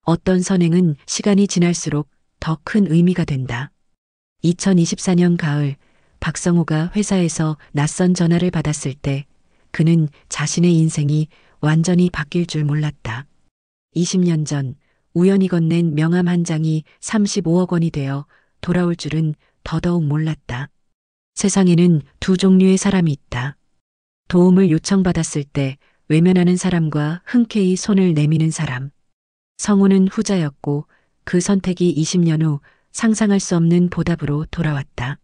어떤 선행은 시간이 지날수록 더 큰 의미가 된다. 2024년 가을, 박성호가 회사에서 낯선 전화를 받았을 때 그는 자신의 인생이 완전히 바뀔 줄 몰랐다. 20년 전 우연히 건넨 명함 한 장이 35억 원이 되어 돌아올 줄은 더더욱 몰랐다. 세상에는 두 종류의 사람이 있다. 도움을 요청받았을 때 외면하는 사람과 흔쾌히 손을 내미는 사람. 성우는 후자였고 그 선택이 20년 후 상상할 수 없는 보답으로 돌아왔다.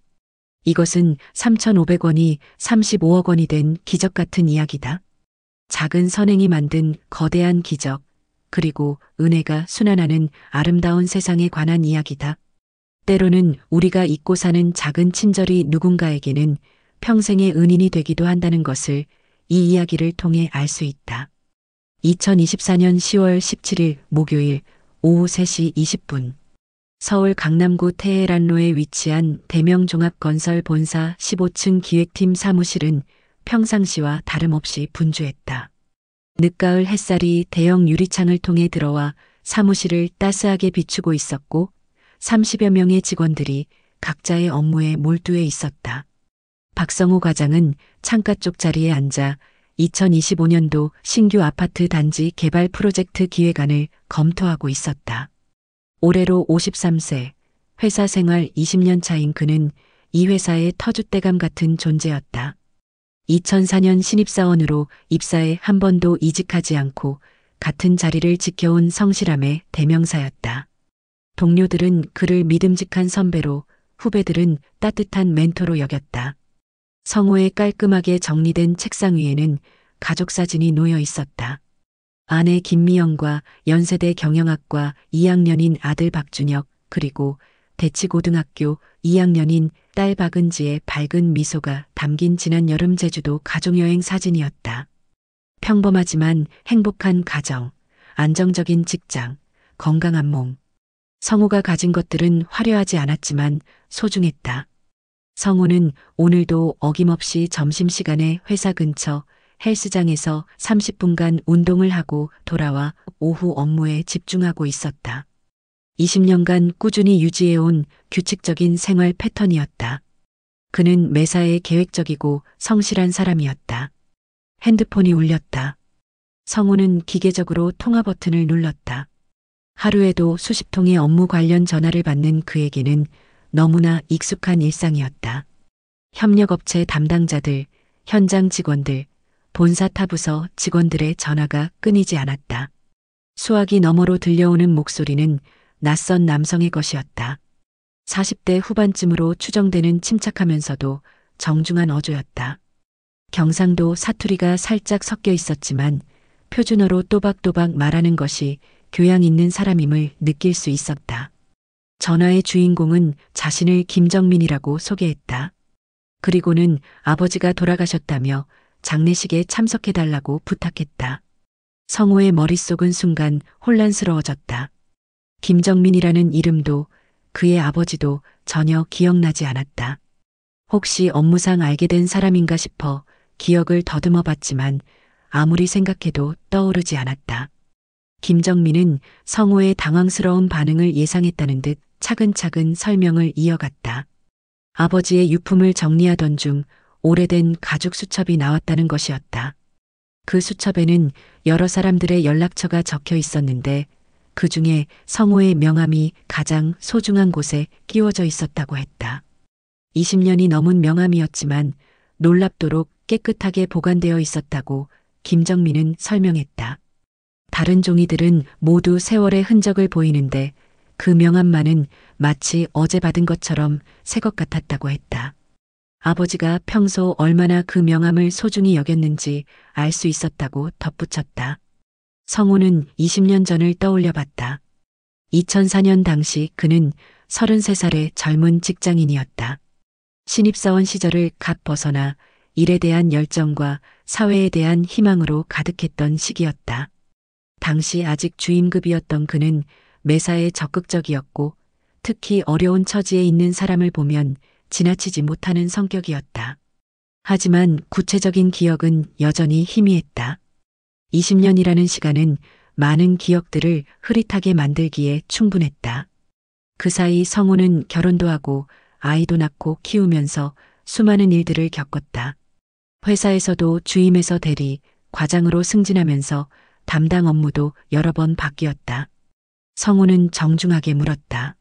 이것은 3,500원이 35억 원이 된 기적 같은 이야기다. 작은 선행이 만든 거대한 기적, 그리고 은혜가 순환하는 아름다운 세상에 관한 이야기다. 때로는 우리가 잊고 사는 작은 친절이 누군가에게는 평생의 은인이 되기도 한다는 것을 이 이야기를 통해 알 수 있다. 2024년 10월 17일 목요일 오후 3시 20분. 서울 강남구 테헤란로에 위치한 대명종합건설 본사 15층 기획팀 사무실은 평상시와 다름없이 분주했다. 늦가을 햇살이 대형 유리창을 통해 들어와 사무실을 따스하게 비추고 있었고 30여 명의 직원들이 각자의 업무에 몰두해 있었다. 박성호 과장은 창가 쪽 자리에 앉아 2025년도 신규 아파트 단지 개발 프로젝트 기획안을 검토하고 있었다. 올해로 53세, 회사 생활 20년 차인 그는 이 회사의 터줏대감 같은 존재였다. 2004년 신입사원으로 입사해 한 번도 이직하지 않고 같은 자리를 지켜온 성실함의 대명사였다. 동료들은 그를 믿음직한 선배로, 후배들은 따뜻한 멘토로 여겼다. 성호의 깔끔하게 정리된 책상 위에는 가족 사진이 놓여 있었다. 아내 김미영과 연세대 경영학과 2학년인 아들 박준혁, 그리고 대치고등학교 2학년인 딸 박은지의 밝은 미소가 담긴 지난 여름 제주도 가족여행 사진이었다. 평범하지만 행복한 가정, 안정적인 직장, 건강한 몸. 성호가 가진 것들은 화려하지 않았지만 소중했다. 성호는 오늘도 어김없이 점심시간에 회사 근처 헬스장에서 30분간 운동을 하고 돌아와 오후 업무에 집중하고 있었다. 20년간 꾸준히 유지해온 규칙적인 생활 패턴이었다. 그는 매사에 계획적이고 성실한 사람이었다. 핸드폰이 울렸다. 성우는 기계적으로 통화 버튼을 눌렀다. 하루에도 수십 통의 업무 관련 전화를 받는 그에게는 너무나 익숙한 일상이었다. 협력업체 담당자들, 현장 직원들, 본사 타부서 직원들의 전화가 끊이지 않았다. 수화기 너머로 들려오는 목소리는 낯선 남성의 것이었다. 40대 후반쯤으로 추정되는 침착하면서도 정중한 어조였다. 경상도 사투리가 살짝 섞여 있었지만 표준어로 또박또박 말하는 것이 교양 있는 사람임을 느낄 수 있었다. 전화의 주인공은 자신을 김정민이라고 소개했다. 그리고는 아버지가 돌아가셨다며 장례식에 참석해달라고 부탁했다. 성호의 머릿속은 순간 혼란스러워졌다. 김정민이라는 이름도 그의 아버지도 전혀 기억나지 않았다. 혹시 업무상 알게 된 사람인가 싶어 기억을 더듬어 봤지만 아무리 생각해도 떠오르지 않았다. 김정민은 성호의 당황스러운 반응을 예상했다는 듯 차근차근 설명을 이어갔다. 아버지의 유품을 정리하던 중 오래된 가죽 수첩이 나왔다는 것이었다. 그 수첩에는 여러 사람들의 연락처가 적혀 있었는데 그 중에 성호의 명함이 가장 소중한 곳에 끼워져 있었다고 했다. 20년이 넘은 명함이었지만 놀랍도록 깨끗하게 보관되어 있었다고 김정민은 설명했다. 다른 종이들은 모두 세월의 흔적을 보이는데 그 명함만은 마치 어제 받은 것처럼 새 것 같았다고 했다. 아버지가 평소 얼마나 그 명함을 소중히 여겼는지 알 수 있었다고 덧붙였다. 성호는 20년 전을 떠올려 봤다. 2004년 당시 그는 33살의 젊은 직장인이었다. 신입사원 시절을 갓 벗어나 일에 대한 열정과 사회에 대한 희망으로 가득했던 시기였다. 당시 아직 주임급이었던 그는 매사에 적극적이었고 특히 어려운 처지에 있는 사람을 보면 지나치지 못하는 성격이었다. 하지만 구체적인 기억은 여전히 희미했다. 20년이라는 시간은 많은 기억들을 흐릿하게 만들기에 충분했다. 그 사이 성우는 결혼도 하고 아이도 낳고 키우면서 수많은 일들을 겪었다. 회사에서도 주임에서 대리, 과장으로 승진하면서 담당 업무도 여러 번 바뀌었다. 성우는 정중하게 물었다.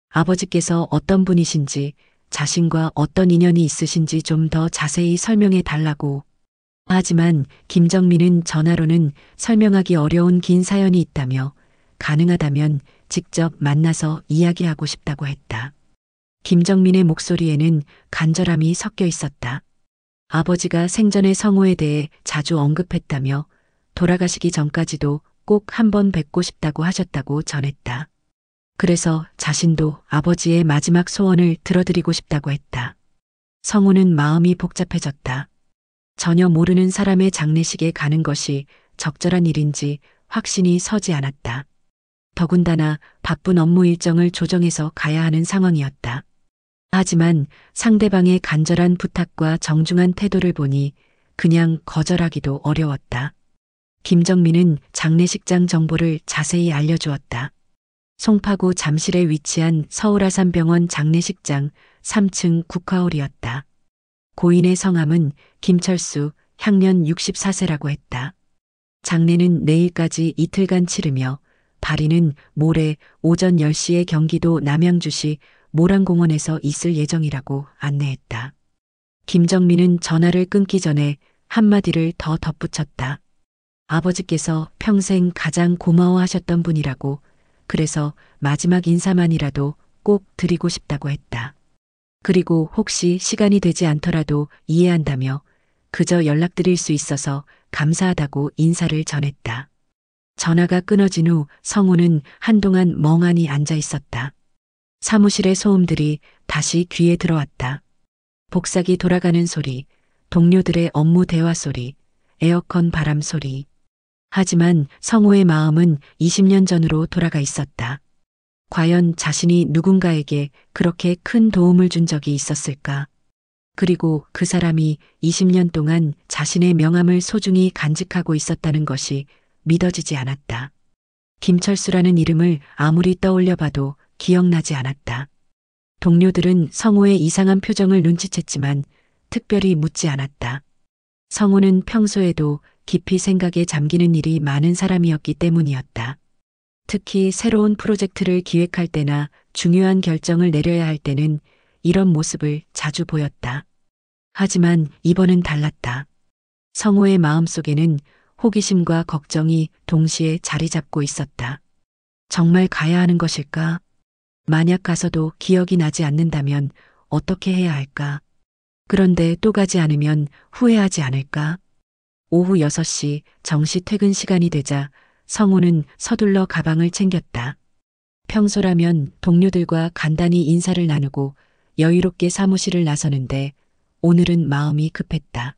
아버지께서 어떤 분이신지, 자신과 어떤 인연이 있으신지 좀 더 자세히 설명해 달라고. 하지만 김정민은 전화로는 설명하기 어려운 긴 사연이 있다며 가능하다면 직접 만나서 이야기하고 싶다고 했다. 김정민의 목소리에는 간절함이 섞여 있었다. 아버지가 생전에 성우에 대해 자주 언급했다며 돌아가시기 전까지도 꼭 한번 뵙고 싶다고 하셨다고 전했다. 그래서 자신도 아버지의 마지막 소원을 들어드리고 싶다고 했다. 성우는 마음이 복잡해졌다. 전혀 모르는 사람의 장례식에 가는 것이 적절한 일인지 확신이 서지 않았다. 더군다나 바쁜 업무 일정을 조정해서 가야 하는 상황이었다. 하지만 상대방의 간절한 부탁과 정중한 태도를 보니 그냥 거절하기도 어려웠다. 김정민은 장례식장 정보를 자세히 알려주었다. 송파구 잠실에 위치한 서울아산병원 장례식장 3층 국화홀이었다. 고인의 성함은 김철수, 향년 64세라고 했다. 장례는 내일까지 이틀간 치르며 발인은 모레 오전 10시에 경기도 남양주시 모란공원에서 있을 예정이라고 안내했다. 김정민은 전화를 끊기 전에 한마디를 더 덧붙였다. 아버지께서 평생 가장 고마워하셨던 분이라고, 그래서 마지막 인사만이라도 꼭 드리고 싶다고 했다. 그리고 혹시 시간이 되지 않더라도 이해한다며 그저 연락드릴 수 있어서 감사하다고 인사를 전했다. 전화가 끊어진 후 성우는 한동안 멍하니 앉아 있었다. 사무실의 소음들이 다시 귀에 들어왔다. 복사기 돌아가는 소리, 동료들의 업무 대화 소리, 에어컨 바람 소리. 하지만 성우의 마음은 20년 전으로 돌아가 있었다. 과연 자신이 누군가에게 그렇게 큰 도움을 준 적이 있었을까? 그리고 그 사람이 20년 동안 자신의 명함을 소중히 간직하고 있었다는 것이 믿어지지 않았다. 김철수라는 이름을 아무리 떠올려 봐도 기억나지 않았다. 동료들은 성우의 이상한 표정을 눈치챘지만 특별히 묻지 않았다. 성우는 평소에도 깊이 생각에 잠기는 일이 많은 사람이었기 때문이었다. 특히 새로운 프로젝트를 기획할 때나 중요한 결정을 내려야 할 때는 이런 모습을 자주 보였다. 하지만 이번은 달랐다. 성우의 마음속에는 호기심과 걱정이 동시에 자리 잡고 있었다. 정말 가야 하는 것일까? 만약 가서도 기억이 나지 않는다면 어떻게 해야 할까? 그런데 또 가지 않으면 후회하지 않을까? 오후 6시 정시 퇴근 시간이 되자 성우는 서둘러 가방을 챙겼다. 평소라면 동료들과 간단히 인사를 나누고 여유롭게 사무실을 나서는데 오늘은 마음이 급했다.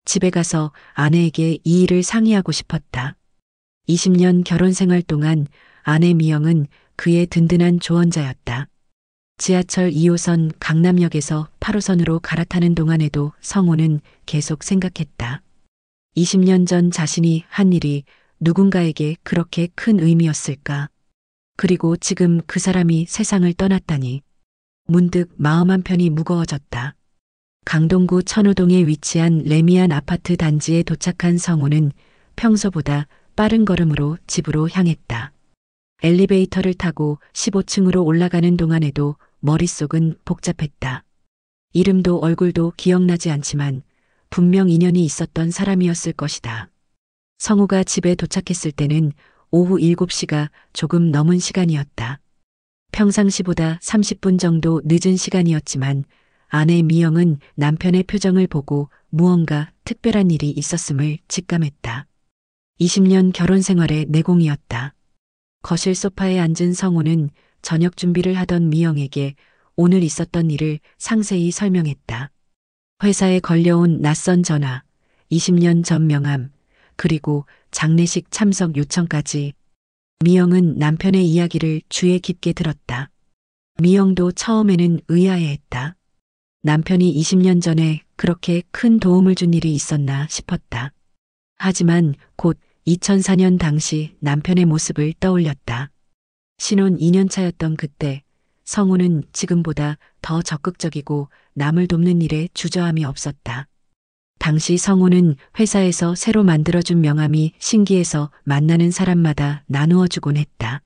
집에 가서 아내에게 이 일을 상의하고 싶었다. 20년 결혼 생활 동안 아내 미영은 그의 든든한 조언자였다. 지하철 2호선 강남역에서 8호선으로 갈아타는 동안에도 성우는 계속 생각했다. 20년 전 자신이 한 일이 누군가에게 그렇게 큰 의미였을까? 그리고 지금 그 사람이 세상을 떠났다니. 문득 마음 한편이 무거워졌다. 강동구 천호동에 위치한 레미안 아파트 단지에 도착한 성우는 평소보다 빠른 걸음으로 집으로 향했다. 엘리베이터를 타고 15층으로 올라가는 동안에도 머릿속은 복잡했다. 이름도 얼굴도 기억나지 않지만 분명 인연이 있었던 사람이었을 것이다. 성우가 집에 도착했을 때는 오후 7시가 조금 넘은 시간이었다. 평상시보다 30분 정도 늦은 시간이었지만 아내 미영은 남편의 표정을 보고 무언가 특별한 일이 있었음을 직감했다. 20년 결혼 생활의 내공이었다. 거실 소파에 앉은 성우는 저녁 준비를 하던 미영에게 오늘 있었던 일을 상세히 설명했다. 회사에 걸려온 낯선 전화, 20년 전 명함, 그리고 장례식 참석 요청까지. 미영은 남편의 이야기를 주의 깊게 들었다. 미영도 처음에는 의아해했다. 남편이 20년 전에 그렇게 큰 도움을 준 일이 있었나 싶었다. 하지만 곧 2004년 당시 남편의 모습을 떠올렸다. 신혼 2년 차였던 그때 성우는 지금보다 더 적극적이고 남을 돕는 일에 주저함이 없었다. 당시 성우는 회사에서 새로 만들어준 명함이 신기해서 만나는 사람마다 나누어 주곤 했다.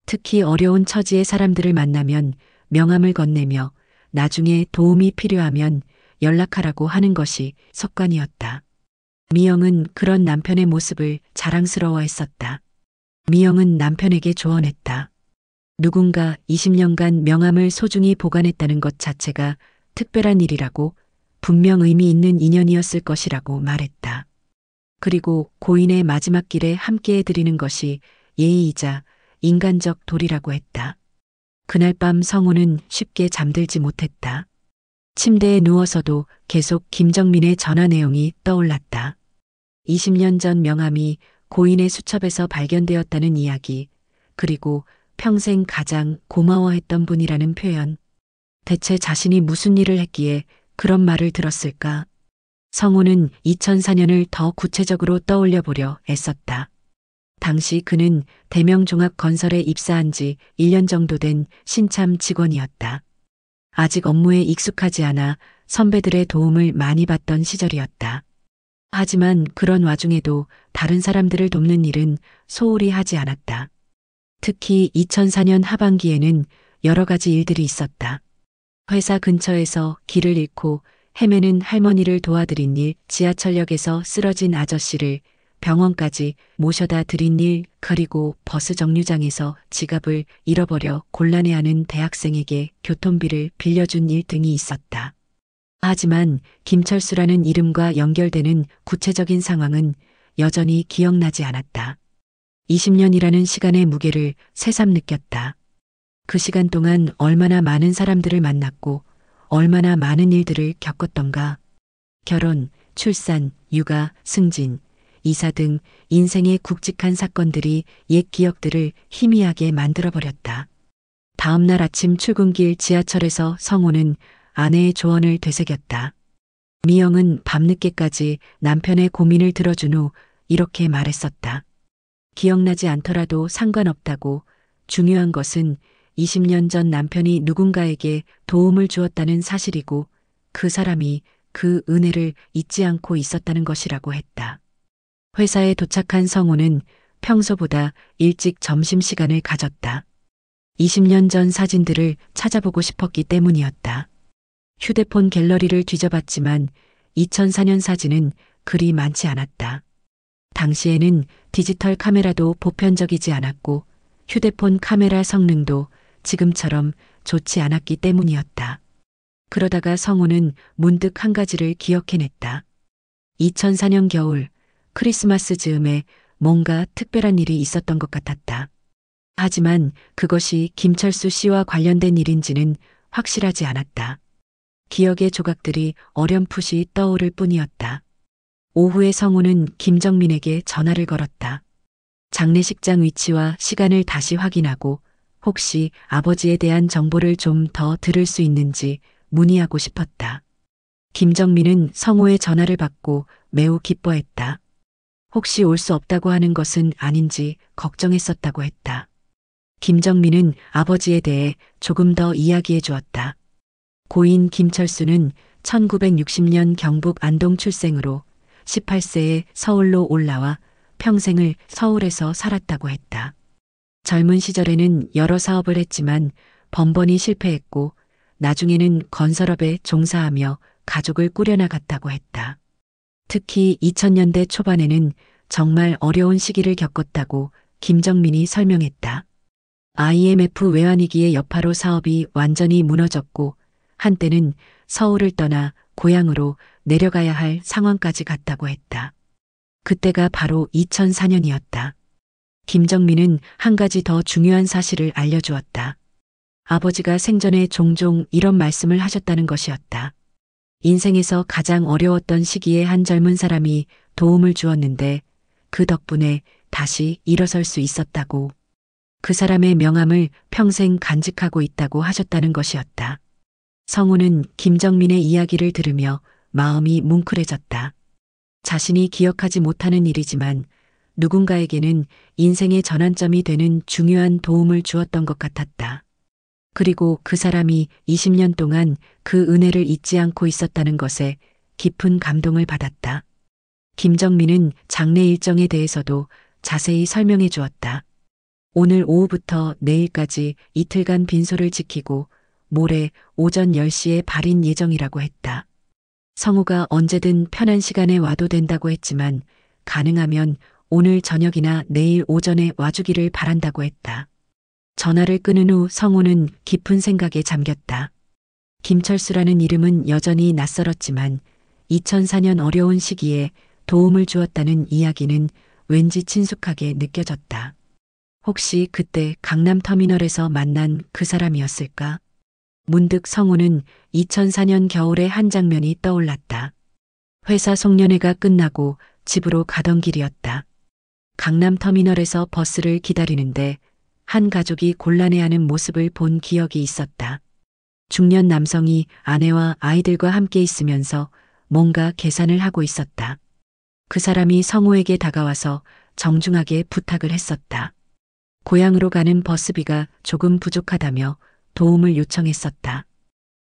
특히 어려운 처지의 사람들을 만나면 명함을 건네며 나중에 도움이 필요하면 연락하라고 하는 것이 습관이었다. 미영은 그런 남편의 모습을 자랑스러워했었다. 미영은 남편에게 조언했다. 누군가 20년간 명함을 소중히 보관했다는 것 자체가 특별한 일이라고, 분명 의미 있는 인연이었을 것이라고 말했다. 그리고 고인의 마지막 길에 함께해 드리는 것이 예의이자 인간적 도리라고 했다. 그날 밤 성우는 쉽게 잠들지 못했다. 침대에 누워서도 계속 김정민의 전화 내용이 떠올랐다. 20년 전 명함이 고인의 수첩에서 발견되었다는 이야기, 그리고 평생 가장 고마워했던 분이라는 표현. 대체 자신이 무슨 일을 했기에 그런 말을 들었을까? 성우는 2004년을 더 구체적으로 떠올려 보려 애썼다. 당시 그는 대명종합건설에 입사한 지 1년 정도 된 신참 직원이었다. 아직 업무에 익숙하지 않아 선배들의 도움을 많이 받던 시절이었다. 하지만 그런 와중에도 다른 사람들을 돕는 일은 소홀히 하지 않았다. 특히 2004년 하반기에는 여러 가지 일들이 있었다. 회사 근처에서 길을 잃고 헤매는 할머니를 도와드린 일, 지하철역에서 쓰러진 아저씨를 병원까지 모셔다 드린 일, 그리고 버스 정류장에서 지갑을 잃어버려 곤란해하는 대학생에게 교통비를 빌려준 일 등이 있었다. 하지만 김철수라는 이름과 연결되는 구체적인 상황은 여전히 기억나지 않았다. 20년이라는 시간의 무게를 새삼 느꼈다. 그 시간 동안 얼마나 많은 사람들을 만났고 얼마나 많은 일들을 겪었던가. 결혼, 출산, 육아, 승진, 이사 등 인생의 굵직한 사건들이 옛 기억들을 희미하게 만들어버렸다. 다음 날 아침 출근길 지하철에서 성우는 아내의 조언을 되새겼다. 미영은 밤늦게까지 남편의 고민을 들어준 후 이렇게 말했었다. 기억나지 않더라도 상관없다고. 중요한 것은 20년 전 남편이 누군가에게 도움을 주었다는 사실이고 그 사람이 그 은혜를 잊지 않고 있었다는 것이라고 했다. 회사에 도착한 성우는 평소보다 일찍 점심시간을 가졌다. 20년 전 사진들을 찾아보고 싶었기 때문이었다. 휴대폰 갤러리를 뒤져봤지만 2004년 사진은 그리 많지 않았다. 당시에는 디지털 카메라도 보편적이지 않았고 휴대폰 카메라 성능도 지금처럼 좋지 않았기 때문이었다. 그러다가 성우는 문득 한 가지를 기억해냈다. 2004년 겨울 크리스마스 즈음에 뭔가 특별한 일이 있었던 것 같았다. 하지만 그것이 김철수 씨와 관련된 일인지는 확실하지 않았다. 기억의 조각들이 어렴풋이 떠오를 뿐이었다. 오후에 성우는 김정민에게 전화를 걸었다. 장례식장 위치와 시간을 다시 확인하고 혹시 아버지에 대한 정보를 좀 더 들을 수 있는지 문의하고 싶었다. 김정민은 성우의 전화를 받고 매우 기뻐했다. 혹시 올 수 없다고 하는 것은 아닌지 걱정했었다고 했다. 김정민은 아버지에 대해 조금 더 이야기해 주었다. 고인 김철수는 1960년 경북 안동 출생으로 18세에 서울로 올라와 평생을 서울에서 살았다고 했다. 젊은 시절에는 여러 사업을 했지만 번번이 실패했고 나중에는 건설업에 종사하며 가족을 꾸려나갔다고 했다. 특히 2000년대 초반에는 정말 어려운 시기를 겪었다고 김정민이 설명했다. IMF 외환위기의 여파로 사업이 완전히 무너졌고 한때는 서울을 떠나 고향으로 내려가야 할 상황까지 갔다고 했다. 그때가 바로 2004년이었다. 김정민은 한 가지 더 중요한 사실을 알려주었다. 아버지가 생전에 종종 이런 말씀을 하셨다는 것이었다. 인생에서 가장 어려웠던 시기에 한 젊은 사람이 도움을 주었는데 그 덕분에 다시 일어설 수 있었다고. 그 사람의 명함을 평생 간직하고 있다고 하셨다는 것이었다. 성우는 김정민의 이야기를 들으며 마음이 뭉클해졌다. 자신이 기억하지 못하는 일이지만 누군가에게는 인생의 전환점이 되는 중요한 도움을 주었던 것 같았다. 그리고 그 사람이 20년 동안 그 은혜를 잊지 않고 있었다는 것에 깊은 감동을 받았다. 김정민은 장례 일정에 대해서도 자세히 설명해 주었다. 오늘 오후부터 내일까지 이틀간 빈소를 지키고 모레 오전 10시에 발인 예정이라고 했다. 성우가 언제든 편한 시간에 와도 된다고 했지만 가능하면 오늘 저녁이나 내일 오전에 와주기를 바란다고 했다. 전화를 끊은 후 성우는 깊은 생각에 잠겼다. 김철수라는 이름은 여전히 낯설었지만 2004년 어려운 시기에 도움을 주었다는 이야기는 왠지 친숙하게 느껴졌다. 혹시 그때 강남터미널에서 만난 그 사람이었을까? 문득 성우는 2004년 겨울의 한 장면이 떠올랐다. 회사 송년회가 끝나고 집으로 가던 길이었다. 강남터미널에서 버스를 기다리는데 한 가족이 곤란해하는 모습을 본 기억이 있었다. 중년 남성이 아내와 아이들과 함께 있으면서 뭔가 계산을 하고 있었다. 그 사람이 성우에게 다가와서 정중하게 부탁을 했었다. 고향으로 가는 버스비가 조금 부족하다며 도움을 요청했었다.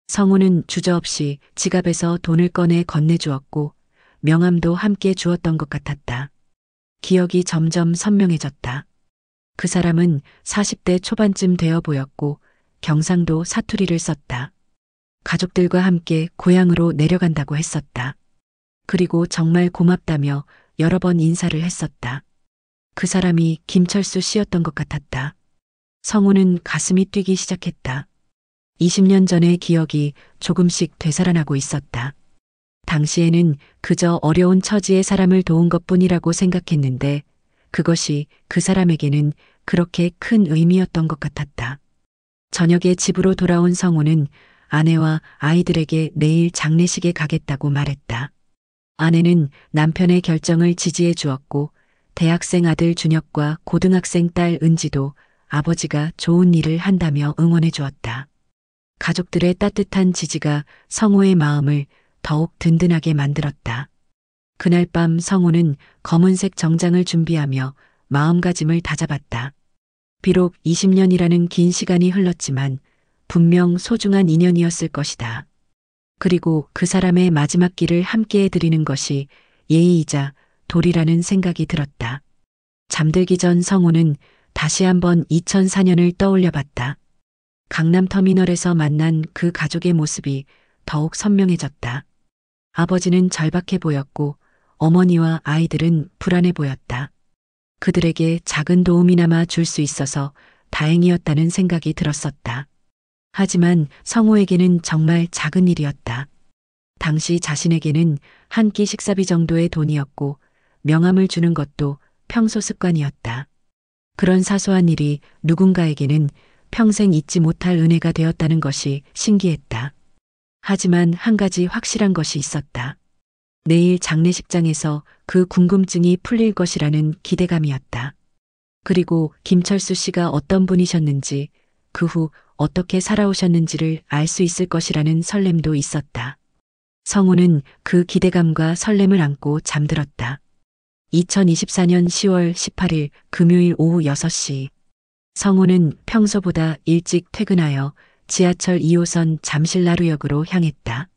성우는 주저없이 지갑에서 돈을 꺼내 건네주었고 명함도 함께 주었던 것 같았다. 기억이 점점 선명해졌다. 그 사람은 40대 초반쯤 되어 보였고 경상도 사투리를 썼다. 가족들과 함께 고향으로 내려간다고 했었다. 그리고 정말 고맙다며 여러 번 인사를 했었다. 그 사람이 김철수 씨였던 것 같았다. 성우는 가슴이 뛰기 시작했다. 20년 전의 기억이 조금씩 되살아나고 있었다. 당시에는 그저 어려운 처지의 사람을 도운 것뿐이라고 생각했는데 그것이 그 사람에게는 그렇게 큰 의미였던 것 같았다. 저녁에 집으로 돌아온 성우는 아내와 아이들에게 내일 장례식에 가겠다고 말했다. 아내는 남편의 결정을 지지해 주었고 대학생 아들 준혁과 고등학생 딸 은지도 아버지가 좋은 일을 한다며 응원해 주었다. 가족들의 따뜻한 지지가 성우의 마음을 더욱 든든하게 만들었다. 그날 밤 성우는 검은색 정장을 준비하며 마음가짐을 다잡았다. 비록 20년이라는 긴 시간이 흘렀지만 분명 소중한 인연이었을 것이다. 그리고 그 사람의 마지막 길을 함께 해드리는 것이 예의이자 도리라는 생각이 들었다. 잠들기 전 성우는 다시 한번 2004년을 떠올려 봤다. 강남터미널에서 만난 그 가족의 모습이 더욱 선명해졌다. 아버지는 절박해 보였고 어머니와 아이들은 불안해 보였다. 그들에게 작은 도움이나마 줄 수 있어서 다행이었다는 생각이 들었었다. 하지만 성우에게는 정말 작은 일이었다. 당시 자신에게는 한 끼 식사비 정도의 돈이었고 명함을 주는 것도 평소 습관이었다. 그런 사소한 일이 누군가에게는 평생 잊지 못할 은혜가 되었다는 것이 신기했다. 하지만 한 가지 확실한 것이 있었다. 내일 장례식장에서 그 궁금증이 풀릴 것이라는 기대감이었다. 그리고 김철수 씨가 어떤 분이셨는지 그 후 어떻게 살아오셨는지를 알 수 있을 것이라는 설렘도 있었다. 성우는 그 기대감과 설렘을 안고 잠들었다. 2024년 10월 18일 금요일 오후 6시. 성우는 평소보다 일찍 퇴근하여 지하철 2호선 잠실나루역으로 향했다.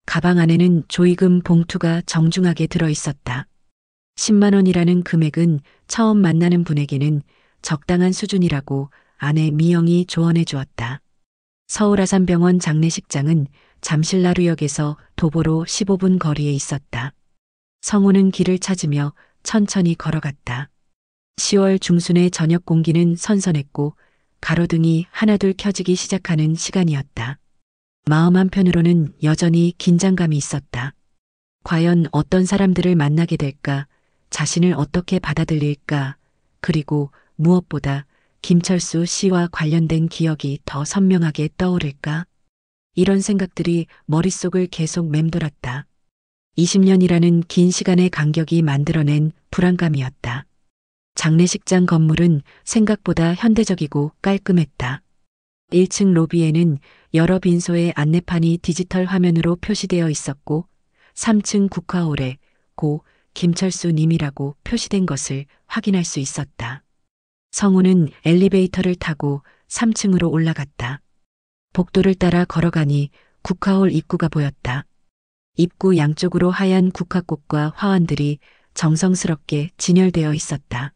가방 안에는 조의금 봉투가 정중하게 들어 있었다. 10만 원이라는 금액은 처음 만나는 분에게는 적당한 수준이라고 아내 미영이 조언해 주었다. 서울아산병원 장례식장은 잠실나루역에서 도보로 15분 거리에 있었다. 성우는 길을 찾으며 천천히 걸어갔다. 10월 중순의 저녁 공기는 선선했고 가로등이 하나둘 켜지기 시작하는 시간이었다. 마음 한편으로는 여전히 긴장감이 있었다. 과연 어떤 사람들을 만나게 될까? 자신을 어떻게 받아들일까? 그리고 무엇보다 김철수 씨와 관련된 기억이 더 선명하게 떠오를까? 이런 생각들이 머릿속을 계속 맴돌았다. 20년이라는 긴 시간의 간격이 만들어낸 불안감이었다. 장례식장 건물은 생각보다 현대적이고 깔끔했다. 1층 로비에는 여러 빈소의 안내판이 디지털 화면으로 표시되어 있었고 3층 국화홀에 고 김철수 님이라고 표시된 것을 확인할 수 있었다. 성우는 엘리베이터를 타고 3층으로 올라갔다. 복도를 따라 걸어가니 국화홀 입구가 보였다. 입구 양쪽으로 하얀 국화꽃과 화환들이 정성스럽게 진열되어 있었다.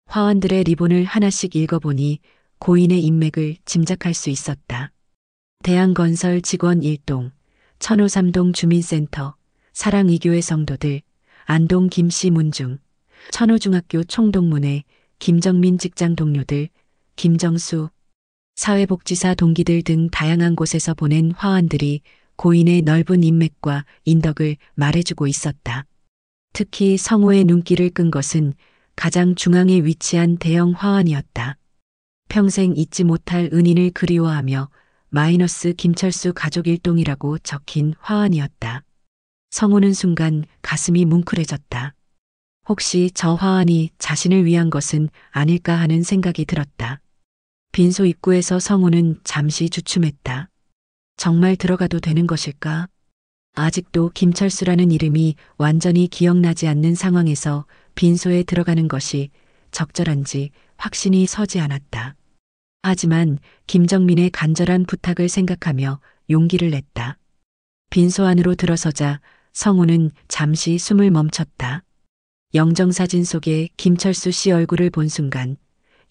화환들의 리본을 하나씩 읽어보니 고인의 인맥을 짐작할 수 있었다. 대한건설 직원 1동, 천호삼동 주민센터, 사랑이교회 성도들, 안동 김씨 문중, 천호중학교 총동문회, 김정민 직장 동료들, 김정수, 사회복지사 동기들 등 다양한 곳에서 보낸 화환들이 고인의 넓은 인맥과 인덕을 말해주고 있었다. 특히 성우의 눈길을 끈 것은 가장 중앙에 위치한 대형 화환이었다. 평생 잊지 못할 은인을 그리워하며 마이너스 김철수 가족 일동이라고 적힌 화환이었다. 성우는 순간 가슴이 뭉클해졌다. 혹시 저 화환이 자신을 위한 것은 아닐까 하는 생각이 들었다. 빈소 입구에서 성우는 잠시 주춤했다. 정말 들어가도 되는 것일까? 아직도 김철수라는 이름이 완전히 기억나지 않는 상황에서 빈소에 들어가는 것이 적절한지 확신이 서지 않았다. 하지만 김정민의 간절한 부탁을 생각하며 용기를 냈다. 빈소 안으로 들어서자 성우는 잠시 숨을 멈췄다. 영정사진 속에 김철수 씨 얼굴을 본 순간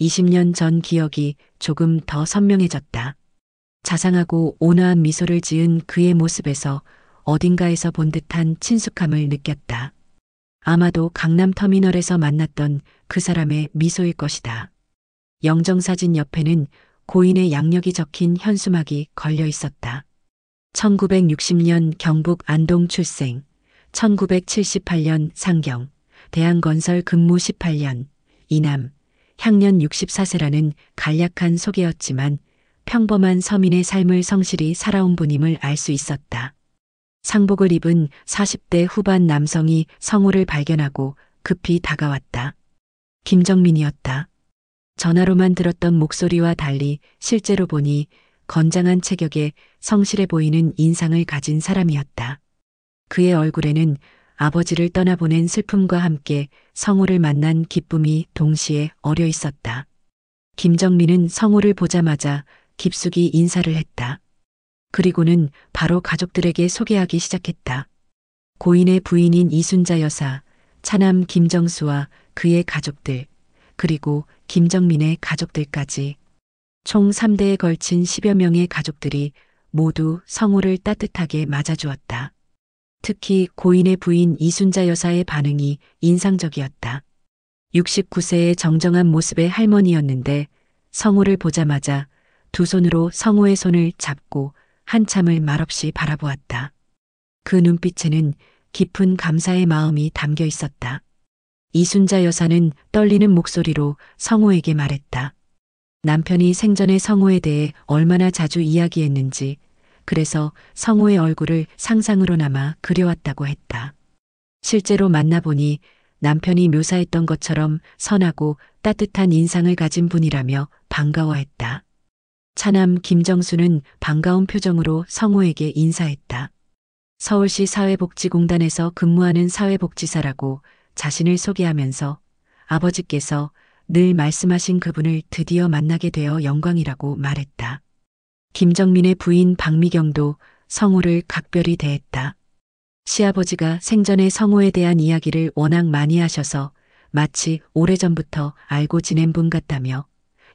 20년 전 기억이 조금 더 선명해졌다. 자상하고 온화한 미소를 지은 그의 모습에서 어딘가에서 본 듯한 친숙함을 느꼈다. 아마도 강남터미널에서 만났던 그 사람의 미소일 것이다. 영정사진 옆에는 고인의 양력이 적힌 현수막이 걸려 있었다. 1960년 경북 안동 출생, 1978년 상경, 대한건설 근무 18년, 이남, 향년 64세라는 간략한 소개였지만 평범한 서민의 삶을 성실히 살아온 분임을 알 수 있었다. 상복을 입은 40대 후반 남성이 성우를 발견하고 급히 다가왔다. 김정민이었다. 전화로만 들었던 목소리와 달리 실제로 보니 건장한 체격에 성실해 보이는 인상을 가진 사람이었다. 그의 얼굴에는 아버지를 떠나보낸 슬픔과 함께 성우를 만난 기쁨이 동시에 어려 있었다. 김정민은 성우를 보자마자 깊숙이 인사를 했다. 그리고는 바로 가족들에게 소개하기 시작했다. 고인의 부인인 이순자 여사, 차남 김정수와 그의 가족들, 그리고 김정민의 가족들까지 총 3대에 걸친 10여 명의 가족들이 모두 성우를 따뜻하게 맞아주었다. 특히 고인의 부인 이순자 여사의 반응이 인상적이었다. 69세의 정정한 모습의 할머니였는데 성우를 보자마자 두 손으로 성우의 손을 잡고 한참을 말없이 바라보았다. 그 눈빛에는 깊은 감사의 마음이 담겨 있었다. 이순자 여사는 떨리는 목소리로 성우에게 말했다. 남편이 생전에 성우에 대해 얼마나 자주 이야기했는지, 그래서 성우의 얼굴을 상상으로나마 그려왔다고 했다. 실제로 만나보니 남편이 묘사했던 것처럼 선하고 따뜻한 인상을 가진 분이라며 반가워했다. 차남 김정수는 반가운 표정으로 성우에게 인사했다. 서울시 사회복지공단에서 근무하는 사회복지사라고 자신을 소개하면서 아버지께서 늘 말씀하신 그분을 드디어 만나게 되어 영광이라고 말했다. 김정민의 부인 박미경도 성우를 각별히 대했다. 시아버지가 생전에 성우에 대한 이야기를 워낙 많이 하셔서 마치 오래전부터 알고 지낸 분 같다며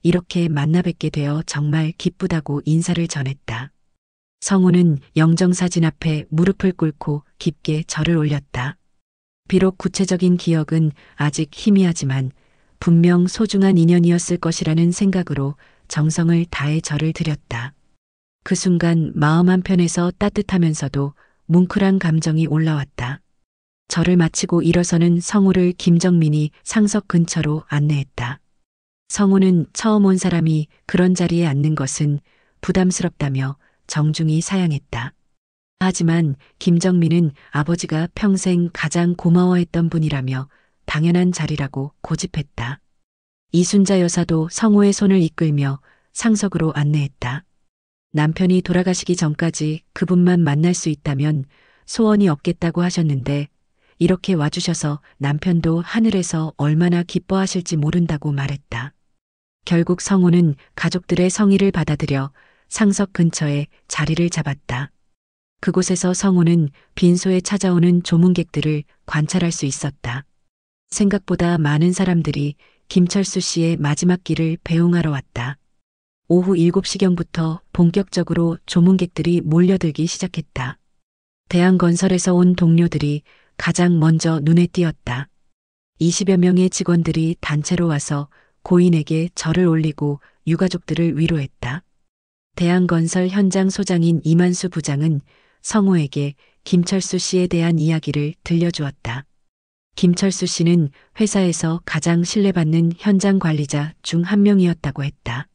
이렇게 만나 뵙게 되어 정말 기쁘다고 인사를 전했다. 성우는 영정사진 앞에 무릎을 꿇고 깊게 절을 올렸다. 비록 구체적인 기억은 아직 희미하지만 분명 소중한 인연이었을 것이라는 생각으로 정성을 다해 절을 드렸다. 그 순간 마음 한편에서 따뜻하면서도 뭉클한 감정이 올라왔다. 절을 마치고 일어서는 성우를 김정민이 상석 근처로 안내했다. 성우는 처음 온 사람이 그런 자리에 앉는 것은 부담스럽다며 정중히 사양했다. 하지만 김정민은 아버지가 평생 가장 고마워했던 분이라며 당연한 자리라고 고집했다. 이순자 여사도 성우의 손을 이끌며 상석으로 안내했다. 남편이 돌아가시기 전까지 그분만 만날 수 있다면 소원이 없겠다고 하셨는데 이렇게 와주셔서 남편도 하늘에서 얼마나 기뻐하실지 모른다고 말했다. 결국 성호는 가족들의 성의를 받아들여 상석 근처에 자리를 잡았다. 그곳에서 성호는 빈소에 찾아오는 조문객들을 관찰할 수 있었다. 생각보다 많은 사람들이 김철수 씨의 마지막 길을 배웅하러 왔다. 오후 7시경부터 본격적으로 조문객들이 몰려들기 시작했다. 대한건설에서 온 동료들이 가장 먼저 눈에 띄었다. 20여 명의 직원들이 단체로 와서 고인에게 절을 올리고 유가족들을 위로했다. 대한건설 현장 소장인 이만수 부장은 성호에게 김철수 씨에 대한 이야기를 들려주었다. 김철수 씨는 회사에서 가장 신뢰받는 현장 관리자 중 한 명이었다고 했다.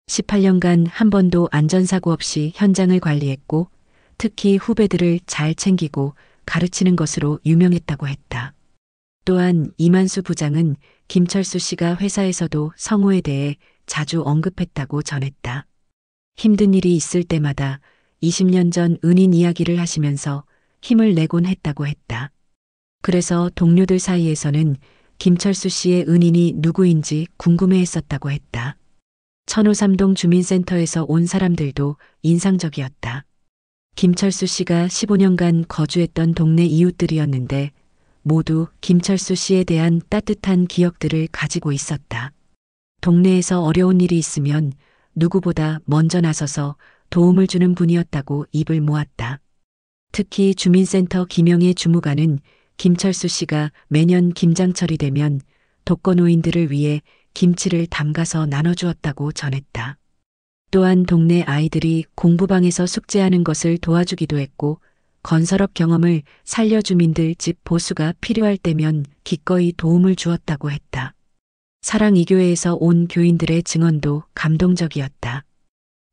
18년간 한 번도 안전사고 없이 현장을 관리했고 특히 후배들을 잘 챙기고 가르치는 것으로 유명했다고 했다. 또한 이만수 부장은 김철수 씨가 회사에서도 성호에 대해 자주 언급했다고 전했다. 힘든 일이 있을 때마다 20년 전 은인 이야기를 하시면서 힘을 내곤 했다고 했다. 그래서 동료들 사이에서는 김철수 씨의 은인이 누구인지 궁금해했었다고 했다. 천호삼동 주민센터에서 온 사람들도 인상적이었다. 김철수 씨가 15년간 거주했던 동네 이웃들이었는데 모두 김철수 씨에 대한 따뜻한 기억들을 가지고 있었다. 동네에서 어려운 일이 있으면 누구보다 먼저 나서서 도움을 주는 분이었다고 입을 모았다. 특히 주민센터 김영애 주무관은 김철수 씨가 매년 김장철이 되면 독거노인들을 위해 김치를 담가서 나눠주었다고 전했다. 또한 동네 아이들이 공부방에서 숙제하는 것을 도와주기도 했고 건설업 경험을 살려 주민들 집 보수가 필요할 때면 기꺼이 도움을 주었다고 했다. 사랑이교회에서 온 교인들의 증언도 감동적이었다.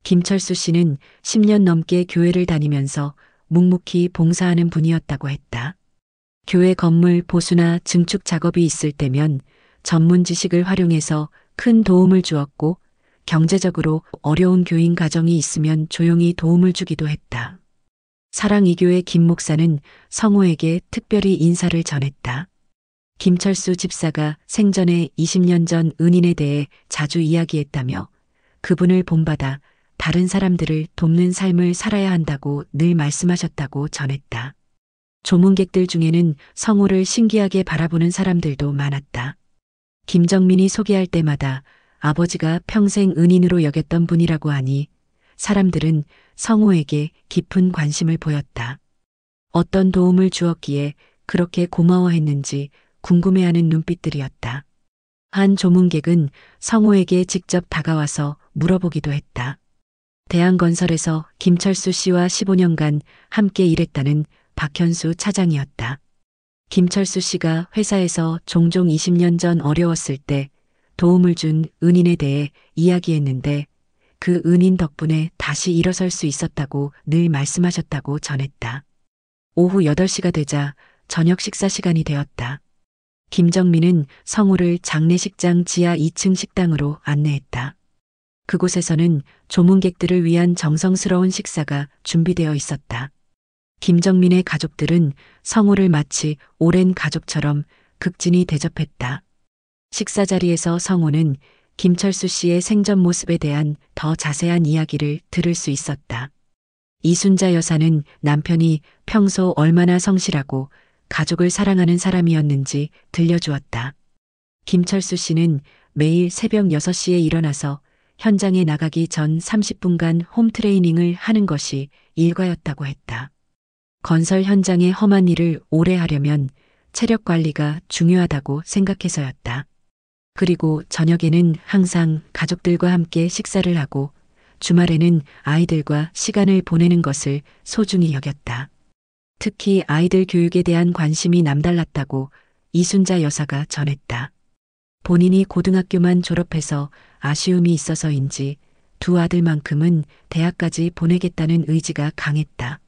김철수 씨는 10년 넘게 교회를 다니면서 묵묵히 봉사하는 분이었다고 했다. 교회 건물 보수나 증축 작업이 있을 때면 전문 지식을 활용해서 큰 도움을 주었고 경제적으로 어려운 교인 가정이 있으면 조용히 도움을 주기도 했다. 사랑이교회 김 목사는 성호에게 특별히 인사를 전했다. 김철수 집사가 생전에 20년 전 은인에 대해 자주 이야기했다며 그분을 본받아 다른 사람들을 돕는 삶을 살아야 한다고 늘 말씀하셨다고 전했다. 조문객들 중에는 성호를 신기하게 바라보는 사람들도 많았다. 김정민이 소개할 때마다 아버지가 평생 은인으로 여겼던 분이라고 하니 사람들은 성호에게 깊은 관심을 보였다. 어떤 도움을 주었기에 그렇게 고마워했는지 궁금해하는 눈빛들이었다. 한 조문객은 성호에게 직접 다가와서 물어보기도 했다. 대한건설에서 김철수 씨와 15년간 함께 일했다는 박현수 차장이었다. 김철수 씨가 회사에서 종종 20년 전 어려웠을 때 도움을 준 은인에 대해 이야기했는데 그 은인 덕분에 다시 일어설 수 있었다고 늘 말씀하셨다고 전했다. 오후 8시가 되자 저녁 식사 시간이 되었다. 김정민은 성호를 장례식장 지하 2층 식당으로 안내했다. 그곳에서는 조문객들을 위한 정성스러운 식사가 준비되어 있었다. 김정민의 가족들은 성호를 마치 오랜 가족처럼 극진히 대접했다. 식사 자리에서 성호는 김철수 씨의 생전 모습에 대한 더 자세한 이야기를 들을 수 있었다. 이순자 여사는 남편이 평소 얼마나 성실하고 가족을 사랑하는 사람이었는지 들려주었다. 김철수 씨는 매일 새벽 6시에 일어나서 현장에 나가기 전 30분간 홈트레이닝을 하는 것이 일과였다고 했다. 건설 현장의 험한 일을 오래 하려면 체력 관리가 중요하다고 생각해서였다. 그리고 저녁에는 항상 가족들과 함께 식사를 하고 주말에는 아이들과 시간을 보내는 것을 소중히 여겼다. 특히 아이들 교육에 대한 관심이 남달랐다고 이순자 여사가 전했다. 본인이 고등학교만 졸업해서 아쉬움이 있어서인지 두 아들만큼은 대학까지 보내겠다는 의지가 강했다.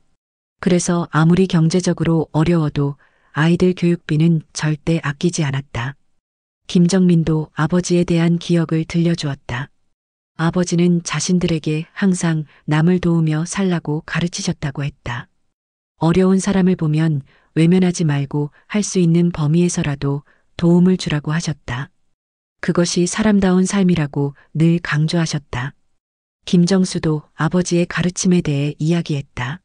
그래서 아무리 경제적으로 어려워도 아이들 교육비는 절대 아끼지 않았다. 김정민도 아버지에 대한 기억을 들려주었다. 아버지는 자신들에게 항상 남을 도우며 살라고 가르치셨다고 했다. 어려운 사람을 보면 외면하지 말고 할 수 있는 범위에서라도 도움을 주라고 하셨다. 그것이 사람다운 삶이라고 늘 강조하셨다. 김정수도 아버지의 가르침에 대해 이야기했다.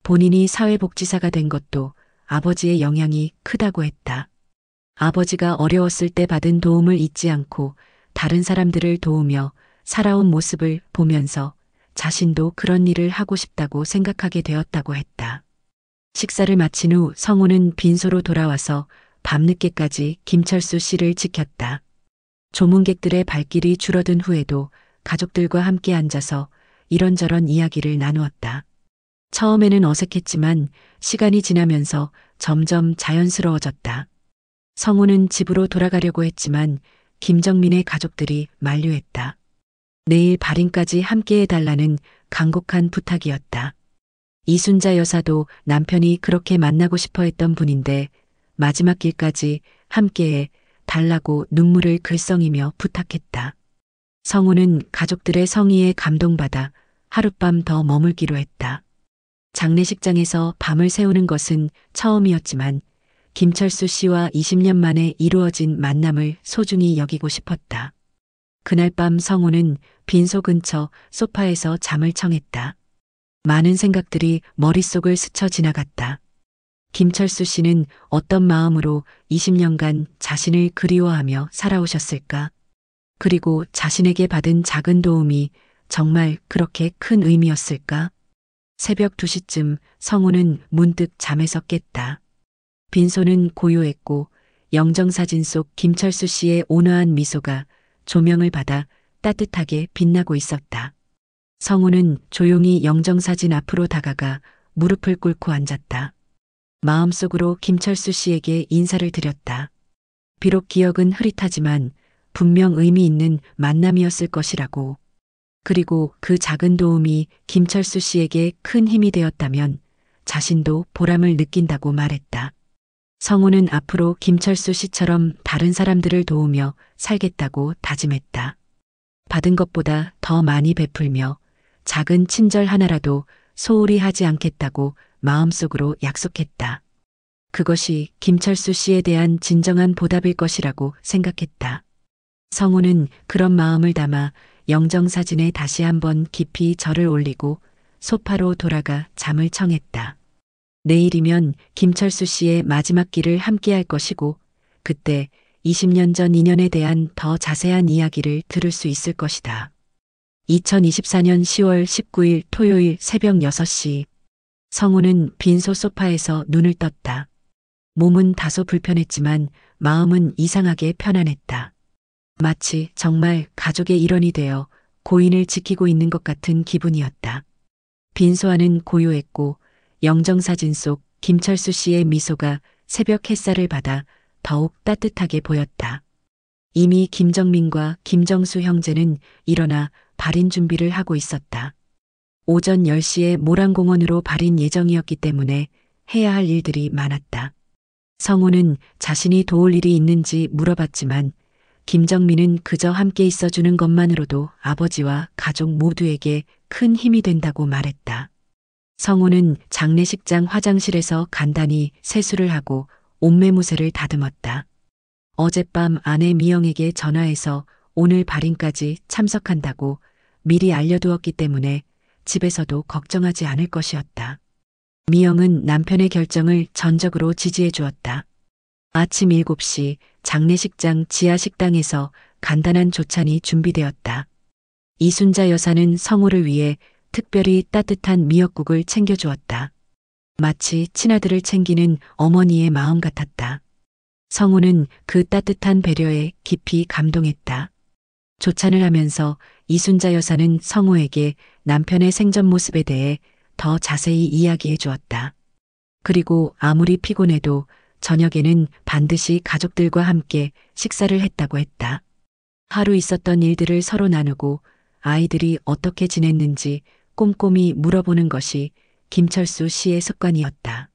본인이 사회복지사가 된 것도 아버지의 영향이 크다고 했다. 아버지가 어려웠을 때 받은 도움을 잊지 않고 다른 사람들을 도우며 살아온 모습을 보면서 자신도 그런 일을 하고 싶다고 생각하게 되었다고 했다. 식사를 마친 후 성우는 빈소로 돌아와서 밤늦게까지 김철수 씨를 지켰다. 조문객들의 발길이 줄어든 후에도 가족들과 함께 앉아서 이런저런 이야기를 나누었다. 처음에는 어색했지만 시간이 지나면서 점점 자연스러워졌다. 성우는 집으로 돌아가려고 했지만 김정민의 가족들이 만류했다. 내일 발인까지 함께 해달라는 간곡한 부탁이었다. 이순자 여사도 남편이 그렇게 만나고 싶어 했던 분인데 마지막 길까지 함께해 달라고 눈물을 글썽이며 부탁했다. 성우는 가족들의 성의에 감동받아 하룻밤 더 머물기로 했다. 장례식장에서 밤을 새우는 것은 처음이었지만 김철수 씨와 20년 만에 이루어진 만남을 소중히 여기고 싶었다. 그날 밤 성우는 빈소 근처 소파에서 잠을 청했다. 많은 생각들이 머릿속을 스쳐 지나갔다. 김철수 씨는 어떤 마음으로 20년간 자신을 그리워하며 살아오셨을까? 그리고 자신에게 받은 작은 도움이 정말 그렇게 큰 의미였을까? 새벽 2시쯤 성우는 문득 잠에서 깼다. 빈소는 고요했고 영정사진 속 김철수 씨의 온화한 미소가 조명을 받아 따뜻하게 빛나고 있었다. 성우는 조용히 영정사진 앞으로 다가가 무릎을 꿇고 앉았다. 마음속으로 김철수 씨에게 인사를 드렸다. 비록 기억은 흐릿하지만 분명 의미 있는 만남이었을 것이라고. 그리고 그 작은 도움이 김철수 씨에게 큰 힘이 되었다면 자신도 보람을 느낀다고 말했다. 성우는 앞으로 김철수 씨처럼 다른 사람들을 도우며 살겠다고 다짐했다. 받은 것보다 더 많이 베풀며 작은 친절 하나라도 소홀히 하지 않겠다고 마음속으로 약속했다. 그것이 김철수 씨에 대한 진정한 보답일 것이라고 생각했다. 성우는 그런 마음을 담아 영정사진에 다시 한번 깊이 절을 올리고 소파로 돌아가 잠을 청했다. 내일이면 김철수 씨의 마지막 길을 함께할 것이고 그때 20년 전 인연에 대한 더 자세한 이야기를 들을 수 있을 것이다. 2024년 10월 19일 토요일 새벽 6시 성우는 빈소 소파에서 눈을 떴다. 몸은 다소 불편했지만 마음은 이상하게 편안했다. 마치 정말 가족의 일원이 되어 고인을 지키고 있는 것 같은 기분이었다. 빈소 안은 고요했고 영정사진 속 김철수 씨의 미소가 새벽 햇살을 받아 더욱 따뜻하게 보였다. 이미 김정민과 김정수 형제는 일어나 발인 준비를 하고 있었다. 오전 10시에 모란공원으로 발인 예정이었기 때문에 해야 할 일들이 많았다. 성우는 자신이 도울 일이 있는지 물어봤지만 김정민은 그저 함께 있어주는 것만으로도 아버지와 가족 모두에게 큰 힘이 된다고 말했다. 성우는 장례식장 화장실에서 간단히 세수를 하고 옷매무새를 다듬었다. 어젯밤 아내 미영에게 전화해서 오늘 발인까지 참석한다고 미리 알려두었기 때문에 집에서도 걱정하지 않을 것이었다. 미영은 남편의 결정을 전적으로 지지해 주었다. 아침 7시 장례식장 지하 식당에서 간단한 조찬이 준비되었다. 이순자 여사는 성우를 위해 특별히 따뜻한 미역국을 챙겨주었다. 마치 친아들을 챙기는 어머니의 마음 같았다. 성우는 그 따뜻한 배려에 깊이 감동했다. 조찬을 하면서 이순자 여사는 성우에게 남편의 생전 모습에 대해 더 자세히 이야기해 주었다. 그리고 아무리 피곤해도 저녁에는 반드시 가족들과 함께 식사를 했다고 했다. 하루 있었던 일들을 서로 나누고 아이들이 어떻게 지냈는지 꼼꼼히 물어보는 것이 김철수 씨의 습관이었다.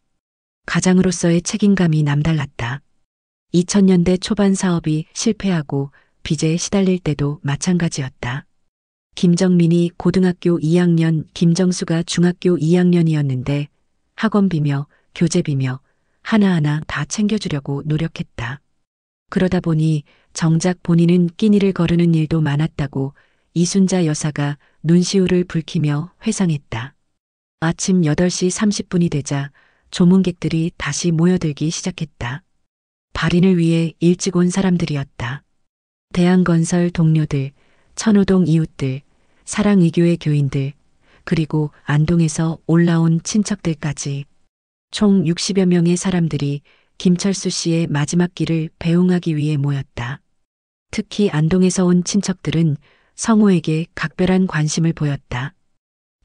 가장으로서의 책임감이 남달랐다. 2000년대 초반 사업이 실패하고 빚에 시달릴 때도 마찬가지였다. 김정민이 고등학교 2학년, 김정수가 중학교 2학년이었는데 학원비며 교재비며 하나하나 다 챙겨주려고 노력했다. 그러다 보니 정작 본인은 끼니를 거르는 일도 많았다고 이순자 여사가 눈시울을 붉히며 회상했다. 아침 8시 30분이 되자 조문객들이 다시 모여들기 시작했다. 발인을 위해 일찍 온 사람들이었다. 대한건설 동료들, 천호동 이웃들, 사랑의교회 교인들, 그리고 안동에서 올라온 친척들까지 총 60여 명의 사람들이 김철수 씨의 마지막 길을 배웅하기 위해 모였다. 특히 안동에서 온 친척들은 성호에게 각별한 관심을 보였다.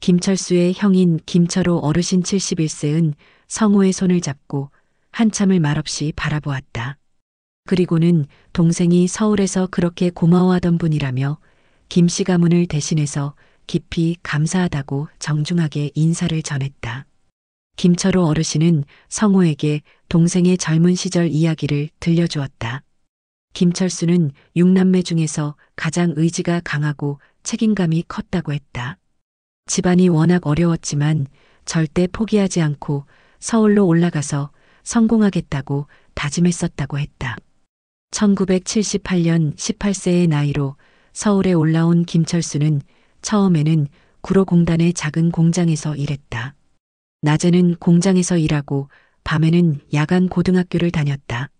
김철수의 형인 김철호 어르신 71세은 성호의 손을 잡고 한참을 말없이 바라보았다. 그리고는 동생이 서울에서 그렇게 고마워하던 분이라며 김씨 가문을 대신해서 깊이 감사하다고 정중하게 인사를 전했다. 김철호 어르신은 성호에게 동생의 젊은 시절 이야기를 들려주었다. 김철수는 6남매 중에서 가장 의지가 강하고 책임감이 컸다고 했다. 집안이 워낙 어려웠지만 절대 포기하지 않고 서울로 올라가서 성공하겠다고 다짐했었다고 했다. 1978년 18세의 나이로 서울에 올라온 김철수는 처음에는 구로공단의 작은 공장에서 일했다. 낮에는 공장에서 일하고 밤에는 야간 고등학교를 다녔다.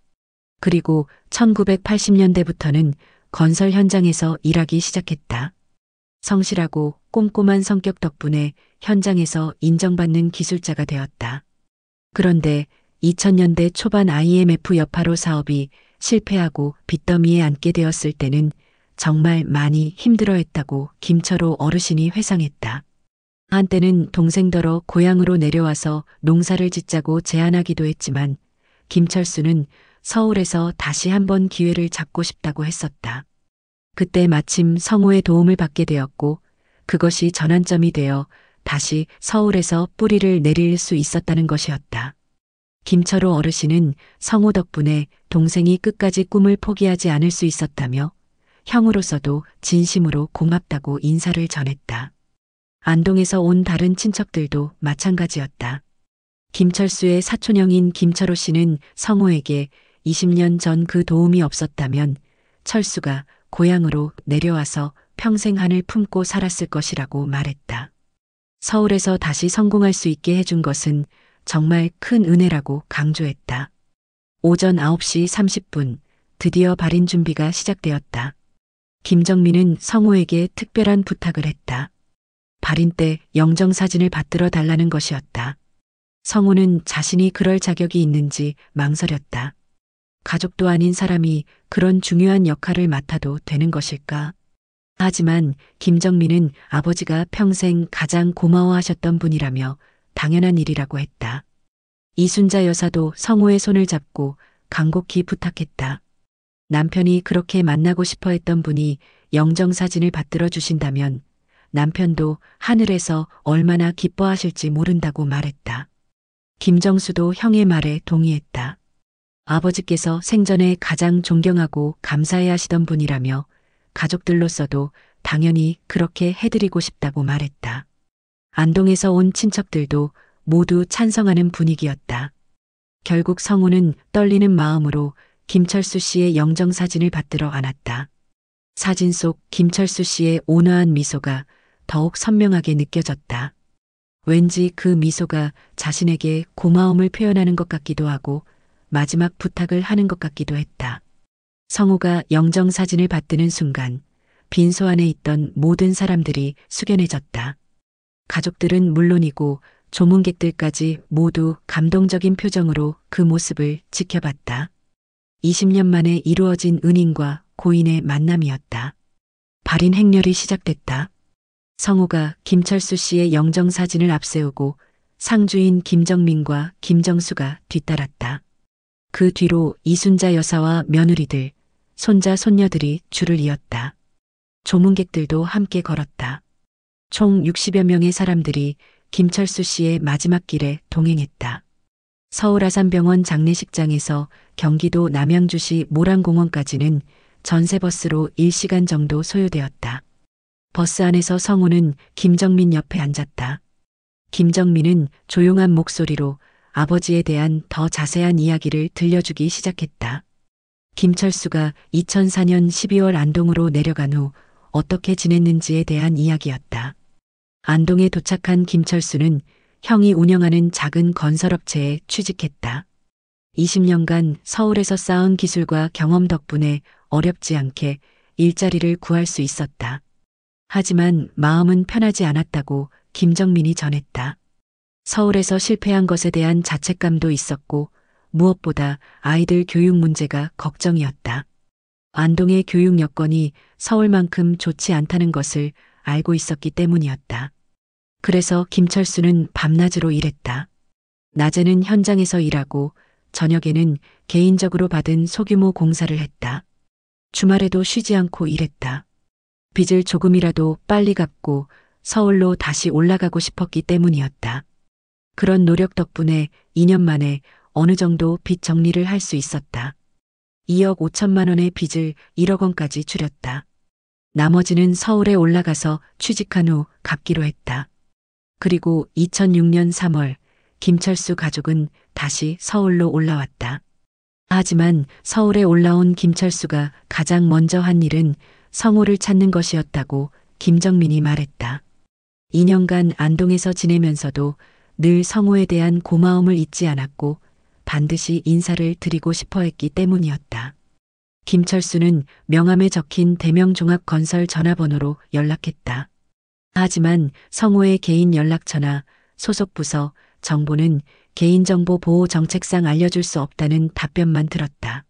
그리고 1980년대부터는 건설 현장에서 일하기 시작했다. 성실하고 꼼꼼한 성격 덕분에 현장에서 인정받는 기술자가 되었다. 그런데 2000년대 초반 IMF 여파로 사업이 실패하고 빚더미에 앉게 되었을 때는 정말 많이 힘들어했다고 김철호 어르신이 회상했다. 한때는 동생더러 고향으로 내려와서 농사를 짓자고 제안하기도 했지만 김철수는 서울에서 다시 한번 기회를 잡고 싶다고 했었다. 그때 마침 성호의 도움을 받게 되었고 그것이 전환점이 되어 다시 서울에서 뿌리를 내릴 수 있었다는 것이었다. 김철호 어르신은 성호 덕분에 동생이 끝까지 꿈을 포기하지 않을 수 있었다며 형으로서도 진심으로 고맙다고 인사를 전했다. 안동에서 온 다른 친척들도 마찬가지였다. 김철수의 사촌형인 김철호 씨는 성호에게 20년 전 그 도움이 없었다면 철수가 고향으로 내려와서 평생 한을 품고 살았을 것이라고 말했다. 서울에서 다시 성공할 수 있게 해준 것은 정말 큰 은혜라고 강조했다. 오전 9시 30분 드디어 발인 준비가 시작되었다. 김정민은 성호에게 특별한 부탁을 했다. 발인 때 영정사진을 받들어 달라는 것이었다. 성호는 자신이 그럴 자격이 있는지 망설였다. 가족도 아닌 사람이 그런 중요한 역할을 맡아도 되는 것일까? 하지만 김정민은 아버지가 평생 가장 고마워하셨던 분이라며 당연한 일이라고 했다. 이순자 여사도 성호의 손을 잡고 간곡히 부탁했다. 남편이 그렇게 만나고 싶어 했던 분이 영정사진을 받들어 주신다면 남편도 하늘에서 얼마나 기뻐하실지 모른다고 말했다. 김정수도 형의 말에 동의했다. 아버지께서 생전에 가장 존경하고 감사해 하시던 분이라며 가족들로서도 당연히 그렇게 해드리고 싶다고 말했다. 안동에서 온 친척들도 모두 찬성하는 분위기였다. 결국 성호는 떨리는 마음으로 김철수 씨의 영정사진을 받들어 안았다. 사진 속 김철수 씨의 온화한 미소가 더욱 선명하게 느껴졌다. 왠지 그 미소가 자신에게 고마움을 표현하는 것 같기도 하고 마지막 부탁을 하는 것 같기도 했다. 성호가 영정사진을 받드는 순간 빈소 안에 있던 모든 사람들이 숙연해졌다. 가족들은 물론이고 조문객들까지 모두 감동적인 표정으로 그 모습을 지켜봤다. 20년 만에 이루어진 은인과 고인의 만남이었다. 발인 행렬이 시작됐다. 성호가 김철수 씨의 영정사진을 앞세우고 상주인 김정민과 김정수가 뒤따랐다. 그 뒤로 이순자 여사와 며느리들, 손자, 손녀들이 줄을 이었다. 조문객들도 함께 걸었다. 총 60여 명의 사람들이 김철수 씨의 마지막 길에 동행했다. 서울 아산병원 장례식장에서 경기도 남양주시 모란공원까지는 전세버스로 1시간 정도 소요되었다. 버스 안에서 성호는 김정민 옆에 앉았다. 김정민은 조용한 목소리로 아버지에 대한 더 자세한 이야기를 들려주기 시작했다. 김철수가 2004년 12월 안동으로 내려간 후 어떻게 지냈는지에 대한 이야기였다. 안동에 도착한 김철수는 형이 운영하는 작은 건설업체에 취직했다. 20년간 서울에서 쌓은 기술과 경험 덕분에 어렵지 않게 일자리를 구할 수 있었다. 하지만 마음은 편하지 않았다고 김정민이 전했다. 서울에서 실패한 것에 대한 자책감도 있었고 무엇보다 아이들 교육 문제가 걱정이었다. 안동의 교육 여건이 서울만큼 좋지 않다는 것을 알고 있었기 때문이었다. 그래서 김철수는 밤낮으로 일했다. 낮에는 현장에서 일하고 저녁에는 개인적으로 받은 소규모 공사를 했다. 주말에도 쉬지 않고 일했다. 빚을 조금이라도 빨리 갚고 서울로 다시 올라가고 싶었기 때문이었다. 그런 노력 덕분에 2년 만에 어느 정도 빚 정리를 할 수 있었다. 2억 5천만 원의 빚을 1억 원까지 줄였다. 나머지는 서울에 올라가서 취직한 후 갚기로 했다. 그리고 2006년 3월 김철수 가족은 다시 서울로 올라왔다. 하지만 서울에 올라온 김철수가 가장 먼저 한 일은 성우를 찾는 것이었다고 김정민이 말했다. 2년간 안동에서 지내면서도 늘 성우에 대한 고마움을 잊지 않았고 반드시 인사를 드리고 싶어 했기 때문이었다. 김철수는 명함에 적힌 대명종합건설 전화번호로 연락했다. 하지만 성우의 개인 연락처나 소속 부서, 정보는 개인정보 보호 정책상 알려줄 수 없다는 답변만 들었다.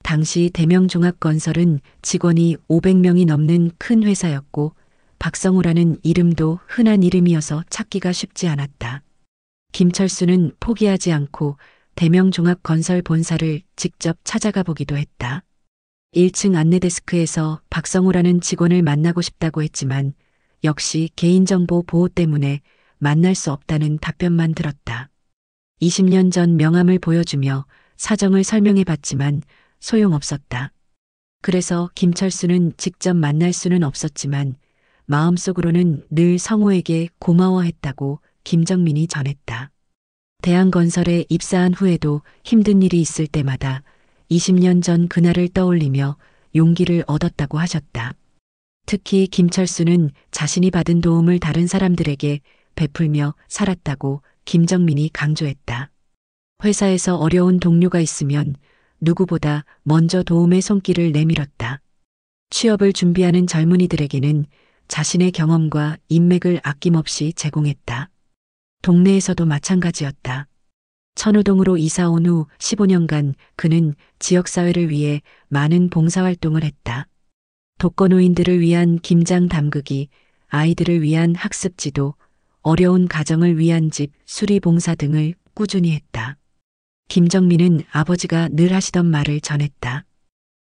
당시 대명종합건설은 직원이 500명이 넘는 큰 회사였고 박성우라는 이름도 흔한 이름이어서 찾기가 쉽지 않았다. 김철수는 포기하지 않고 대명종합건설 본사를 직접 찾아가 보기도 했다. 1층 안내데스크에서 박성우라는 직원을 만나고 싶다고 했지만 역시 개인정보 보호 때문에 만날 수 없다는 답변만 들었다. 20년 전 명함을 보여주며 사정을 설명해 봤지만 소용없었다. 그래서 김철수는 직접 만날 수는 없었지만 마음속으로는 늘 성우에게 고마워했다고 김정민이 전했다. 대한건설에 입사한 후에도 힘든 일이 있을 때마다 20년 전 그날을 떠올리며 용기를 얻었다고 하셨다. 특히 김철수는 자신이 받은 도움을 다른 사람들에게 베풀며 살았다고 김정민이 강조했다. 회사에서 어려운 동료가 있으면 누구보다 먼저 도움의 손길을 내밀었다. 취업을 준비하는 젊은이들에게는 자신의 경험과 인맥을 아낌없이 제공했다. 동네에서도 마찬가지였다. 천호동으로 이사 온 후 15년간 그는 지역사회를 위해 많은 봉사활동을 했다. 독거노인들을 위한 김장 담그기, 아이들을 위한 학습지도, 어려운 가정을 위한 집 수리 봉사 등을 꾸준히 했다. 김정민은 아버지가 늘 하시던 말을 전했다.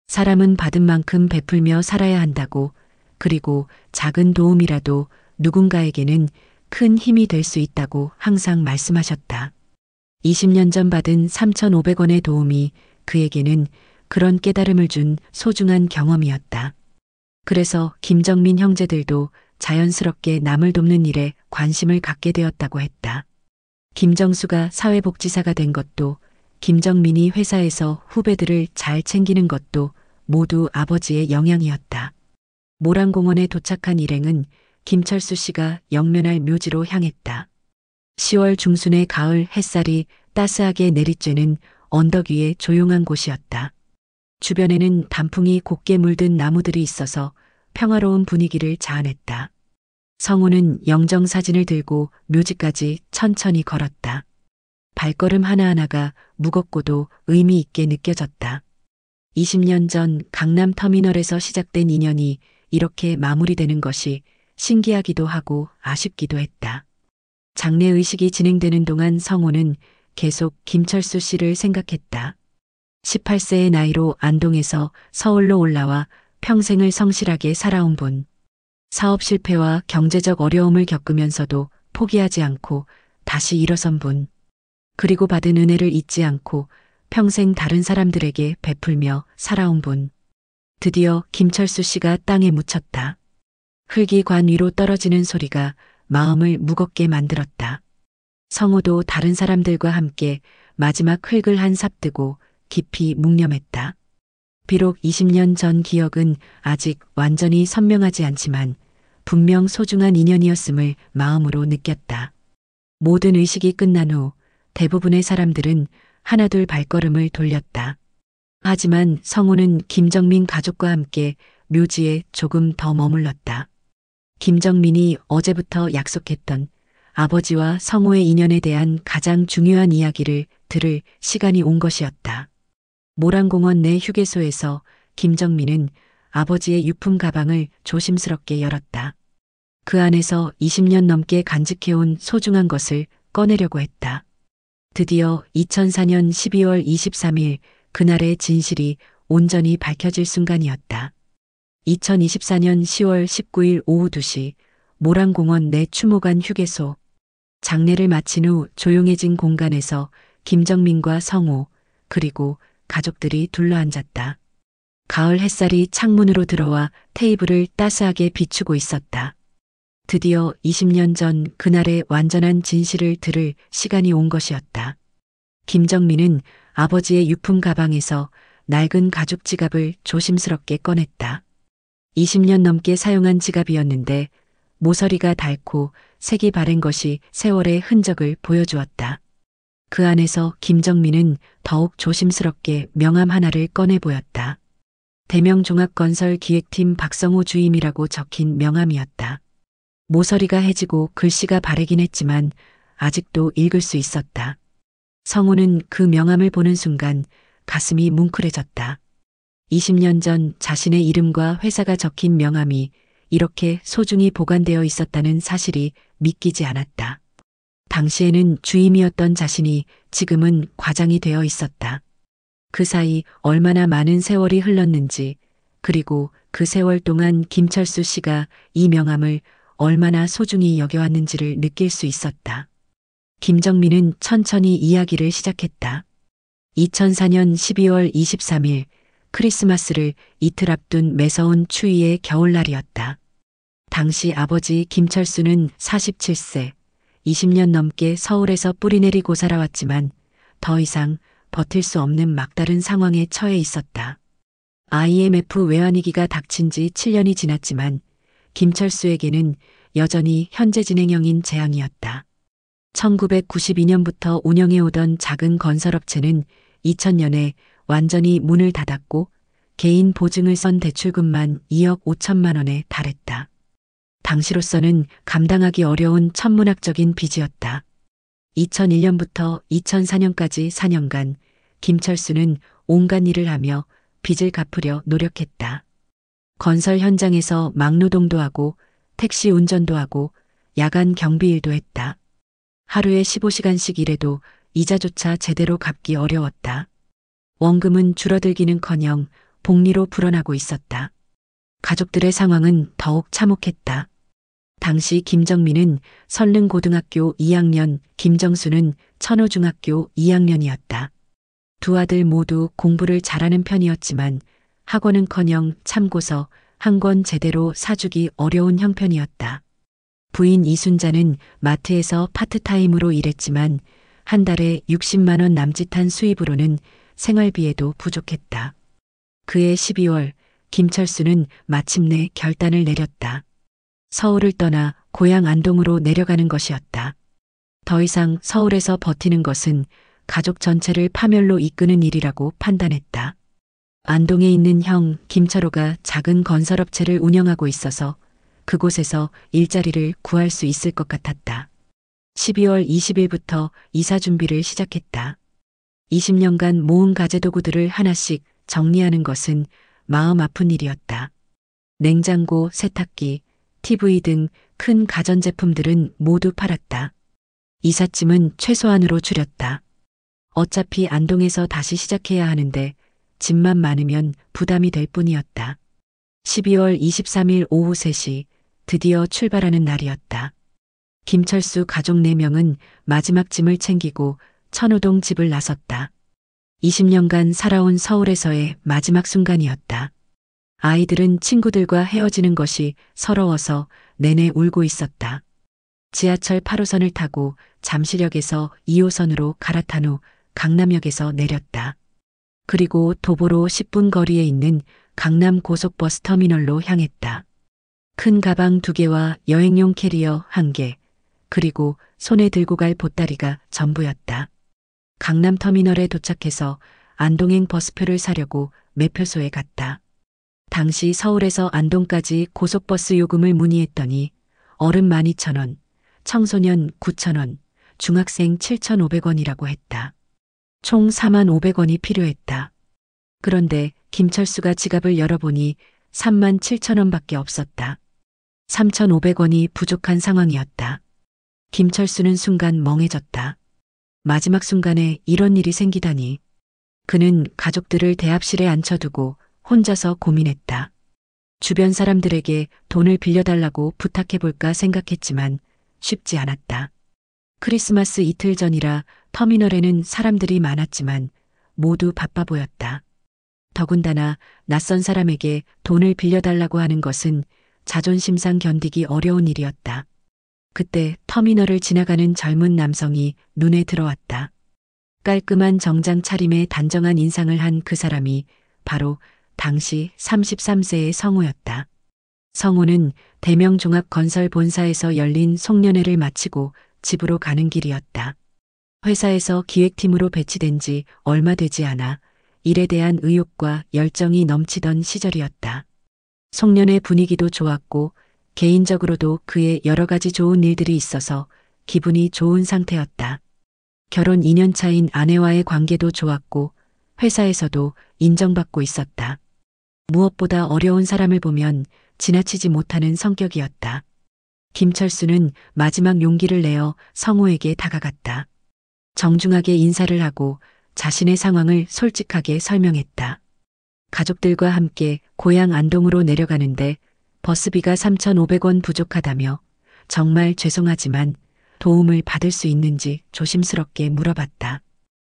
사람은 받은 만큼 베풀며 살아야 한다고, 그리고 작은 도움이라도 누군가에게는 큰 힘이 될 수 있다고 항상 말씀하셨다. 20년 전 받은 3,500원의 도움이 그에게는 그런 깨달음을 준 소중한 경험이었다. 그래서 김정민 형제들도 자연스럽게 남을 돕는 일에 관심을 갖게 되었다고 했다. 김정수가 사회복지사가 된 것도, 김정민이 회사에서 후배들을 잘 챙기는 것도 모두 아버지의 영향이었다. 모란공원에 도착한 일행은 김철수 씨가 영면할 묘지로 향했다. 10월 중순의 가을 햇살이 따스하게 내리쬐는 언덕 위의 조용한 곳이었다. 주변에는 단풍이 곱게 물든 나무들이 있어서 평화로운 분위기를 자아냈다. 성우는 영정사진을 들고 묘지까지 천천히 걸었다. 발걸음 하나하나가 무겁고도 의미 있게 느껴졌다. 20년 전 강남터미널에서 시작된 인연이 이렇게 마무리되는 것이 신기하기도 하고 아쉽기도 했다. 장례의식이 진행되는 동안 성우는 계속 김철수 씨를 생각했다. 18세의 나이로 안동에서 서울로 올라와 평생을 성실하게 살아온 분. 사업 실패와 경제적 어려움을 겪으면서도 포기하지 않고 다시 일어선 분. 그리고 받은 은혜를 잊지 않고 평생 다른 사람들에게 베풀며 살아온 분. 드디어 김철수 씨가 땅에 묻혔다. 흙이 관 위로 떨어지는 소리가 마음을 무겁게 만들었다. 성호도 다른 사람들과 함께 마지막 흙을 한 삽뜨고 깊이 묵념했다. 비록 20년 전 기억은 아직 완전히 선명하지 않지만 분명 소중한 인연이었음을 마음으로 느꼈다. 모든 의식이 끝난 후 대부분의 사람들은 하나둘 발걸음을 돌렸다. 하지만 성호는 김정민 가족과 함께 묘지에 조금 더 머물렀다. 김정민이 어제부터 약속했던 아버지와 성호의 인연에 대한 가장 중요한 이야기를 들을 시간이 온 것이었다. 모란공원 내 휴게소에서 김정민은 아버지의 유품 가방을 조심스럽게 열었다. 그 안에서 20년 넘게 간직해온 소중한 것을 꺼내려고 했다. 드디어 2004년 12월 23일 그날의 진실이 온전히 밝혀질 순간이었다. 2024년 10월 19일 오후 2시 모란공원 내 추모관 휴게소. 장례를 마친 후 조용해진 공간에서 김정민과 성호 그리고 가족들이 둘러앉았다. 가을 햇살이 창문으로 들어와 테이블을 따스하게 비추고 있었다. 드디어 20년 전 그날의 완전한 진실을 들을 시간이 온 것이었다. 김정민은 아버지의 유품 가방에서 낡은 가죽 지갑을 조심스럽게 꺼냈다. 20년 넘게 사용한 지갑이었는데 모서리가 닳고 색이 바랜 것이 세월의 흔적을 보여주었다. 그 안에서 김정민은 더욱 조심스럽게 명함 하나를 꺼내 보였다. 대명종합건설 기획팀 박성호 주임이라고 적힌 명함이었다. 모서리가 해지고 글씨가 바래긴 했지만 아직도 읽을 수 있었다. 성호는 그 명함을 보는 순간 가슴이 뭉클해졌다. 20년 전 자신의 이름과 회사가 적힌 명함이 이렇게 소중히 보관되어 있었다는 사실이 믿기지 않았다. 당시에는 주임이었던 자신이 지금은 과장이 되어 있었다. 그 사이 얼마나 많은 세월이 흘렀는지, 그리고 그 세월 동안 김철수 씨가 이 명함을 얼마나 소중히 여겨왔는지를 느낄 수 있었다. 김정민은 천천히 이야기를 시작했다. 2004년 12월 23일 크리스마스를 이틀 앞둔 매서운 추위의 겨울날이었다. 당시 아버지 김철수는 47세, 20년 넘게 서울에서 뿌리내리고 살아왔지만 더 이상 버틸 수 없는 막다른 상황에 처해 있었다. IMF 외환위기가 닥친 지 7년이 지났지만 김철수에게는 여전히 현재 진행형인 재앙이었다. 1992년부터 운영해오던 작은 건설업체는 2000년에 완전히 문을 닫았고 개인 보증을 선 대출금만 2억 5천만 원에 달했다. 당시로서는 감당하기 어려운 천문학적인 빚이었다. 2001년부터 2004년까지 4년간 김철수는 온갖 일을 하며 빚을 갚으려 노력했다. 건설 현장에서 막노동도 하고 택시 운전도 하고 야간 경비 일도 했다. 하루에 15시간씩 일해도 이자조차 제대로 갚기 어려웠다. 원금은 줄어들기는커녕 복리로 불어나고 있었다. 가족들의 상황은 더욱 참혹했다. 당시 김정민은 설릉고등학교 2학년, 김정수는 천호중학교 2학년이었다. 두 아들 모두 공부를 잘하는 편이었지만 학원은커녕 참고서 한 권 제대로 사주기 어려운 형편이었다. 부인 이순자는 마트에서 파트타임으로 일했지만 한 달에 60만 원 남짓한 수입으로는 생활비에도 부족했다. 그해 12월 김철수는 마침내 결단을 내렸다. 서울을 떠나 고향 안동으로 내려가는 것이었다. 더 이상 서울에서 버티는 것은 가족 전체를 파멸로 이끄는 일이라고 판단했다. 안동에 있는 형 김철호가 작은 건설업체를 운영하고 있어서 그곳에서 일자리를 구할 수 있을 것 같았다. 12월 20일부터 이사 준비를 시작했다. 20년간 모은 가재도구들을 하나씩 정리하는 것은 마음 아픈 일이었다. 냉장고, 세탁기, TV 등 큰 가전제품들은 모두 팔았다. 이삿짐은 최소한으로 줄였다. 어차피 안동에서 다시 시작해야 하는데 짐만 많으면 부담이 될 뿐이었다. 12월 23일 오후 3시 드디어 출발하는 날이었다. 김철수 가족 4명은 마지막 짐을 챙기고 천호동 집을 나섰다. 20년간 살아온 서울에서의 마지막 순간이었다. 아이들은 친구들과 헤어지는 것이 서러워서 내내 울고 있었다. 지하철 8호선을 타고 잠시역에서 2호선으로 갈아탄 후 강남역에서 내렸다. 그리고 도보로 10분 거리에 있는 강남 고속버스 터미널로 향했다. 큰 가방 2개와 여행용 캐리어 1개, 그리고 손에 들고 갈 보따리가 전부였다. 강남 터미널에 도착해서 안동행 버스표를 사려고 매표소에 갔다. 당시 서울에서 안동까지 고속버스 요금을 문의했더니 어른 12,000원, 청소년 9,000원, 중학생 7,500원이라고 했다. 총 45,000원이 필요했다. 그런데 김철수가 지갑을 열어보니 37,000원밖에 없었다. 3,500원이 부족한 상황이었다. 김철수는 순간 멍해졌다. 마지막 순간에 이런 일이 생기다니. 그는 가족들을 대합실에 앉혀두고 혼자서 고민했다. 주변 사람들에게 돈을 빌려달라고 부탁해볼까 생각했지만 쉽지 않았다. 크리스마스 이틀 전이라 터미널에는 사람들이 많았지만 모두 바빠 보였다. 더군다나 낯선 사람에게 돈을 빌려달라고 하는 것은 자존심상 견디기 어려운 일이었다. 그때 터미널을 지나가는 젊은 남성이 눈에 들어왔다. 깔끔한 정장 차림에 단정한 인상을 한 그 사람이 바로 당시 33세의 성우였다. 성우는 대명종합건설 본사에서 열린 송년회를 마치고 집으로 가는 길이었다. 회사에서 기획팀으로 배치된 지 얼마 되지 않아 일에 대한 의욕과 열정이 넘치던 시절이었다. 송년회 분위기도 좋았고 개인적으로도 그의 여러 가지 좋은 일들이 있어서 기분이 좋은 상태였다. 결혼 2년 차인 아내와의 관계도 좋았고 회사에서도 인정받고 있었다. 무엇보다 어려운 사람을 보면 지나치지 못하는 성격이었다. 김철수는 마지막 용기를 내어 성우에게 다가갔다. 정중하게 인사를 하고 자신의 상황을 솔직하게 설명했다. 가족들과 함께 고향 안동으로 내려가는데 버스비가 3,500원 부족하다며 정말 죄송하지만 도움을 받을 수 있는지 조심스럽게 물어봤다.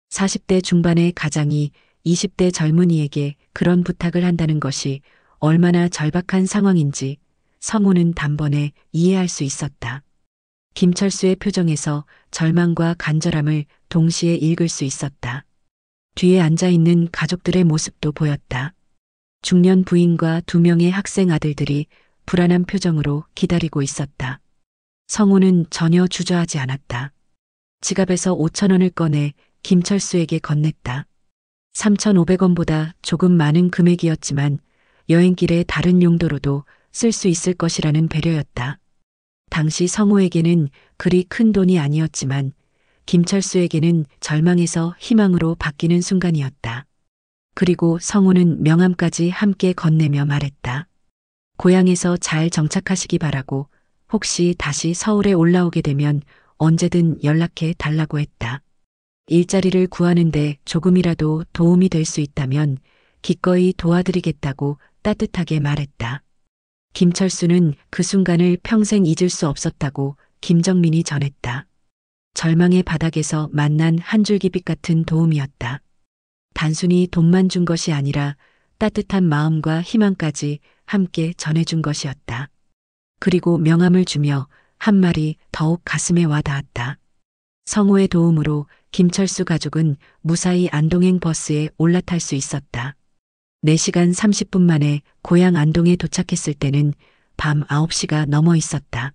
40대 중반의 가장이 20대 젊은이에게 그런 부탁을 한다는 것이 얼마나 절박한 상황인지 성우는 단번에 이해할 수 있었다. 김철수의 표정에서 절망과 간절함을 동시에 읽을 수 있었다. 뒤에 앉아있는 가족들의 모습도 보였다. 중년 부인과 2명의 학생 아들들이 불안한 표정으로 기다리고 있었다. 성우는 전혀 주저하지 않았다. 지갑에서 5,000원을 꺼내 김철수에게 건넸다. 3,500원보다 조금 많은 금액이었지만 여행길에 다른 용도로도 쓸 수 있을 것이라는 배려였다. 당시 성우에게는 그리 큰 돈이 아니었지만 김철수에게는 절망에서 희망으로 바뀌는 순간이었다. 그리고 성우는 명함까지 함께 건네며 말했다. 고향에서 잘 정착하시기 바라고 혹시 다시 서울에 올라오게 되면 언제든 연락해 달라고 했다. 일자리를 구하는데 조금이라도 도움이 될 수 있다면 기꺼이 도와드리겠다고 따뜻하게 말했다. 김철수는 그 순간을 평생 잊을 수 없었다고 김정민이 전했다. 절망의 바닥에서 만난 한 줄기빛 같은 도움이었다. 단순히 돈만 준 것이 아니라 따뜻한 마음과 희망까지 함께 전해준 것이었다. 그리고 명함을 주며 한 말이 더욱 가슴에 와닿았다. 성우의 도움으로 김철수 가족은 무사히 안동행 버스에 올라탈 수 있었다. 4시간 30분 만에 고향 안동에 도착했을 때는 밤 9시가 넘어 있었다.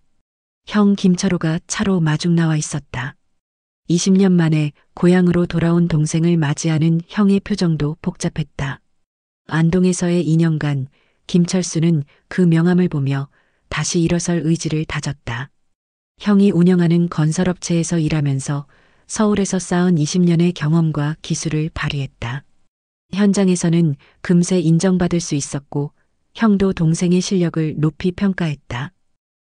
형 김철호가 차로 마중 나와 있었다. 20년 만에 고향으로 돌아온 동생을 맞이하는 형의 표정도 복잡했다. 안동에서의 2년간 김철수는 그 명함을 보며 다시 일어설 의지를 다졌다. 형이 운영하는 건설업체에서 일하면서 서울에서 쌓은 20년의 경험과 기술을 발휘했다. 현장에서는 금세 인정받을 수 있었고 형도 동생의 실력을 높이 평가했다.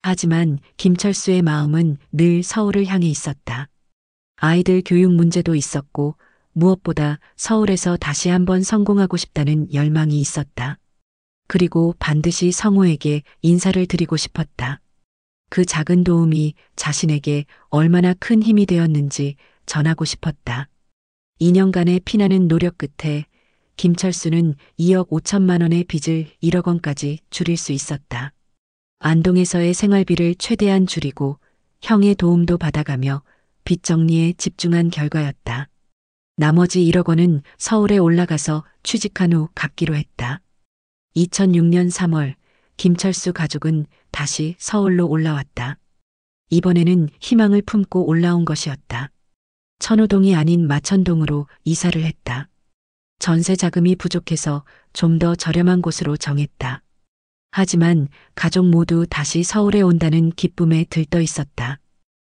하지만 김철수의 마음은 늘 서울을 향해 있었다. 아이들 교육 문제도 있었고 무엇보다 서울에서 다시 한번 성공하고 싶다는 열망이 있었다. 그리고 반드시 성우에게 인사를 드리고 싶었다. 그 작은 도움이 자신에게 얼마나 큰 힘이 되었는지 전하고 싶었다. 2년간의 피나는 노력 끝에 김철수는 2억 5천만 원의 빚을 1억 원까지 줄일 수 있었다. 안동에서의 생활비를 최대한 줄이고 형의 도움도 받아가며 빚 정리에 집중한 결과였다. 나머지 1억 원은 서울에 올라가서 취직한 후 갚기로 했다. 2006년 3월 김철수 가족은 다시 서울로 올라왔다. 이번에는 희망을 품고 올라온 것이었다. 천호동이 아닌 마천동으로 이사를 했다. 전세 자금이 부족해서 좀 더 저렴한 곳으로 정했다. 하지만 가족 모두 다시 서울에 온다는 기쁨에 들떠 있었다.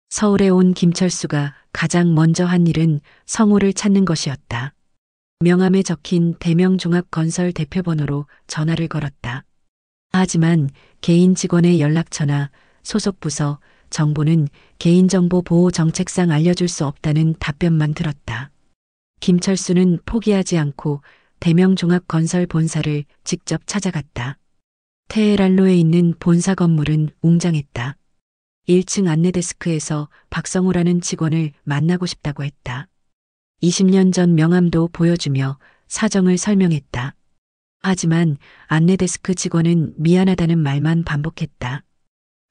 서울에 온 김철수가 가장 먼저 한 일은 성호를 찾는 것이었다. 명함에 적힌 대명종합건설 대표번호로 전화를 걸었다. 하지만 개인 직원의 연락처나 소속 부서, 정보는 개인정보보호정책상 알려줄 수 없다는 답변만 들었다. 김철수는 포기하지 않고 대명종합건설 본사를 직접 찾아갔다. 테헤란로에 있는 본사 건물은 웅장했다. 1층 안내데스크에서 박성호라는 직원을 만나고 싶다고 했다. 20년 전 명함도 보여주며 사정을 설명했다. 하지만 안내데스크 직원은 미안하다는 말만 반복했다.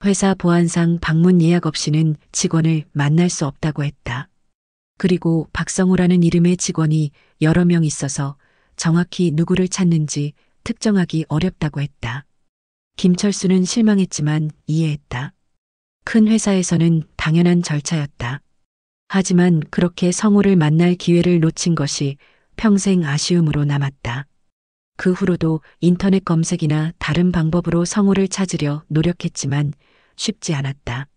회사 보안상 방문 예약 없이는 직원을 만날 수 없다고 했다. 그리고 박성호라는 이름의 직원이 여러 명 있어서 정확히 누구를 찾는지 특정하기 어렵다고 했다. 김철수는 실망했지만 이해했다. 큰 회사에서는 당연한 절차였다. 하지만 그렇게 성호를 만날 기회를 놓친 것이 평생 아쉬움으로 남았다. 그 후로도 인터넷 검색이나 다른 방법으로 성호를 찾으려 노력했지만 쉽지 않았다.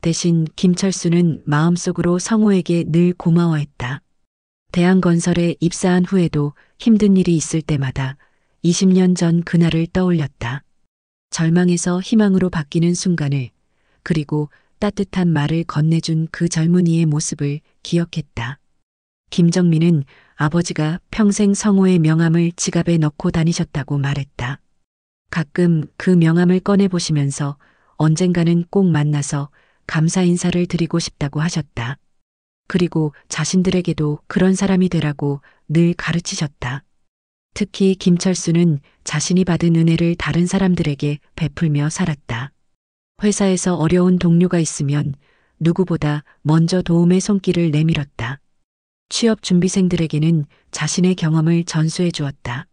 대신 김철수는 마음속으로 성호에게 늘 고마워했다. 대한건설에 입사한 후에도 힘든 일이 있을 때마다 20년 전 그날을 떠올렸다. 절망에서 희망으로 바뀌는 순간을, 그리고 따뜻한 말을 건네준 그 젊은이의 모습을 기억했다. 김정민은 아버지가 평생 성호의 명함을 지갑에 넣고 다니셨다고 말했다. 가끔 그 명함을 꺼내보시면서 언젠가는 꼭 만나서 감사 인사를 드리고 싶다고 하셨다. 그리고 자신들에게도 그런 사람이 되라고 늘 가르치셨다. 특히 김철수는 자신이 받은 은혜를 다른 사람들에게 베풀며 살았다. 회사에서 어려운 동료가 있으면 누구보다 먼저 도움의 손길을 내밀었다. 취업 준비생들에게는 자신의 경험을 전수해 주었다.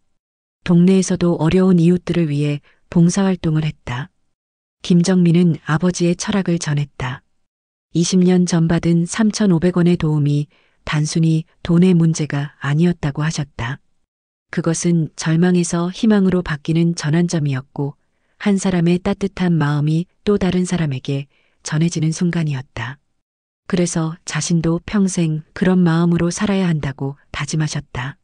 동네에서도 어려운 이웃들을 위해 봉사활동을 했다. 김정민은 아버지의 철학을 전했다. 20년 전 받은 3,500원의 도움이 단순히 돈의 문제가 아니었다고 하셨다. 그것은 절망에서 희망으로 바뀌는 전환점이었고, 한 사람의 따뜻한 마음이 또 다른 사람에게 전해지는 순간이었다. 그래서 자신도 평생 그런 마음으로 살아야 한다고 다짐하셨다.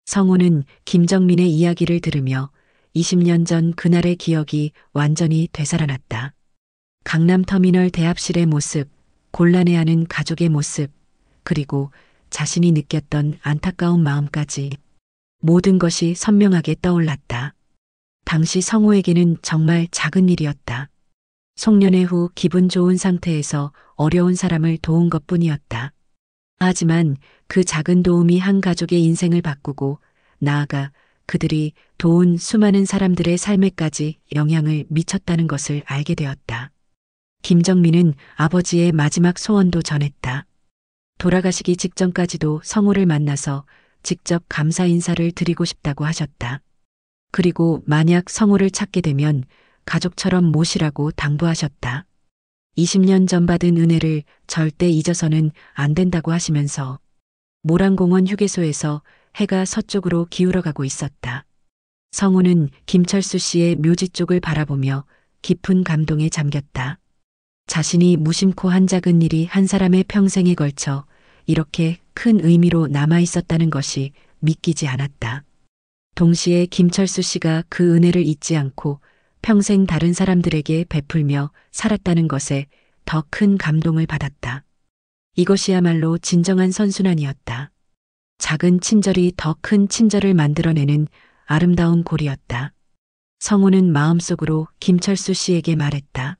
성호는 김정민의 이야기를 들으며 20년 전 그날의 기억이 완전히 되살아났다. 강남터미널 대합실의 모습, 곤란해하는 가족의 모습, 그리고 자신이 느꼈던 안타까운 마음까지 모든 것이 선명하게 떠올랐다. 당시 성호에게는 정말 작은 일이었다. 송년회 후 기분 좋은 상태에서 어려운 사람을 도운 것뿐이었다. 하지만 그 작은 도움이 한 가족의 인생을 바꾸고 나아가 그들이 도운 수많은 사람들의 삶에까지 영향을 미쳤다는 것을 알게 되었다. 김정민은 아버지의 마지막 소원도 전했다. 돌아가시기 직전까지도 성호를 만나서 직접 감사 인사를 드리고 싶다고 하셨다. 그리고 만약 성호를 찾게 되면 가족처럼 모시라고 당부하셨다. 20년 전 받은 은혜를 절대 잊어서는 안 된다고 하시면서 모란공원 휴게소에서 해가 서쪽으로 기울어가고 있었다. 성호는 김철수 씨의 묘지 쪽을 바라보며 깊은 감동에 잠겼다. 자신이 무심코 한 작은 일이 한 사람의 평생에 걸쳐 이렇게 큰 의미로 남아 있었다는 것이 믿기지 않았다. 동시에 김철수 씨가 그 은혜를 잊지 않고 평생 다른 사람들에게 베풀며 살았다는 것에 더 큰 감동을 받았다. 이것이야말로 진정한 선순환이었다. 작은 친절이 더 큰 친절을 만들어내는 아름다운 고리였다. 성호는 마음속으로 김철수 씨에게 말했다.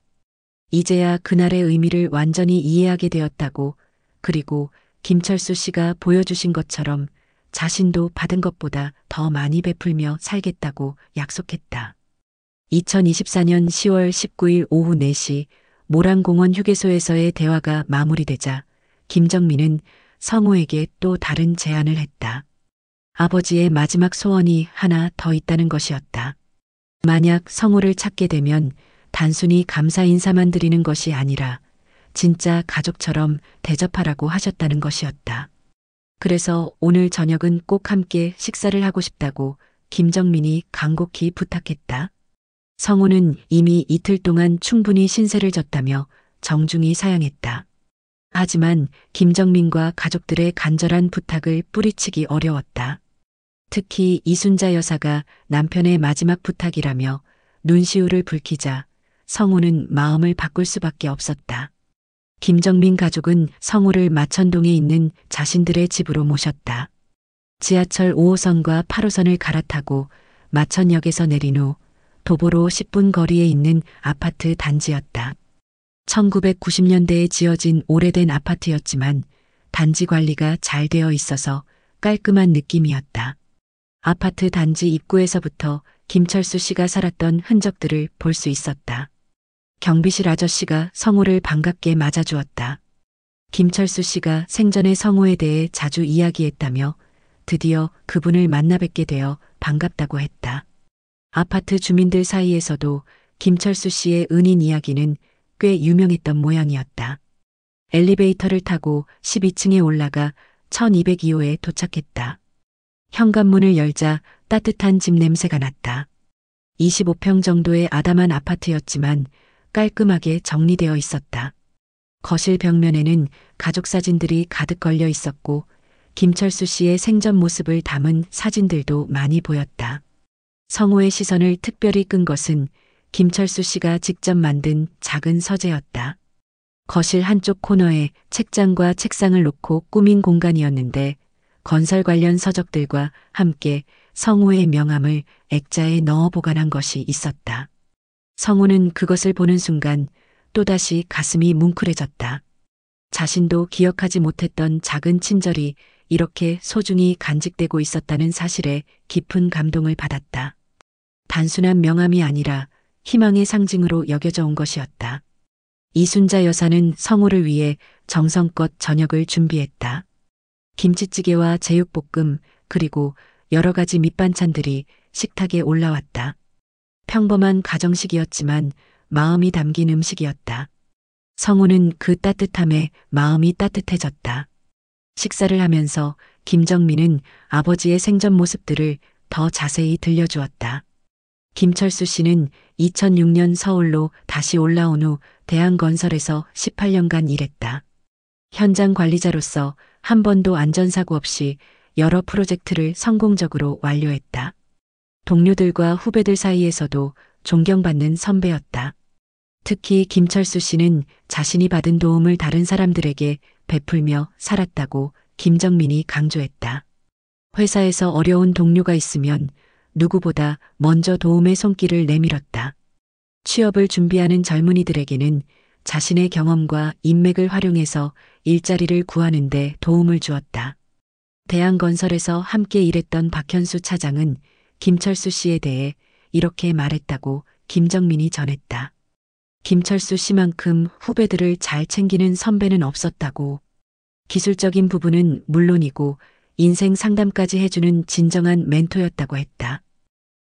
이제야 그날의 의미를 완전히 이해하게 되었다고, 그리고 김철수 씨가 보여주신 것처럼 자신도 받은 것보다 더 많이 베풀며 살겠다고 약속했다. 2024년 10월 19일 오후 4시 모란공원 휴게소에서의 대화가 마무리되자 김정민은 성우에게 또 다른 제안을 했다. 아버지의 마지막 소원이 하나 더 있다는 것이었다. 만약 성우를 찾게 되면 단순히 감사 인사만 드리는 것이 아니라 진짜 가족처럼 대접하라고 하셨다는 것이었다. 그래서 오늘 저녁은 꼭 함께 식사를 하고 싶다고 김정민이 간곡히 부탁했다. 성우는 이미 이틀 동안 충분히 신세를 졌다며 정중히 사양했다. 하지만 김정민과 가족들의 간절한 부탁을 뿌리치기 어려웠다. 특히 이순자 여사가 남편의 마지막 부탁이라며 눈시울을 붉히자 성우는 마음을 바꿀 수밖에 없었다. 김정민 가족은 성우를 마천동에 있는 자신들의 집으로 모셨다. 지하철 5호선과 8호선을 갈아타고 마천역에서 내린 후 도보로 10분 거리에 있는 아파트 단지였다. 1990년대에 지어진 오래된 아파트였지만 단지 관리가 잘 되어 있어서 깔끔한 느낌이었다. 아파트 단지 입구에서부터 김철수 씨가 살았던 흔적들을 볼 수 있었다. 경비실 아저씨가 성우를 반갑게 맞아주었다. 김철수 씨가 생전에 성우에 대해 자주 이야기했다며 드디어 그분을 만나 뵙게 되어 반갑다고 했다. 아파트 주민들 사이에서도 김철수 씨의 은인 이야기는 꽤 유명했던 모양이었다. 엘리베이터를 타고 12층에 올라가 1202호에 도착했다. 현관문을 열자 따뜻한 집 냄새가 났다. 25평 정도의 아담한 아파트였지만 깔끔하게 정리되어 있었다. 거실 벽면에는 가족 사진들이 가득 걸려 있었고 김철수 씨의 생전 모습을 담은 사진들도 많이 보였다. 성우의 시선을 특별히 끈 것은 김철수 씨가 직접 만든 작은 서재였다. 거실 한쪽 코너에 책장과 책상을 놓고 꾸민 공간이었는데 건설 관련 서적들과 함께 성우의 명함을 액자에 넣어 보관한 것이 있었다. 성우는 그것을 보는 순간 또다시 가슴이 뭉클해졌다. 자신도 기억하지 못했던 작은 친절이 이렇게 소중히 간직되고 있었다는 사실에 깊은 감동을 받았다. 단순한 명함이 아니라 희망의 상징으로 여겨져 온 것이었다. 이순자 여사는 성우를 위해 정성껏 저녁을 준비했다. 김치찌개와 제육볶음 그리고 여러 가지 밑반찬들이 식탁에 올라왔다. 평범한 가정식이었지만 마음이 담긴 음식이었다. 성우는 그 따뜻함에 마음이 따뜻해졌다. 식사를 하면서 김정민은 아버지의 생전 모습들을 더 자세히 들려주었다. 김철수 씨는 2006년 서울로 다시 올라온 후 대한건설에서 18년간 일했다. 현장 관리자로서 한 번도 안전사고 없이 여러 프로젝트를 성공적으로 완료했다. 동료들과 후배들 사이에서도 존경받는 선배였다. 특히 김철수 씨는 자신이 받은 도움을 다른 사람들에게 베풀며 살았다고 김정민이 강조했다. 회사에서 어려운 동료가 있으면 누구보다 먼저 도움의 손길을 내밀었다. 취업을 준비하는 젊은이들에게는 자신의 경험과 인맥을 활용해서 일자리를 구하는 데 도움을 주었다. 대한건설에서 함께 일했던 박현수 차장은 김철수 씨에 대해 이렇게 말했다고 김정민이 전했다. 김철수 씨만큼 후배들을 잘 챙기는 선배는 없었다고. 기술적인 부분은 물론이고 인생 상담까지 해주는 진정한 멘토였다고 했다.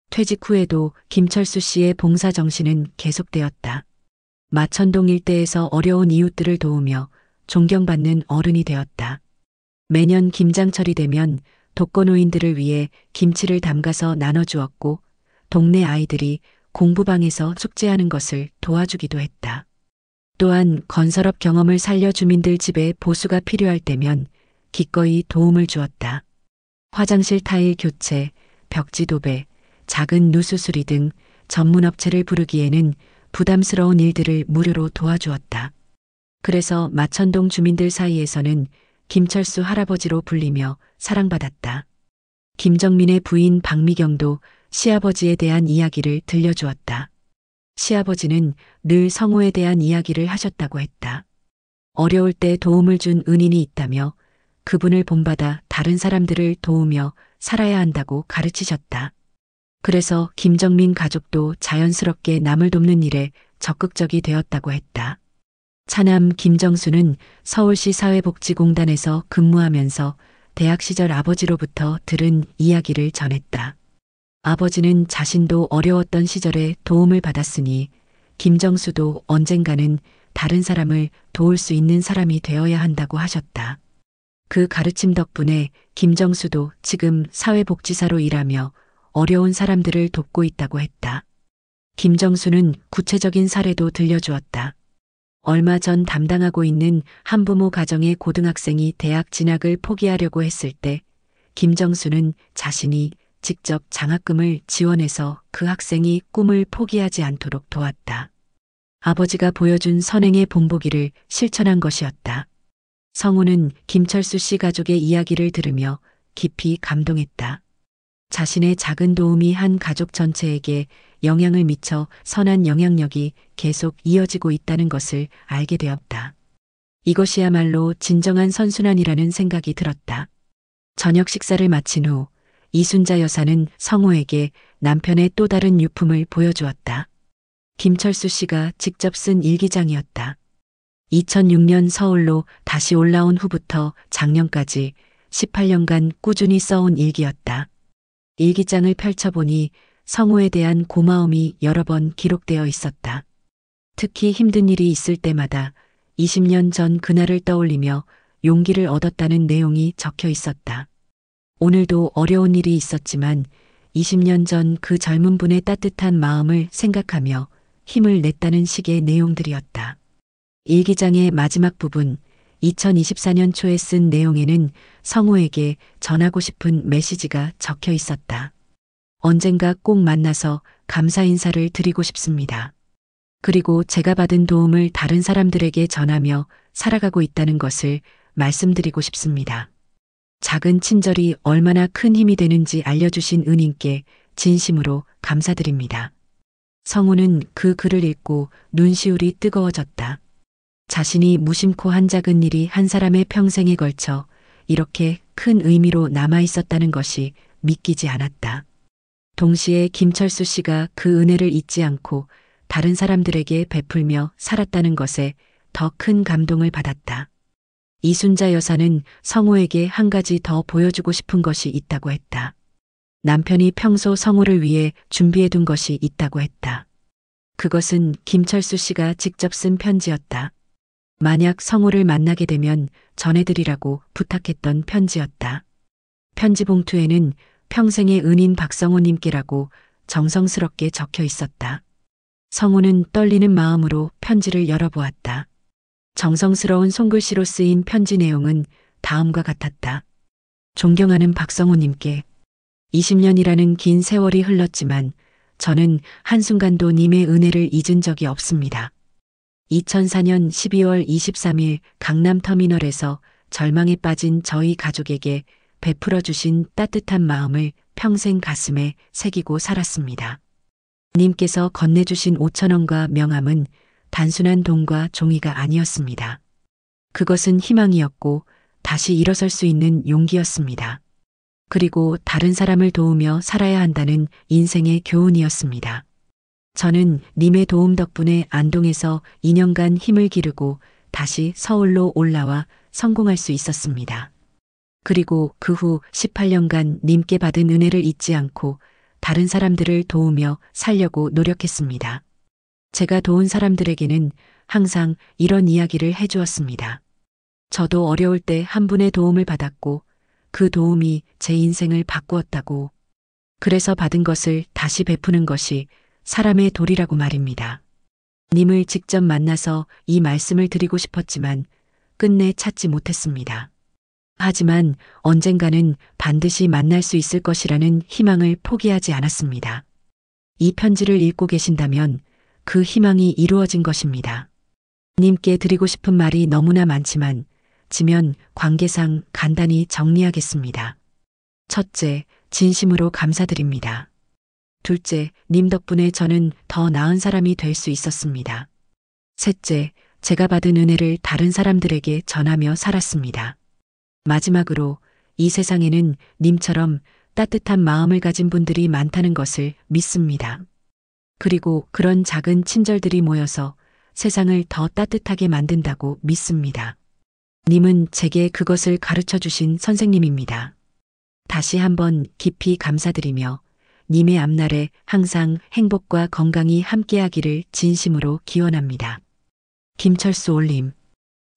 퇴직 후에도 김철수 씨의 봉사 정신은 계속되었다. 마천동 일대에서 어려운 이웃들을 도우며 존경받는 어른이 되었다. 매년 김장철이 되면 독거노인들을 위해 김치를 담가서 나눠주었고 동네 아이들이 공부방에서 숙제하는 것을 도와주기도 했다. 또한 건설업 경험을 살려 주민들 집에 보수가 필요할 때면 기꺼이 도움을 주었다. 화장실 타일 교체, 벽지 도배, 작은 누수 수리 등 전문 업체를 부르기에는 부담스러운 일들을 무료로 도와주었다. 그래서 마천동 주민들 사이에서는 김철수 할아버지로 불리며 사랑받았다. 김정민의 부인 박미경도 시아버지에 대한 이야기를 들려주었다. 시아버지는 늘 성우에 대한 이야기를 하셨다고 했다. 어려울 때 도움을 준 은인이 있다며 그분을 본받아 다른 사람들을 도우며 살아야 한다고 가르치셨다. 그래서 김정민 가족도 자연스럽게 남을 돕는 일에 적극적이 되었다고 했다. 차남 김정수는 서울시 사회복지공단에서 근무하면서 대학 시절 아버지로부터 들은 이야기를 전했다. 아버지는 자신도 어려웠던 시절에 도움을 받았으니 김정수도 언젠가는 다른 사람을 도울 수 있는 사람이 되어야 한다고 하셨다. 그 가르침 덕분에 김정수도 지금 사회복지사로 일하며 어려운 사람들을 돕고 있다고 했다. 김정수는 구체적인 사례도 들려주었다. 얼마 전 담당하고 있는 한부모 가정의 고등학생이 대학 진학을 포기하려고 했을 때 김정수는 자신이 직접 장학금을 지원해서 그 학생이 꿈을 포기하지 않도록 도왔다. 아버지가 보여준 선행의 본보기를 실천한 것이었다. 성우는 김철수 씨 가족의 이야기를 들으며 깊이 감동했다. 자신의 작은 도움이 한 가족 전체에게 영향을 미쳐 선한 영향력이 계속 이어지고 있다는 것을 알게 되었다. 이것이야말로 진정한 선순환이라는 생각이 들었다. 저녁 식사를 마친 후 이순자 여사는 성우에게 남편의 또 다른 유품을 보여주었다. 김철수 씨가 직접 쓴 일기장이었다. 2006년 서울로 다시 올라온 후부터 작년까지 18년간 꾸준히 써온 일기였다. 일기장을 펼쳐보니 성우에 대한 고마움이 여러 번 기록되어 있었다. 특히 힘든 일이 있을 때마다 20년 전 그날을 떠올리며 용기를 얻었다는 내용이 적혀 있었다. 오늘도 어려운 일이 있었지만 20년 전 그 젊은 분의 따뜻한 마음을 생각하며 힘을 냈다는 식의 내용들이었다. 일기장의 마지막 부분, 2024년 초에 쓴 내용에는 성우에게 전하고 싶은 메시지가 적혀 있었다. 언젠가 꼭 만나서 감사 인사를 드리고 싶습니다. 그리고 제가 받은 도움을 다른 사람들에게 전하며 살아가고 있다는 것을 말씀드리고 싶습니다. 작은 친절이 얼마나 큰 힘이 되는지 알려주신 은인께 진심으로 감사드립니다. 성우는 그 글을 읽고 눈시울이 뜨거워졌다. 자신이 무심코 한 작은 일이 한 사람의 평생에 걸쳐 이렇게 큰 의미로 남아 있었다는 것이 믿기지 않았다. 동시에 김철수 씨가 그 은혜를 잊지 않고 다른 사람들에게 베풀며 살았다는 것에 더 큰 감동을 받았다. 이순자 여사는 성우에게 한 가지 더 보여주고 싶은 것이 있다고 했다. 남편이 평소 성우를 위해 준비해둔 것이 있다고 했다. 그것은 김철수 씨가 직접 쓴 편지였다. 만약 성우를 만나게 되면 전해드리라고 부탁했던 편지였다. 편지 봉투에는 평생의 은인 박성호님께라고 정성스럽게 적혀 있었다. 성우는 떨리는 마음으로 편지를 열어보았다. 정성스러운 손글씨로 쓰인 편지 내용은 다음과 같았다. 존경하는 박성호님께 20년이라는 긴 세월이 흘렀지만 저는 한순간도 님의 은혜를 잊은 적이 없습니다. 2004년 12월 23일 강남터미널에서 절망에 빠진 저희 가족에게 베풀어 주신 따뜻한 마음을 평생 가슴에 새기고 살았습니다. 님께서 건네주신 5,000원과 명함은 단순한 돈과 종이가 아니었습니다. 그것은 희망이었고 다시 일어설 수 있는 용기였습니다. 그리고 다른 사람을 도우며 살아야 한다는 인생의 교훈이었습니다. 저는 님의 도움 덕분에 안동에서 2년간 힘을 기르고 다시 서울로 올라와 성공할 수 있었습니다. 그리고 그 후 18년간 님께 받은 은혜를 잊지 않고 다른 사람들을 도우며 살려고 노력했습니다. 제가 도운 사람들에게는 항상 이런 이야기를 해주었습니다. 저도 어려울 때 한 분의 도움을 받았고 그 도움이 제 인생을 바꾸었다고. 그래서 받은 것을 다시 베푸는 것이 사람의 도리라고 말입니다. 님을 직접 만나서 이 말씀을 드리고 싶었지만 끝내 찾지 못했습니다. 하지만 언젠가는 반드시 만날 수 있을 것이라는 희망을 포기하지 않았습니다. 이 편지를 읽고 계신다면 그 희망이 이루어진 것입니다. 님께 드리고 싶은 말이 너무나 많지만 지면 관계상 간단히 정리하겠습니다. 첫째, 진심으로 감사드립니다. 둘째, 님 덕분에 저는 더 나은 사람이 될 수 있었습니다. 셋째, 제가 받은 은혜를 다른 사람들에게 전하며 살았습니다. 마지막으로 이 세상에는 님처럼 따뜻한 마음을 가진 분들이 많다는 것을 믿습니다. 그리고 그런 작은 친절들이 모여서 세상을 더 따뜻하게 만든다고 믿습니다. 님은 제게 그것을 가르쳐 주신 선생님입니다. 다시 한번 깊이 감사드리며 님의 앞날에 항상 행복과 건강이 함께하기를 진심으로 기원합니다. 김철수 올림.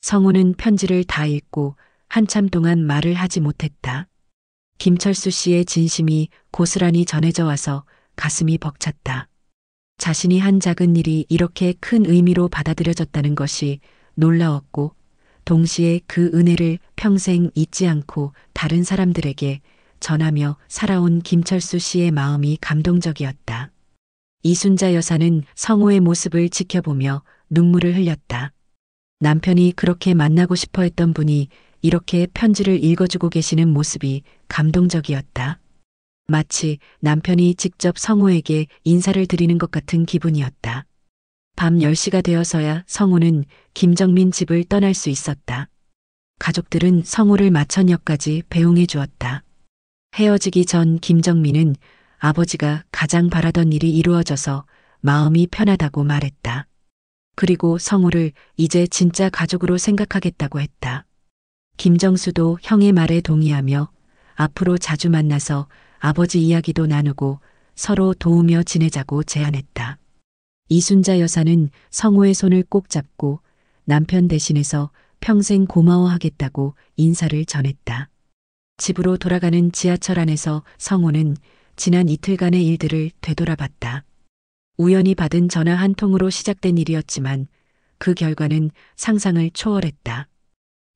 성우는 편지를 다 읽고 한참 동안 말을 하지 못했다. 김철수 씨의 진심이 고스란히 전해져 와서 가슴이 벅찼다. 자신이 한 작은 일이 이렇게 큰 의미로 받아들여졌다는 것이 놀라웠고 동시에 그 은혜를 평생 잊지 않고 다른 사람들에게 전하며 살아온 김철수 씨의 마음이 감동적이었다. 이순자 여사는 성우의 모습을 지켜보며 눈물을 흘렸다. 남편이 그렇게 만나고 싶어 했던 분이 이렇게 편지를 읽어주고 계시는 모습이 감동적이었다. 마치 남편이 직접 성우에게 인사를 드리는 것 같은 기분이었다. 밤 10시가 되어서야 성우는 김정민 집을 떠날 수 있었다. 가족들은 성우를 마천역까지 배웅해 주었다. 헤어지기 전 김정민은 아버지가 가장 바라던 일이 이루어져서 마음이 편하다고 말했다. 그리고 성우를 이제 진짜 가족으로 생각하겠다고 했다. 김정수도 형의 말에 동의하며 앞으로 자주 만나서 아버지 이야기도 나누고 서로 도우며 지내자고 제안했다. 이순자 여사는 성우의 손을 꼭 잡고 남편 대신해서 평생 고마워하겠다고 인사를 전했다. 집으로 돌아가는 지하철 안에서 성우는 지난 이틀간의 일들을 되돌아봤다. 우연히 받은 전화 한 통으로 시작된 일이었지만 그 결과는 상상을 초월했다.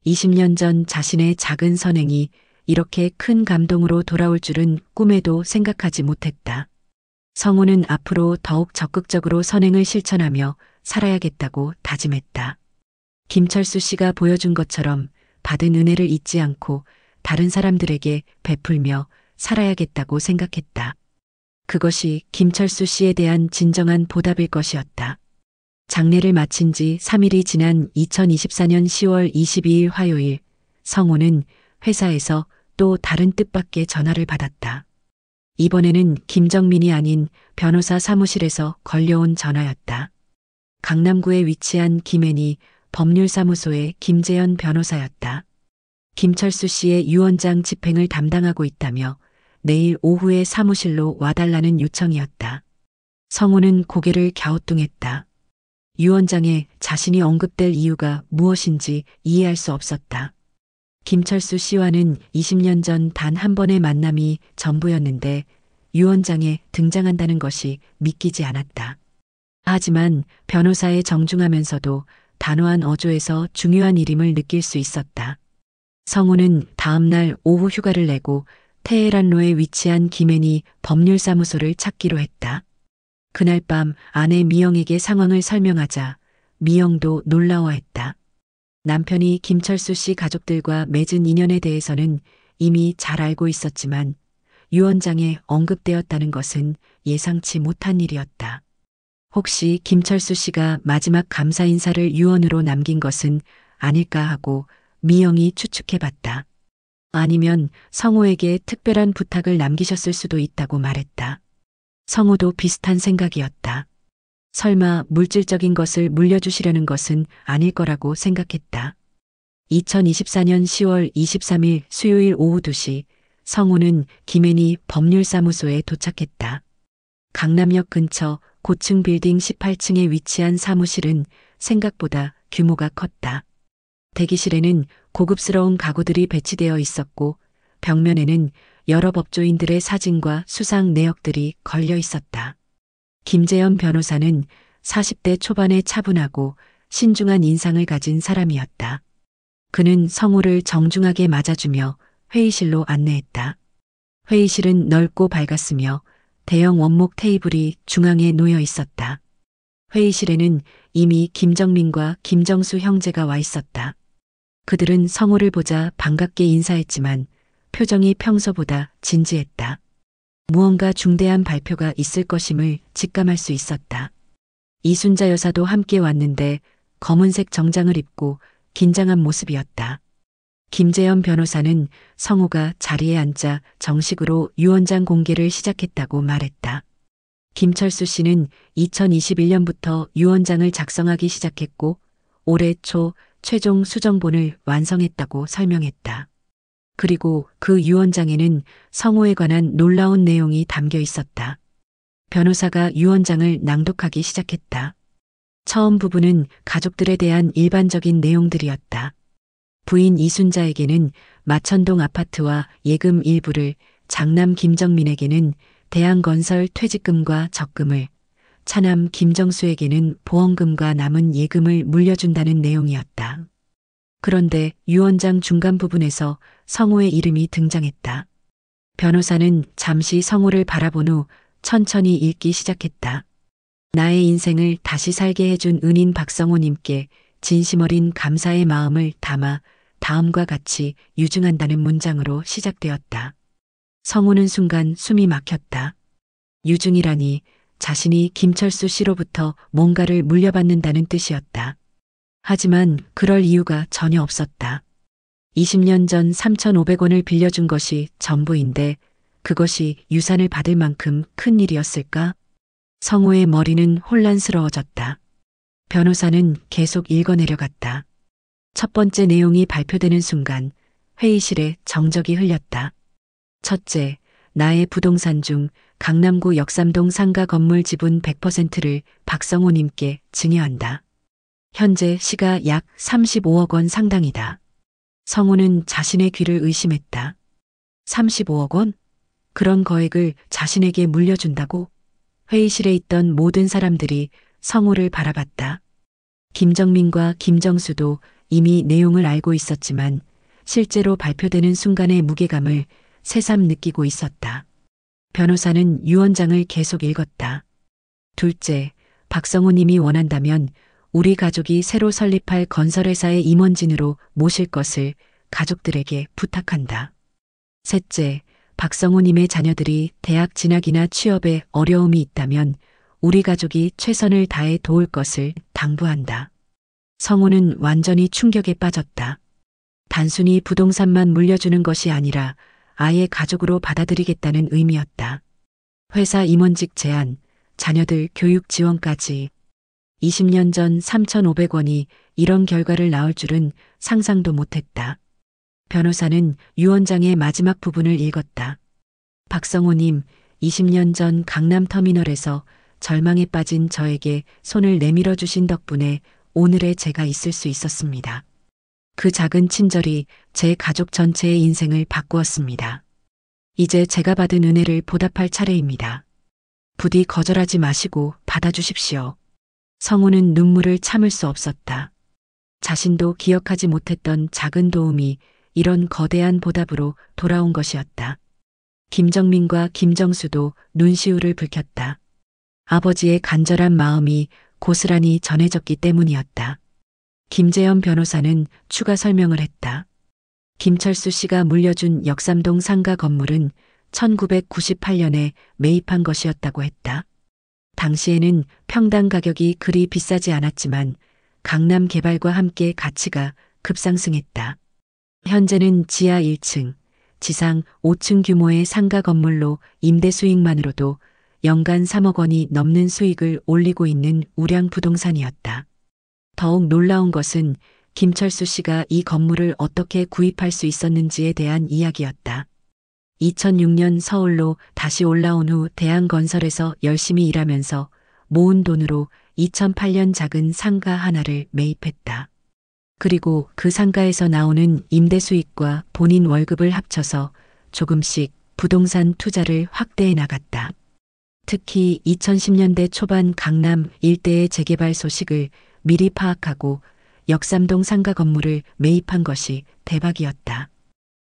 20년 전 자신의 작은 선행이 이렇게 큰 감동으로 돌아올 줄은 꿈에도 생각하지 못했다. 성우는 앞으로 더욱 적극적으로 선행을 실천하며 살아야겠다고 다짐했다. 김철수 씨가 보여준 것처럼 받은 은혜를 잊지 않고 다른 사람들에게 베풀며 살아야겠다고 생각했다. 그것이 김철수 씨에 대한 진정한 보답일 것이었다. 장례를 마친 지 3일이 지난 2024년 10월 22일 화요일, 성우는 회사에서 또 다른 뜻밖의 전화를 받았다. 이번에는 김정민이 아닌 변호사 사무실에서 걸려온 전화였다. 강남구에 위치한 김앤이 법률사무소의 김재현 변호사였다. 김철수 씨의 유언장 집행을 담당하고 있다며 내일 오후에 사무실로 와달라는 요청이었다. 성우는 고개를 갸우뚱했다. 유언장에 자신이 언급될 이유가 무엇인지 이해할 수 없었다. 김철수 씨와는 20년 전 단 한 번의 만남이 전부였는데 유언장에 등장한다는 것이 믿기지 않았다. 하지만 변호사의 정중하면서도 단호한 어조에서 중요한 일임을 느낄 수 있었다. 성우는 다음 날 오후 휴가를 내고 테헤란로에 위치한 김앤이 법률사무소를 찾기로 했다. 그날 밤 아내 미영에게 상황을 설명하자 미영도 놀라워했다. 남편이 김철수 씨 가족들과 맺은 인연에 대해서는 이미 잘 알고 있었지만 유언장에 언급되었다는 것은 예상치 못한 일이었다. 혹시 김철수 씨가 마지막 감사 인사를 유언으로 남긴 것은 아닐까 하고 미영이 추측해봤다. 아니면 성우에게 특별한 부탁을 남기셨을 수도 있다고 말했다. 성우도 비슷한 생각이었다. 설마 물질적인 것을 물려주시려는 것은 아닐 거라고 생각했다. 2024년 10월 23일 수요일 오후 2시 성우는 김앤이 법률사무소에 도착했다. 강남역 근처 고층 빌딩 18층에 위치한 사무실은 생각보다 규모가 컸다. 대기실에는 고급스러운 가구들이 배치되어 있었고 벽면에는 여러 법조인들의 사진과 수상 내역들이 걸려 있었다. 김재현 변호사는 40대 초반의 차분하고 신중한 인상을 가진 사람이었다. 그는 성우를 정중하게 맞아주며 회의실로 안내했다. 회의실은 넓고 밝았으며 대형 원목 테이블이 중앙에 놓여 있었다. 회의실에는 이미 김정민과 김정수 형제가 와 있었다. 그들은 성우를 보자 반갑게 인사했지만 표정이 평소보다 진지했다. 무언가 중대한 발표가 있을 것임을 직감할 수 있었다. 이순자 여사도 함께 왔는데 검은색 정장을 입고 긴장한 모습이었다. 김재현 변호사는 성우가 자리에 앉자 정식으로 유언장 공개를 시작했다고 말했다. 김철수 씨는 2021년부터 유언장을 작성하기 시작했고 올해 초 최종 수정본을 완성했다고 설명했다. 그리고 그 유언장에는 성호에 관한 놀라운 내용이 담겨 있었다. 변호사가 유언장을 낭독하기 시작했다. 처음 부분은 가족들에 대한 일반적인 내용들이었다. 부인 이순자에게는 마천동 아파트와 예금 일부를, 장남 김정민에게는 대한건설 퇴직금과 적금을, 차남 김정수에게는 보험금과 남은 예금을 물려준다는 내용이었다. 그런데 유언장 중간 부분에서 성호의 이름이 등장했다. 변호사는 잠시 성호를 바라본 후 천천히 읽기 시작했다. 나의 인생을 다시 살게 해준 은인 박성호님께 진심 어린 감사의 마음을 담아 다음과 같이 유증한다는 문장으로 시작되었다. 성호는 순간 숨이 막혔다. 유증이라니 자신이 김철수 씨로부터 뭔가를 물려받는다는 뜻이었다. 하지만 그럴 이유가 전혀 없었다. 20년 전 3,500원을 빌려준 것이 전부인데 그것이 유산을 받을 만큼 큰 일이었을까? 성호의 머리는 혼란스러워졌다. 변호사는 계속 읽어내려갔다. 첫 번째 내용이 발표되는 순간 회의실에 정적이 흘렸다. 첫째, 나의 부동산 중 강남구 역삼동 상가 건물 지분 100%를 박성호님께 증여한다. 현재 시가 약 35억 원 상당이다. 성호는 자신의 귀를 의심했다. 35억 원? 그런 거액을 자신에게 물려준다고? 회의실에 있던 모든 사람들이 성호를 바라봤다. 김정민과 김정수도 이미 내용을 알고 있었지만 실제로 발표되는 순간의 무게감을 새삼 느끼고 있었다. 변호사는 유언장을 계속 읽었다. 둘째, 박성호 님이 원한다면 우리 가족이 새로 설립할 건설회사의 임원진으로 모실 것을 가족들에게 부탁한다. 셋째, 박성호 님의 자녀들이 대학 진학이나 취업에 어려움이 있다면 우리 가족이 최선을 다해 도울 것을 당부한다. 성호는 완전히 충격에 빠졌다. 단순히 부동산만 물려주는 것이 아니라 아예 가족으로 받아들이겠다는 의미였다. 회사 임원직 제한, 자녀들 교육 지원까지. 20년 전 3,500원이 이런 결과를 낳을 줄은 상상도 못했다. 변호사는 유언장의 마지막 부분을 읽었다. 박성호님, 20년 전 강남터미널에서 절망에 빠진 저에게 손을 내밀어 주신 덕분에 오늘의 제가 있을 수 있었습니다. 그 작은 친절이 제 가족 전체의 인생을 바꾸었습니다. 이제 제가 받은 은혜를 보답할 차례입니다. 부디 거절하지 마시고 받아주십시오. 성호는 눈물을 참을 수 없었다. 자신도 기억하지 못했던 작은 도움이 이런 거대한 보답으로 돌아온 것이었다. 김정민과 김정수도 눈시울을 붉혔다. 아버지의 간절한 마음이 고스란히 전해졌기 때문이었다. 김재현 변호사는 추가 설명을 했다. 김철수 씨가 물려준 역삼동 상가 건물은 1998년에 매입한 것이었다고 했다. 당시에는 평당 가격이 그리 비싸지 않았지만 강남 개발과 함께 가치가 급상승했다. 현재는 지하 1층, 지상 5층 규모의 상가 건물로 임대 수익만으로도 연간 3억 원이 넘는 수익을 올리고 있는 우량 부동산이었다. 더욱 놀라운 것은 김철수 씨가 이 건물을 어떻게 구입할 수 있었는지에 대한 이야기였다. 2006년 서울로 다시 올라온 후 대한건설에서 열심히 일하면서 모은 돈으로 2008년 작은 상가 하나를 매입했다. 그리고 그 상가에서 나오는 임대 수익과 본인 월급을 합쳐서 조금씩 부동산 투자를 확대해 나갔다. 특히 2010년대 초반 강남 일대의 재개발 소식을 미리 파악하고 역삼동 상가 건물을 매입한 것이 대박이었다.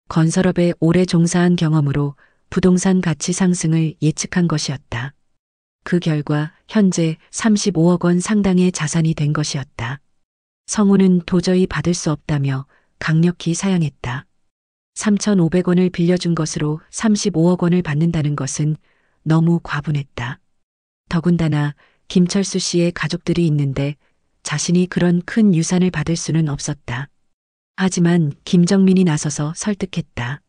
건설업에 오래 종사한 경험으로 부동산 가치 상승을 예측한 것이었다. 그 결과 현재 35억 원 상당의 자산이 된 것이었다. 성호는 도저히 받을 수 없다며 강력히 사양했다. 3,500원을 빌려준 것으로 35억 원을 받는다는 것은 너무 과분했다. 더군다나 김철수 씨의 가족들이 있는데 자신이 그런 큰 유산을 받을 수는 없었다. 하지만 김정민이 나서서 설득했다.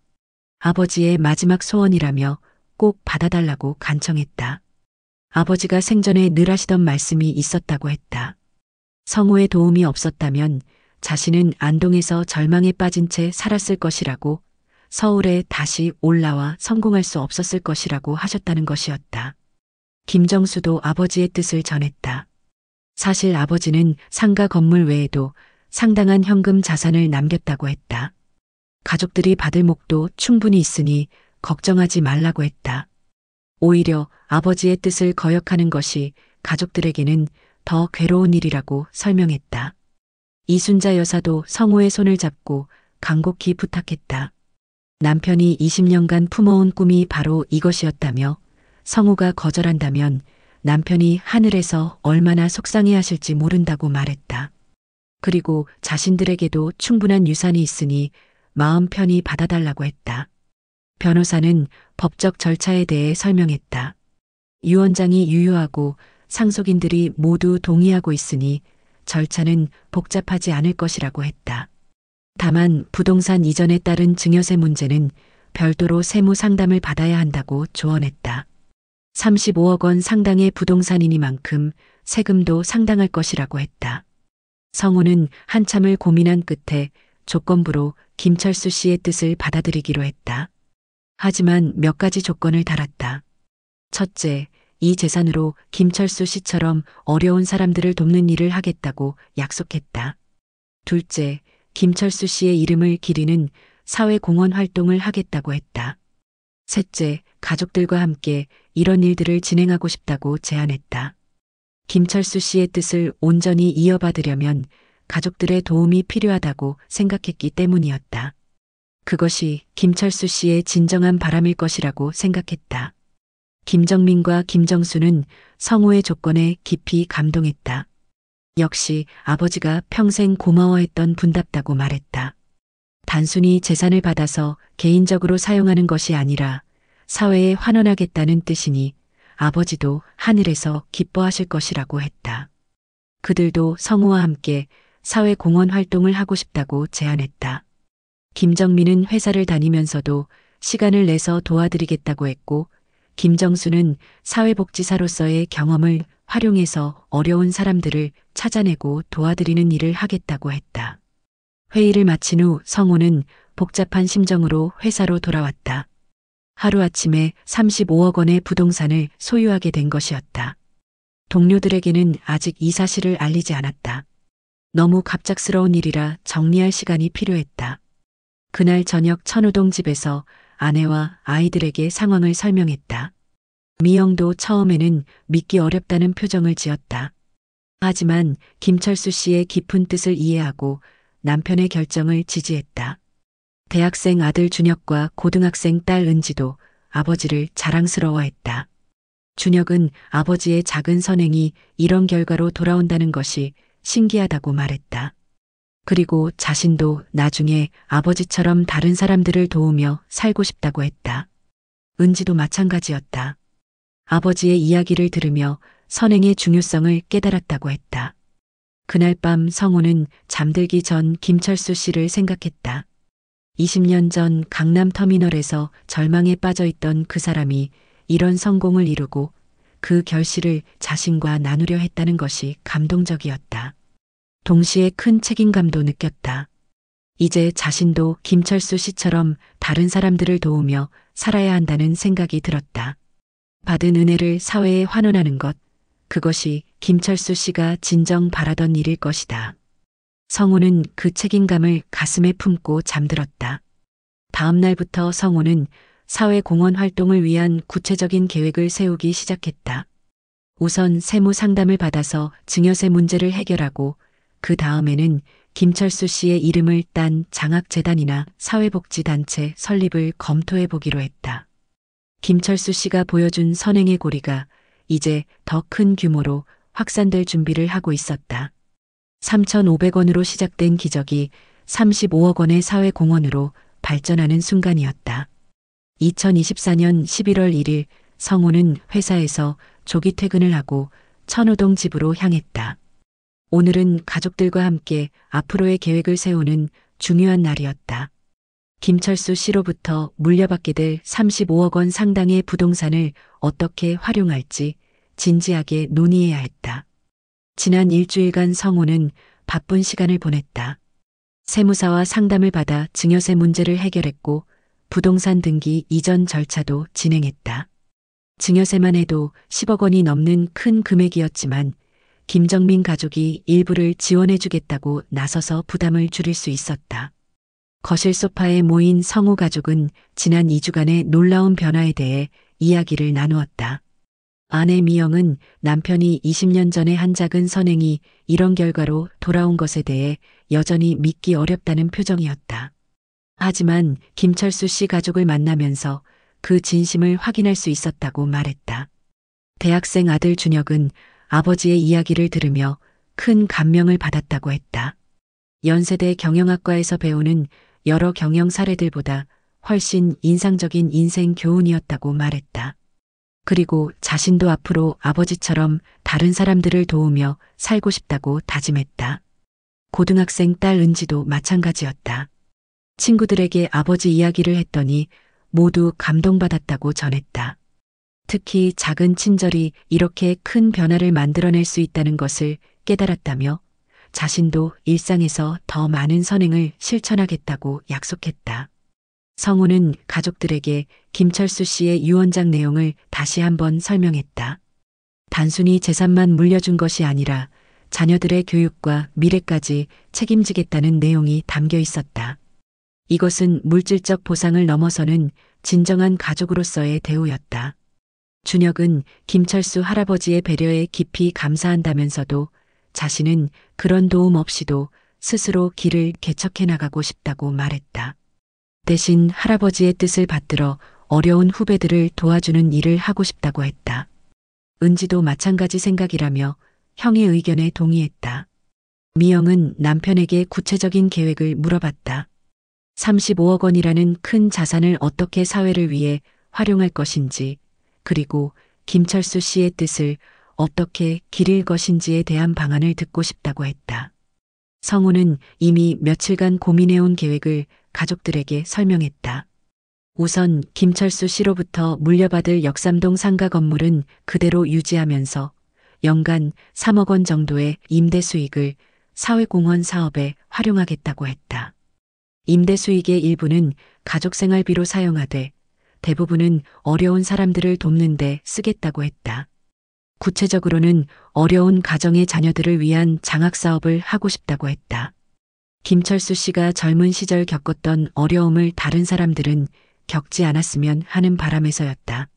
아버지의 마지막 소원이라며 꼭 받아달라고 간청했다. 아버지가 생전에 늘 하시던 말씀이 있었다고 했다. 성우의 도움이 없었다면 자신은 안동에서 절망에 빠진 채 살았을 것이라고, 서울에 다시 올라와 성공할 수 없었을 것이라고 하셨다는 것이었다. 김정수도 아버지의 뜻을 전했다. 사실 아버지는 상가 건물 외에도 상당한 현금 자산을 남겼다고 했다. 가족들이 받을 몫도 충분히 있으니 걱정하지 말라고 했다. 오히려 아버지의 뜻을 거역하는 것이 가족들에게는 더 괴로운 일이라고 설명했다. 이순자 여사도 성우의 손을 잡고 간곡히 부탁했다. 남편이 20년간 품어온 꿈이 바로 이것이었다며 성우가 거절한다면 남편이 하늘에서 얼마나 속상해 하실지 모른다고 말했다. 그리고 자신들에게도 충분한 유산이 있으니 마음 편히 받아달라고 했다. 변호사는 법적 절차에 대해 설명했다. 유언장이 유효하고 상속인들이 모두 동의하고 있으니 절차는 복잡하지 않을 것이라고 했다. 다만 부동산 이전에 따른 증여세 문제는 별도로 세무 상담을 받아야 한다고 조언했다. 35억 원 상당의 부동산이니만큼 세금도 상당할 것이라고 했다. 성우는 한참을 고민한 끝에 조건부로 김철수 씨의 뜻을 받아들이기로 했다. 하지만 몇 가지 조건을 달았다. 첫째, 이 재산으로 김철수 씨처럼 어려운 사람들을 돕는 일을 하겠다고 약속했다. 둘째, 김철수 씨의 이름을 기리는 사회공헌 활동을 하겠다고 했다. 셋째, 가족들과 함께 이런 일들을 진행하고 싶다고 제안했다. 김철수 씨의 뜻을 온전히 이어받으려면 가족들의 도움이 필요하다고 생각했기 때문이었다. 그것이 김철수 씨의 진정한 바람일 것이라고 생각했다. 김정민과 김정수는 성우의 조건에 깊이 감동했다. 역시 아버지가 평생 고마워했던 분답다고 말했다. 단순히 재산을 받아서 개인적으로 사용하는 것이 아니라 사회에 환원하겠다는 뜻이니 아버지도 하늘에서 기뻐하실 것이라고 했다. 그들도 성우와 함께 사회 공헌 활동을 하고 싶다고 제안했다. 김정민은 회사를 다니면서도 시간을 내서 도와드리겠다고 했고, 김정수는 사회복지사로서의 경험을 활용해서 어려운 사람들을 찾아내고 도와드리는 일을 하겠다고 했다. 회의를 마친 후 성우는 복잡한 심정으로 회사로 돌아왔다. 하루아침에 35억 원의 부동산을 소유하게 된 것이었다. 동료들에게는 아직 이 사실을 알리지 않았다. 너무 갑작스러운 일이라 정리할 시간이 필요했다. 그날 저녁 천호동 집에서 아내와 아이들에게 상황을 설명했다. 미영도 처음에는 믿기 어렵다는 표정을 지었다. 하지만 김철수 씨의 깊은 뜻을 이해하고 남편의 결정을 지지했다. 대학생 아들 준혁과 고등학생 딸 은지도 아버지를 자랑스러워했다. 준혁은 아버지의 작은 선행이 이런 결과로 돌아온다는 것이 신기하다고 말했다. 그리고 자신도 나중에 아버지처럼 다른 사람들을 도우며 살고 싶다고 했다. 은지도 마찬가지였다. 아버지의 이야기를 들으며 선행의 중요성을 깨달았다고 했다. 그날 밤 성우는 잠들기 전 김철수 씨를 생각했다. 20년 전 강남터미널에서 절망에 빠져있던 그 사람이 이런 성공을 이루고 그 결실을 자신과 나누려 했다는 것이 감동적이었다. 동시에 큰 책임감도 느꼈다. 이제 자신도 김철수 씨처럼 다른 사람들을 도우며 살아야 한다는 생각이 들었다. 받은 은혜를 사회에 환원하는 것, 그것이 김철수 씨가 진정 바라던 일일 것이다. 성우는 그 책임감을 가슴에 품고 잠들었다. 다음 날부터 성우는 사회공헌 활동을 위한 구체적인 계획을 세우기 시작했다. 우선 세무 상담을 받아서 증여세 문제를 해결하고 그 다음에는 김철수 씨의 이름을 딴 장학재단이나 사회복지단체 설립을 검토해 보기로 했다. 김철수 씨가 보여준 선행의 고리가 이제 더 큰 규모로 확산될 준비를 하고 있었다. 3,500원으로 시작된 기적이 35억 원의 사회공헌으로 발전하는 순간이었다. 2024년 11월 1일 성우는 회사에서 조기 퇴근을 하고 천호동 집으로 향했다. 오늘은 가족들과 함께 앞으로의 계획을 세우는 중요한 날이었다. 김철수 씨로부터 물려받게 될 35억 원 상당의 부동산을 어떻게 활용할지 진지하게 논의해야 했다. 지난 일주일간 성호는 바쁜 시간을 보냈다. 세무사와 상담을 받아 증여세 문제를 해결했고 부동산 등기 이전 절차도 진행했다. 증여세만 해도 10억 원이 넘는 큰 금액이었지만 김정민 가족이 일부를 지원해주겠다고 나서서 부담을 줄일 수 있었다. 거실 소파에 모인 성우 가족은 지난 2주간의 놀라운 변화에 대해 이야기를 나누었다. 아내 미영은 남편이 20년 전에 한 작은 선행이 이런 결과로 돌아온 것에 대해 여전히 믿기 어렵다는 표정이었다. 하지만 김철수 씨 가족을 만나면서 그 진심을 확인할 수 있었다고 말했다. 대학생 아들 준혁은 아버지의 이야기를 들으며 큰 감명을 받았다고 했다. 연세대 경영학과에서 배우는 여러 경영 사례들보다 훨씬 인상적인 인생 교훈이었다고 말했다. 그리고 자신도 앞으로 아버지처럼 다른 사람들을 도우며 살고 싶다고 다짐했다. 고등학생 딸 은지도 마찬가지였다. 친구들에게 아버지 이야기를 했더니 모두 감동받았다고 전했다. 특히 작은 친절이 이렇게 큰 변화를 만들어낼 수 있다는 것을 깨달았다며 자신도 일상에서 더 많은 선행을 실천하겠다고 약속했다. 성우는 가족들에게 김철수 씨의 유언장 내용을 다시 한번 설명했다. 단순히 재산만 물려준 것이 아니라 자녀들의 교육과 미래까지 책임지겠다는 내용이 담겨 있었다. 이것은 물질적 보상을 넘어서는 진정한 가족으로서의 대우였다. 준혁은 김철수 할아버지의 배려에 깊이 감사한다면서도 자신은 그런 도움 없이도 스스로 길을 개척해 나가고 싶다고 말했다. 대신 할아버지의 뜻을 받들어 어려운 후배들을 도와주는 일을 하고 싶다고 했다. 은지도 마찬가지 생각이라며 형의 의견에 동의했다. 미영은 남편에게 구체적인 계획을 물어봤다. 35억 원이라는 큰 자산을 어떻게 사회를 위해 활용할 것인지, 그리고 김철수 씨의 뜻을 어떻게 기릴 것인지에 대한 방안을 듣고 싶다고 했다. 성우는 이미 며칠간 고민해온 계획을 가족들에게 설명했다. 우선 김철수 씨로부터 물려받을 역삼동 상가 건물은 그대로 유지하면서 연간 3억 원 정도의 임대 수익을 사회공헌 사업에 활용하겠다고 했다. 임대 수익의 일부는 가족 생활비로 사용하되 대부분은 어려운 사람들을 돕는 데 쓰겠다고 했다. 구체적으로는 어려운 가정의 자녀들을 위한 장학사업을 하고 싶다고 했다. 김철수 씨가 젊은 시절 겪었던 어려움을 다른 사람들은 겪지 않았으면 하는 바람에서였다.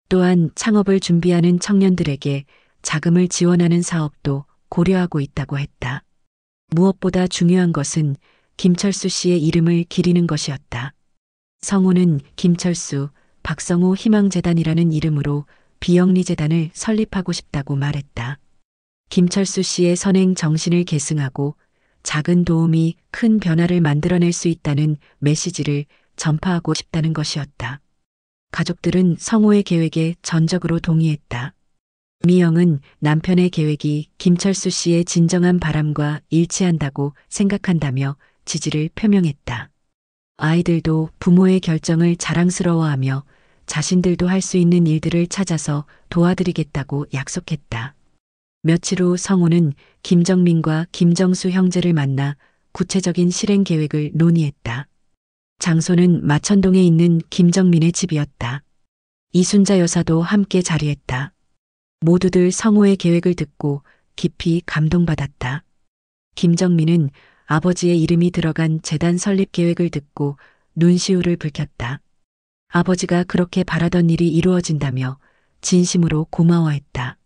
또한 창업을 준비하는 청년들에게 자금을 지원하는 사업도 고려하고 있다고 했다. 무엇보다 중요한 것은 김철수 씨의 이름을 기리는 것이었다. 성우는 김철수, 박성우 희망재단이라는 이름으로 비영리재단을 설립하고 싶다고 말했다. 김철수 씨의 선행 정신을 계승하고 작은 도움이 큰 변화를 만들어낼 수 있다는 메시지를 전파하고 싶다는 것이었다. 가족들은 성우의 계획에 전적으로 동의했다. 미영은 남편의 계획이 김철수 씨의 진정한 바람과 일치한다고 생각한다며 지지를 표명했다. 아이들도 부모의 결정을 자랑스러워하며 자신들도 할 수 있는 일들을 찾아서 도와드리겠다고 약속했다. 며칠 후 성우는 김정민과 김정수 형제를 만나 구체적인 실행 계획을 논의했다. 장소는 마천동에 있는 김정민의 집이었다. 이순자 여사도 함께 자리했다. 모두들 성우의 계획을 듣고 깊이 감동받았다. 김정민은 아버지의 이름이 들어간 재단 설립 계획을 듣고 눈시울을 붉혔다. 아버지가 그렇게 바라던 일이 이루어진다며 진심으로 고마워했다.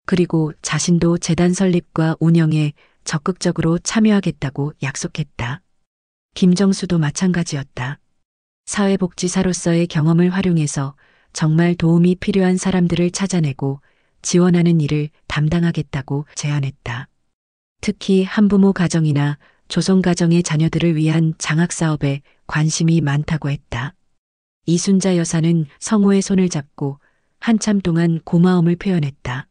그리고 자신도 재단 설립과 운영에 적극적으로 참여하겠다고 약속했다. 김정수도 마찬가지였다. 사회복지사로서의 경험을 활용해서 정말 도움이 필요한 사람들을 찾아내고 지원하는 일을 담당하겠다고 제안했다. 특히 한부모 가정이나 조성가정의 자녀들을 위한 장학사업에 관심이 많다고 했다. 이순자 여사는 성우의 손을 잡고 한참 동안 고마움을 표현했다.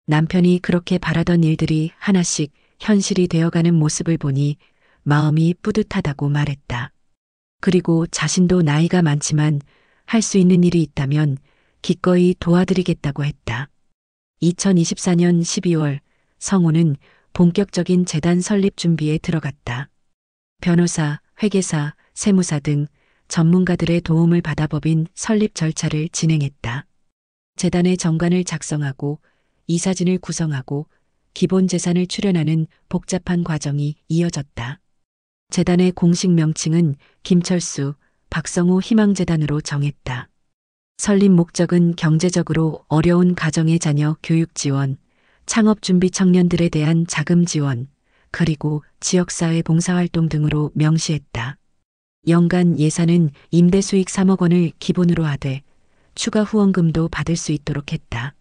남편이 그렇게 바라던 일들이 하나씩 현실이 되어가는 모습을 보니 마음이 뿌듯하다고 말했다. 그리고 자신도 나이가 많지만 할 수 있는 일이 있다면 기꺼이 도와드리겠다고 했다. 2024년 12월 성우는 본격적인 재단 설립 준비에 들어갔다. 변호사, 회계사, 세무사 등 전문가들의 도움을 받아 법인 설립 절차를 진행했다. 재단의 정관을 작성하고 이사진을 구성하고 기본 재산을 출연하는 복잡한 과정이 이어졌다. 재단의 공식 명칭은 김철수, 박성우 희망재단으로 정했다. 설립 목적은 경제적으로 어려운 가정의 자녀 교육 지원, 창업 준비 청년들에 대한 자금 지원, 그리고 지역사회 봉사활동 등으로 명시했다. 연간 예산은 임대 수익 3억 원을 기본으로 하되 추가 후원금도 받을 수 있도록 했다.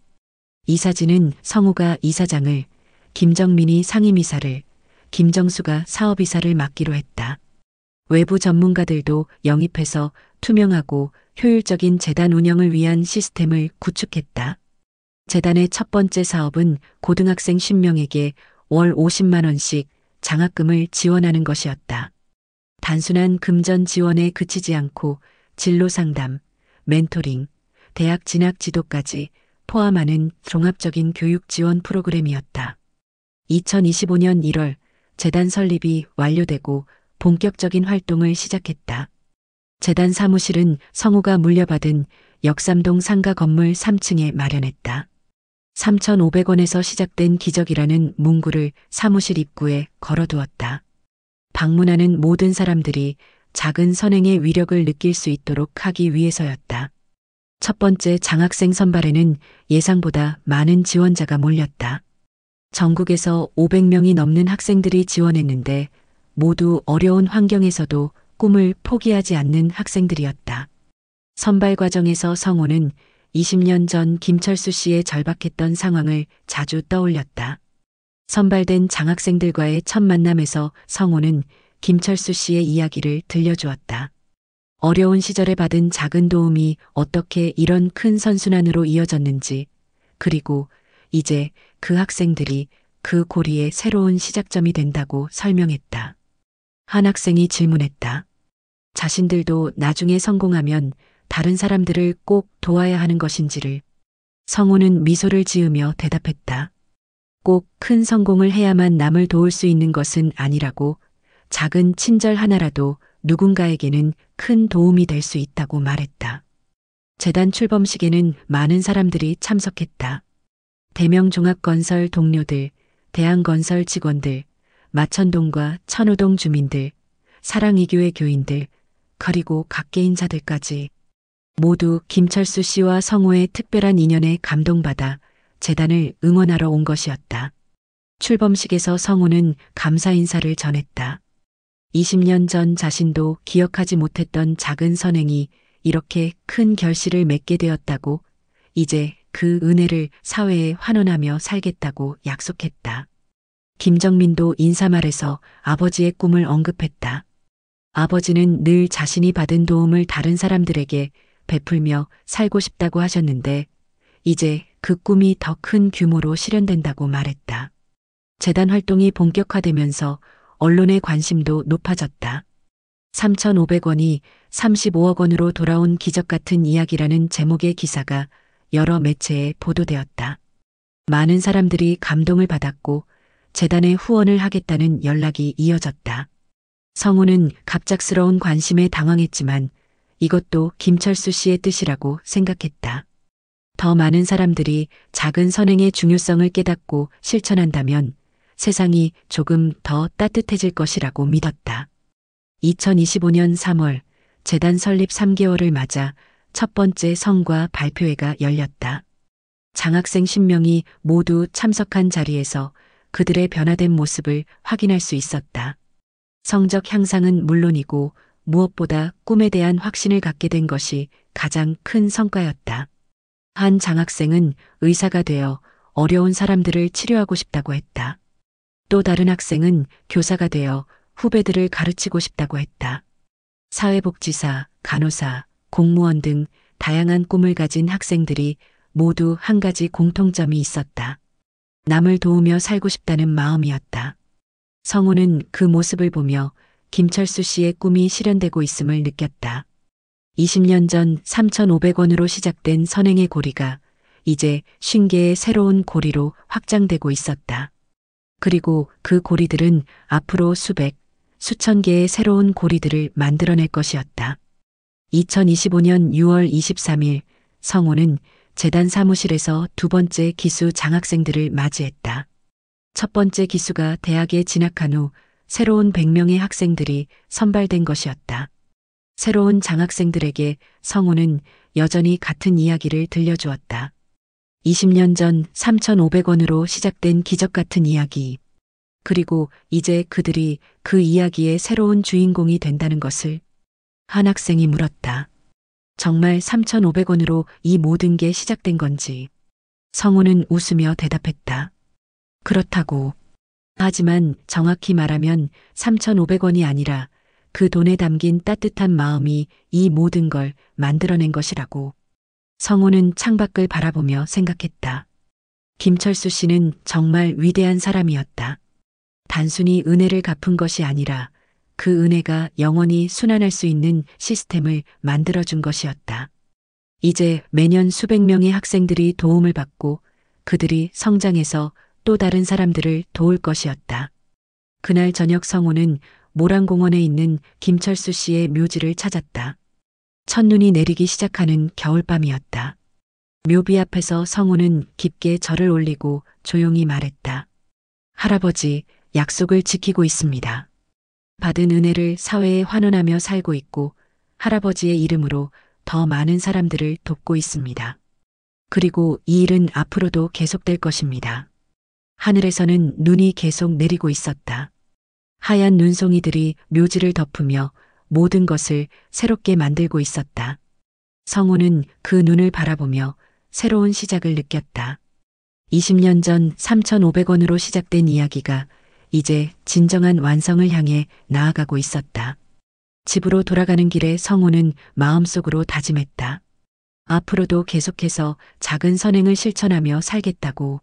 이사진은 성우가 이사장을, 김정민이 상임이사를, 김정수가 사업이사를 맡기로 했다. 외부 전문가들도 영입해서 투명하고 효율적인 재단 운영을 위한 시스템을 구축했다. 재단의 첫 번째 사업은 고등학생 50명에게 월 50만 원씩 장학금을 지원하는 것이었다. 단순한 금전 지원에 그치지 않고 진로 상담, 멘토링, 대학 진학 지도까지 포함하는 종합적인 교육 지원 프로그램이었다. 2025년 1월 재단 설립이 완료되고 본격적인 활동을 시작했다. 재단 사무실은 성우가 물려받은 역삼동 상가 건물 3층에 마련했다. 3,500원에서 시작된 기적이라는 문구를 사무실 입구에 걸어두었다. 방문하는 모든 사람들이 작은 선행의 위력을 느낄 수 있도록 하기 위해서였다. 첫 번째 장학생 선발에는 예상보다 많은 지원자가 몰렸다. 전국에서 500명이 넘는 학생들이 지원했는데 모두 어려운 환경에서도 꿈을 포기하지 않는 학생들이었다. 선발 과정에서 성우는 20년 전 김철수 씨의 절박했던 상황을 자주 떠올렸다. 선발된 장학생들과의 첫 만남에서 성우는 김철수 씨의 이야기를 들려주었다. 어려운 시절에 받은 작은 도움이 어떻게 이런 큰 선순환으로 이어졌는지, 그리고 이제 그 학생들이 그 고리의 새로운 시작점이 된다고 설명했다. 한 학생이 질문했다. 자신들도 나중에 성공하면 다른 사람들을 꼭 도와야 하는 것인지를. 성우는 미소를 지으며 대답했다. 꼭 큰 성공을 해야만 남을 도울 수 있는 것은 아니라고, 작은 친절 하나라도 누군가에게는 큰 도움이 될 수 있다고 말했다. 재단 출범식에는 많은 사람들이 참석했다. 대명종합건설 동료들, 대한건설 직원들, 마천동과 천호동 주민들, 사랑이교회 교인들, 그리고 각계인사들까지 모두 김철수 씨와 성우의 특별한 인연에 감동받아 재단을 응원하러 온 것이었다. 출범식에서 성우는 감사 인사를 전했다. 20년 전 자신도 기억하지 못했던 작은 선행이 이렇게 큰 결실을 맺게 되었다고, 이제 그 은혜를 사회에 환원하며 살겠다고 약속했다. 김정민도 인사말에서 아버지의 꿈을 언급했다. 아버지는 늘 자신이 받은 도움을 다른 사람들에게 베풀며 살고 싶다고 하셨는데 이제 그 꿈이 더 큰 규모로 실현된다고 말했다. 재단 활동이 본격화되면서 언론의 관심도 높아졌다. 3,500원이 35억 원으로 돌아온 기적 같은 이야기라는 제목의 기사가 여러 매체에 보도되었다. 많은 사람들이 감동을 받았고 재단에 후원을 하겠다는 연락이 이어졌다. 성우는 갑작스러운 관심에 당황했지만 이것도 김철수 씨의 뜻이라고 생각했다. 더 많은 사람들이 작은 선행의 중요성을 깨닫고 실천한다면 세상이 조금 더 따뜻해질 것이라고 믿었다. 2025년 3월 재단 설립 3개월을 맞아 첫 번째 성과 발표회가 열렸다. 장학생 10명이 모두 참석한 자리에서 그들의 변화된 모습을 확인할 수 있었다. 성적 향상은 물론이고 무엇보다 꿈에 대한 확신을 갖게 된 것이 가장 큰 성과였다. 한 장학생은 의사가 되어 어려운 사람들을 치료하고 싶다고 했다. 또 다른 학생은 교사가 되어 후배들을 가르치고 싶다고 했다. 사회복지사, 간호사, 공무원 등 다양한 꿈을 가진 학생들이 모두 한 가지 공통점이 있었다. 남을 도우며 살고 싶다는 마음이었다. 성우는 그 모습을 보며 김철수 씨의 꿈이 실현되고 있음을 느꼈다. 20년 전 3,500원으로 시작된 선행의 고리가 이제 50개의 새로운 고리로 확장되고 있었다. 그리고 그 고리들은 앞으로 수백, 수천 개의 새로운 고리들을 만들어낼 것이었다. 2025년 6월 23일 성호는 재단 사무실에서 두 번째 기수 장학생들을 맞이했다. 첫 번째 기수가 대학에 진학한 후 새로운 100명의 학생들이 선발된 것이었다. 새로운 장학생들에게 성호는 여전히 같은 이야기를 들려주었다. 20년 전 3,500원으로 시작된 기적 같은 이야기. 그리고 이제 그들이 그 이야기의 새로운 주인공이 된다는 것을 한 학생이 물었다. 정말 3,500원으로 이 모든 게 시작된 건지. 성호는 웃으며 대답했다. 그렇다고. 하지만 정확히 말하면 3,500원이 아니라 그 돈에 담긴 따뜻한 마음이 이 모든 걸 만들어낸 것이라고. 성호는 창밖을 바라보며 생각했다. 김철수 씨는 정말 위대한 사람이었다. 단순히 은혜를 갚은 것이 아니라 그 은혜가 영원히 순환할 수 있는 시스템을 만들어준 것이었다. 이제 매년 수백 명의 학생들이 도움을 받고 그들이 성장해서 또 다른 사람들을 도울 것이었다. 그날 저녁 성호는 모란공원에 있는 김철수 씨의 묘지를 찾았다. 첫눈이 내리기 시작하는 겨울밤이었다. 묘비 앞에서 성호는 깊게 절을 올리고 조용히 말했다. 할아버지, 약속을 지키고 있습니다. 받은 은혜를 사회에 환원하며 살고 있고 할아버지의 이름으로 더 많은 사람들을 돕고 있습니다. 그리고 이 일은 앞으로도 계속될 것입니다. 하늘에서는 눈이 계속 내리고 있었다. 하얀 눈송이들이 묘지를 덮으며 모든 것을 새롭게 만들고 있었다. 성호는 그 눈을 바라보며 새로운 시작을 느꼈다. 20년 전 3,500원으로 시작된 이야기가 이제 진정한 완성을 향해 나아가고 있었다. 집으로 돌아가는 길에 성호는 마음속으로 다짐했다. 앞으로도 계속해서 작은 선행을 실천하며 살겠다고.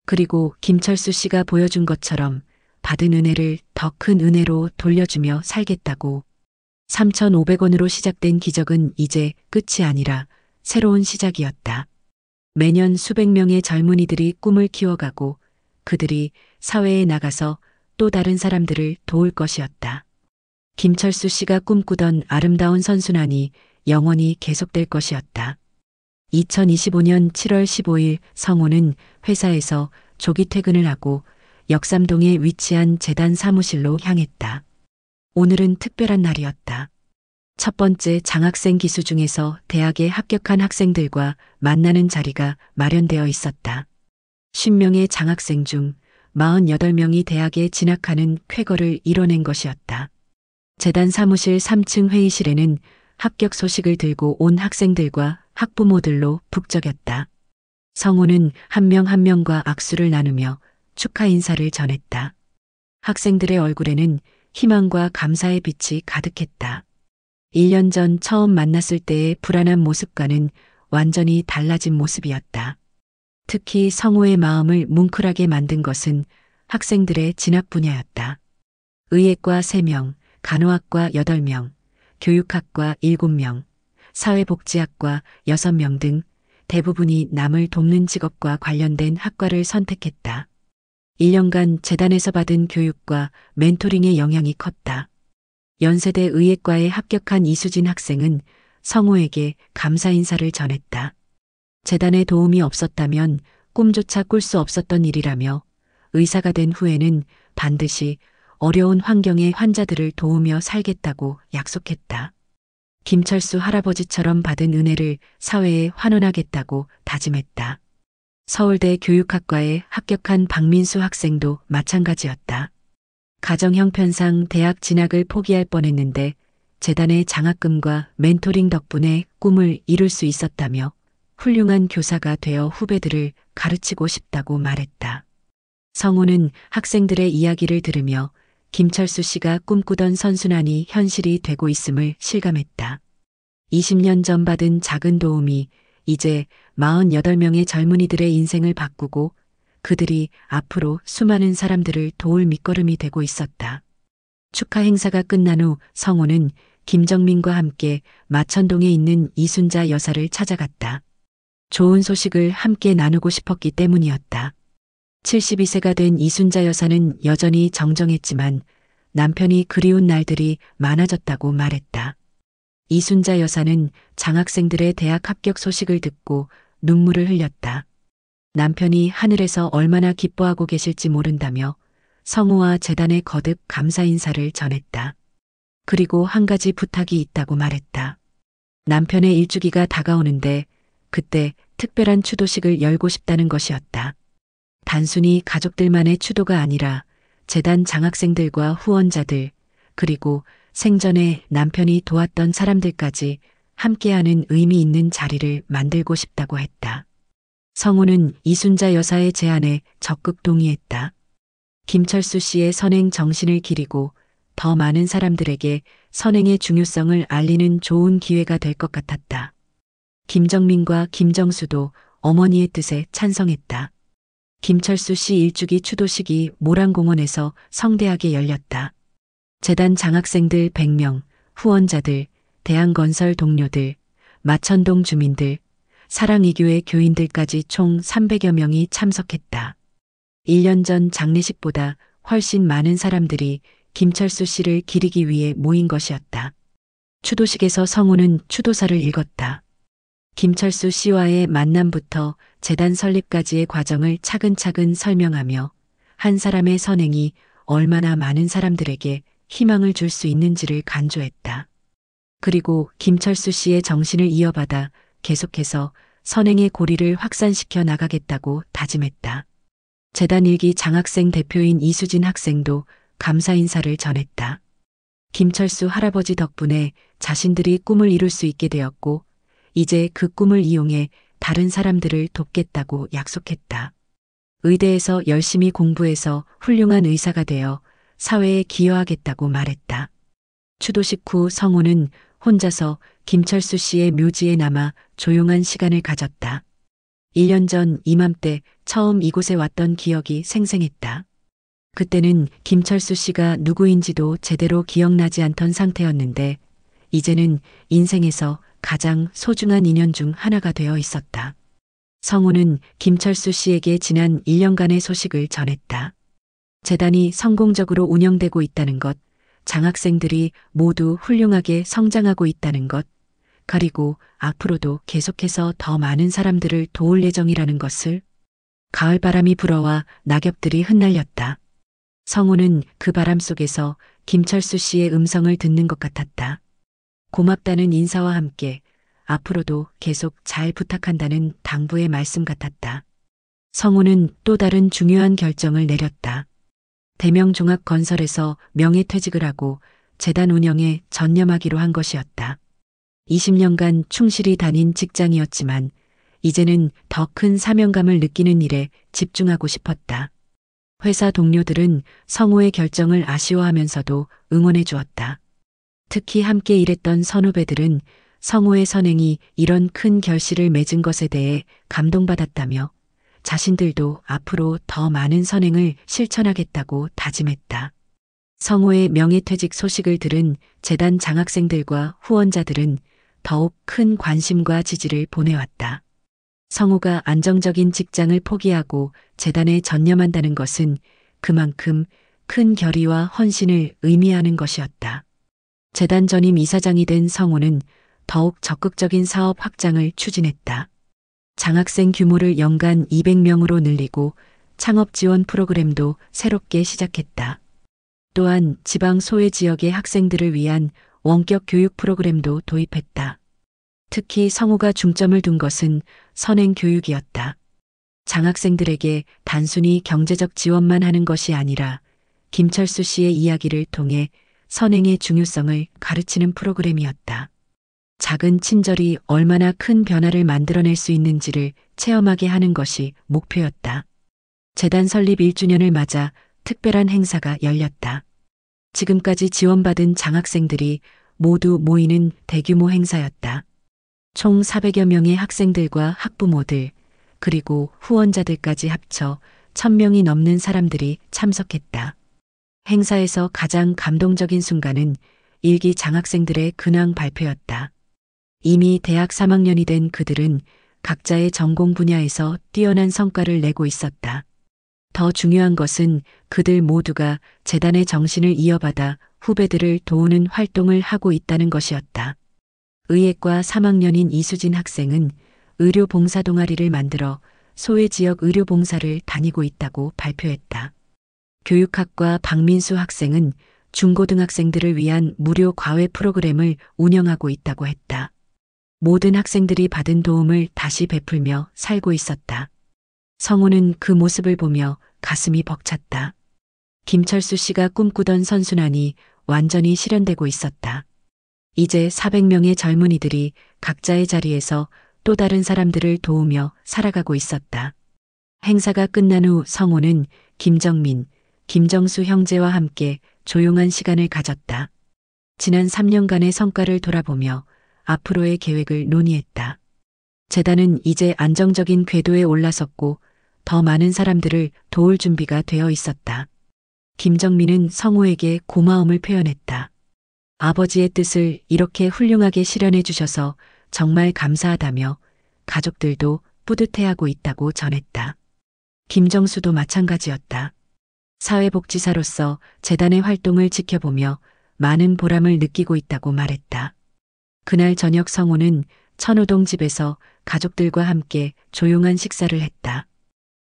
그리고 김철수 씨가 보여준 것처럼 받은 은혜를 더 큰 은혜로 돌려주며 살겠다고. 3,500원으로 시작된 기적은 이제 끝이 아니라 새로운 시작이었다. 매년 수백 명의 젊은이들이 꿈을 키워가고 그들이 사회에 나가서 또 다른 사람들을 도울 것이었다. 김철수 씨가 꿈꾸던 아름다운 선순환이 영원히 계속될 것이었다. 2025년 7월 15일 성호는 회사에서 조기 퇴근을 하고 역삼동에 위치한 재단 사무실로 향했다. 오늘은 특별한 날이었다. 첫 번째 장학생 기수 중에서 대학에 합격한 학생들과 만나는 자리가 마련되어 있었다. 50명의 장학생 중 48명이 대학에 진학하는 쾌거를 이뤄낸 것이었다. 재단 사무실 3층 회의실에는 합격 소식을 들고 온 학생들과 학부모들로 북적였다. 성호는 한 명 한 명과 악수를 나누며 축하 인사를 전했다. 학생들의 얼굴에는 희망과 감사의 빛이 가득했다. 1년 전 처음 만났을 때의 불안한 모습과는 완전히 달라진 모습이었다. 특히 성호의 마음을 뭉클하게 만든 것은 학생들의 진학 분야였다. 의예과 3명, 간호학과 8명, 교육학과 7명, 사회복지학과 6명 등 대부분이 남을 돕는 직업과 관련된 학과를 선택했다. 1년간 재단에서 받은 교육과 멘토링의 영향이 컸다. 연세대 의예과에 합격한 이수진 학생은 성호에게 감사 인사를 전했다. 재단의 도움이 없었다면 꿈조차 꿀 수 없었던 일이라며 의사가 된 후에는 반드시 어려운 환경의 환자들을 도우며 살겠다고 약속했다. 김철수 할아버지처럼 받은 은혜를 사회에 환원하겠다고 다짐했다. 서울대 교육학과에 합격한 박민수 학생도 마찬가지였다. 가정 형편상 대학 진학을 포기할 뻔했는데 재단의 장학금과 멘토링 덕분에 꿈을 이룰 수 있었다며 훌륭한 교사가 되어 후배들을 가르치고 싶다고 말했다. 성호는 학생들의 이야기를 들으며 김철수 씨가 꿈꾸던 선순환이 현실이 되고 있음을 실감했다. 20년 전 받은 작은 도움이 이제 48명의 젊은이들의 인생을 바꾸고 그들이 앞으로 수많은 사람들을 도울 밑거름이 되고 있었다. 축하 행사가 끝난 후 성호는 김정민과 함께 마천동에 있는 이순자 여사를 찾아갔다. 좋은 소식을 함께 나누고 싶었기 때문이었다. 72세가 된 이순자 여사는 여전히 정정했지만 남편이 그리운 날들이 많아졌다고 말했다. 이순자 여사는 장학생들의 대학 합격 소식을 듣고 눈물을 흘렸다. 남편이 하늘에서 얼마나 기뻐하고 계실지 모른다며 성우와 재단에 거듭 감사 인사를 전했다. 그리고 한 가지 부탁이 있다고 말했다. 남편의 일주기가 다가오는데 그때 특별한 추도식을 열고 싶다는 것이었다. 단순히 가족들만의 추도가 아니라 재단 장학생들과 후원자들, 그리고 생전에 남편이 도왔던 사람들까지 함께하는 의미 있는 자리를 만들고 싶다고 했다. 성우는 이순자 여사의 제안에 적극 동의했다. 김철수 씨의 선행 정신을 기리고 더 많은 사람들에게 선행의 중요성을 알리는 좋은 기회가 될 것 같았다. 김정민과 김정수도 어머니의 뜻에 찬성했다. 김철수 씨 일주기 추도식이 모란공원에서 성대하게 열렸다. 재단 장학생들 100명, 후원자들, 대한건설 동료들, 마천동 주민들, 사랑이교회 교인들까지 총 300여 명이 참석했다. 1년 전 장례식보다 훨씬 많은 사람들이 김철수 씨를 기리기 위해 모인 것이었다. 추도식에서 성우는 추도사를 읽었다. 김철수 씨와의 만남부터 재단 설립까지의 과정을 차근차근 설명하며 한 사람의 선행이 얼마나 많은 사람들에게 희망을 줄 수 있는지를 간조했다. 그리고 김철수 씨의 정신을 이어받아 계속해서 선행의 고리를 확산시켜 나가겠다고 다짐했다. 재단 일기 장학생 대표인 이수진 학생도 감사 인사를 전했다. 김철수 할아버지 덕분에 자신들이 꿈을 이룰 수 있게 되었고 이제 그 꿈을 이용해 다른 사람들을 돕겠다고 약속했다. 의대에서 열심히 공부해서 훌륭한 의사가 되어 사회에 기여하겠다고 말했다. 추도식 후 성우는 혼자서 김철수 씨의 묘지에 남아 조용한 시간을 가졌다. 1년 전 이맘때 처음 이곳에 왔던 기억이 생생했다. 그때는 김철수 씨가 누구인지도 제대로 기억나지 않던 상태였는데 이제는 인생에서 가장 소중한 인연 중 하나가 되어 있었다. 성우는 김철수 씨에게 지난 1년간의 소식을 전했다. 재단이 성공적으로 운영되고 있다는 것, 장학생들이 모두 훌륭하게 성장하고 있다는 것, 그리고 앞으로도 계속해서 더 많은 사람들을 도울 예정이라는 것을. 가을바람이 불어와 낙엽들이 흩날렸다. 성우는 그 바람 속에서 김철수 씨의 음성을 듣는 것 같았다. 고맙다는 인사와 함께 앞으로도 계속 잘 부탁한다는 당부의 말씀 같았다. 성우는 또 다른 중요한 결정을 내렸다. 대명종합건설에서 명예퇴직을 하고 재단 운영에 전념하기로 한 것이었다. 20년간 충실히 다닌 직장이었지만 이제는 더 큰 사명감을 느끼는 일에 집중하고 싶었다. 회사 동료들은 성우의 결정을 아쉬워하면서도 응원해 주었다. 특히 함께 일했던 선후배들은 성우의 선행이 이런 큰 결실을 맺은 것에 대해 감동받았다며 자신들도 앞으로 더 많은 선행을 실천하겠다고 다짐했다. 성우의 명예퇴직 소식을 들은 재단 장학생들과 후원자들은 더욱 큰 관심과 지지를 보내왔다. 성우가 안정적인 직장을 포기하고 재단에 전념한다는 것은 그만큼 큰 결의와 헌신을 의미하는 것이었다. 재단 전임 이사장이 된 성우는 더욱 적극적인 사업 확장을 추진했다. 장학생 규모를 연간 200명으로 늘리고 창업 지원 프로그램도 새롭게 시작했다. 또한 지방 소외 지역의 학생들을 위한 원격 교육 프로그램도 도입했다. 특히 성우가 중점을 둔 것은 선행 교육이었다. 장학생들에게 단순히 경제적 지원만 하는 것이 아니라 김철수 씨의 이야기를 통해 선행의 중요성을 가르치는 프로그램이었다. 작은 친절이 얼마나 큰 변화를 만들어낼 수 있는지를 체험하게 하는 것이 목표였다. 재단 설립 1주년을 맞아 특별한 행사가 열렸다. 지금까지 지원받은 장학생들이 모두 모이는 대규모 행사였다. 총 400여 명의 학생들과 학부모들, 그리고 후원자들까지 합쳐 1000명이 넘는 사람들이 참석했다. 행사에서 가장 감동적인 순간은 일기 장학생들의 근황 발표였다. 이미 대학 3학년이 된 그들은 각자의 전공 분야에서 뛰어난 성과를 내고 있었다. 더 중요한 것은 그들 모두가 재단의 정신을 이어받아 후배들을 도우는 활동을 하고 있다는 것이었다. 의예과 3학년인 이수진 학생은 의료봉사 동아리를 만들어 소외 지역 의료봉사를 다니고 있다고 발표했다. 교육학과 박민수 학생은 중고등학생들을 위한 무료 과외 프로그램을 운영하고 있다고 했다. 모든 학생들이 받은 도움을 다시 베풀며 살고 있었다. 성우는 그 모습을 보며 가슴이 벅찼다. 김철수 씨가 꿈꾸던 선순환이 완전히 실현되고 있었다. 이제 400명의 젊은이들이 각자의 자리에서 또 다른 사람들을 도우며 살아가고 있었다. 행사가 끝난 후 성우는 김정민, 김정수 형제와 함께 조용한 시간을 가졌다. 지난 3년간의 성과를 돌아보며 앞으로의 계획을 논의했다. 재단은 이제 안정적인 궤도에 올라섰고 더 많은 사람들을 도울 준비가 되어 있었다. 김정민은 성우에게 고마움을 표현했다. 아버지의 뜻을 이렇게 훌륭하게 실현해 주셔서 정말 감사하다며 가족들도 뿌듯해하고 있다고 전했다. 김정수도 마찬가지였다. 사회복지사로서 재단의 활동을 지켜보며 많은 보람을 느끼고 있다고 말했다. 그날 저녁 성우는 천호동 집에서 가족들과 함께 조용한 식사를 했다.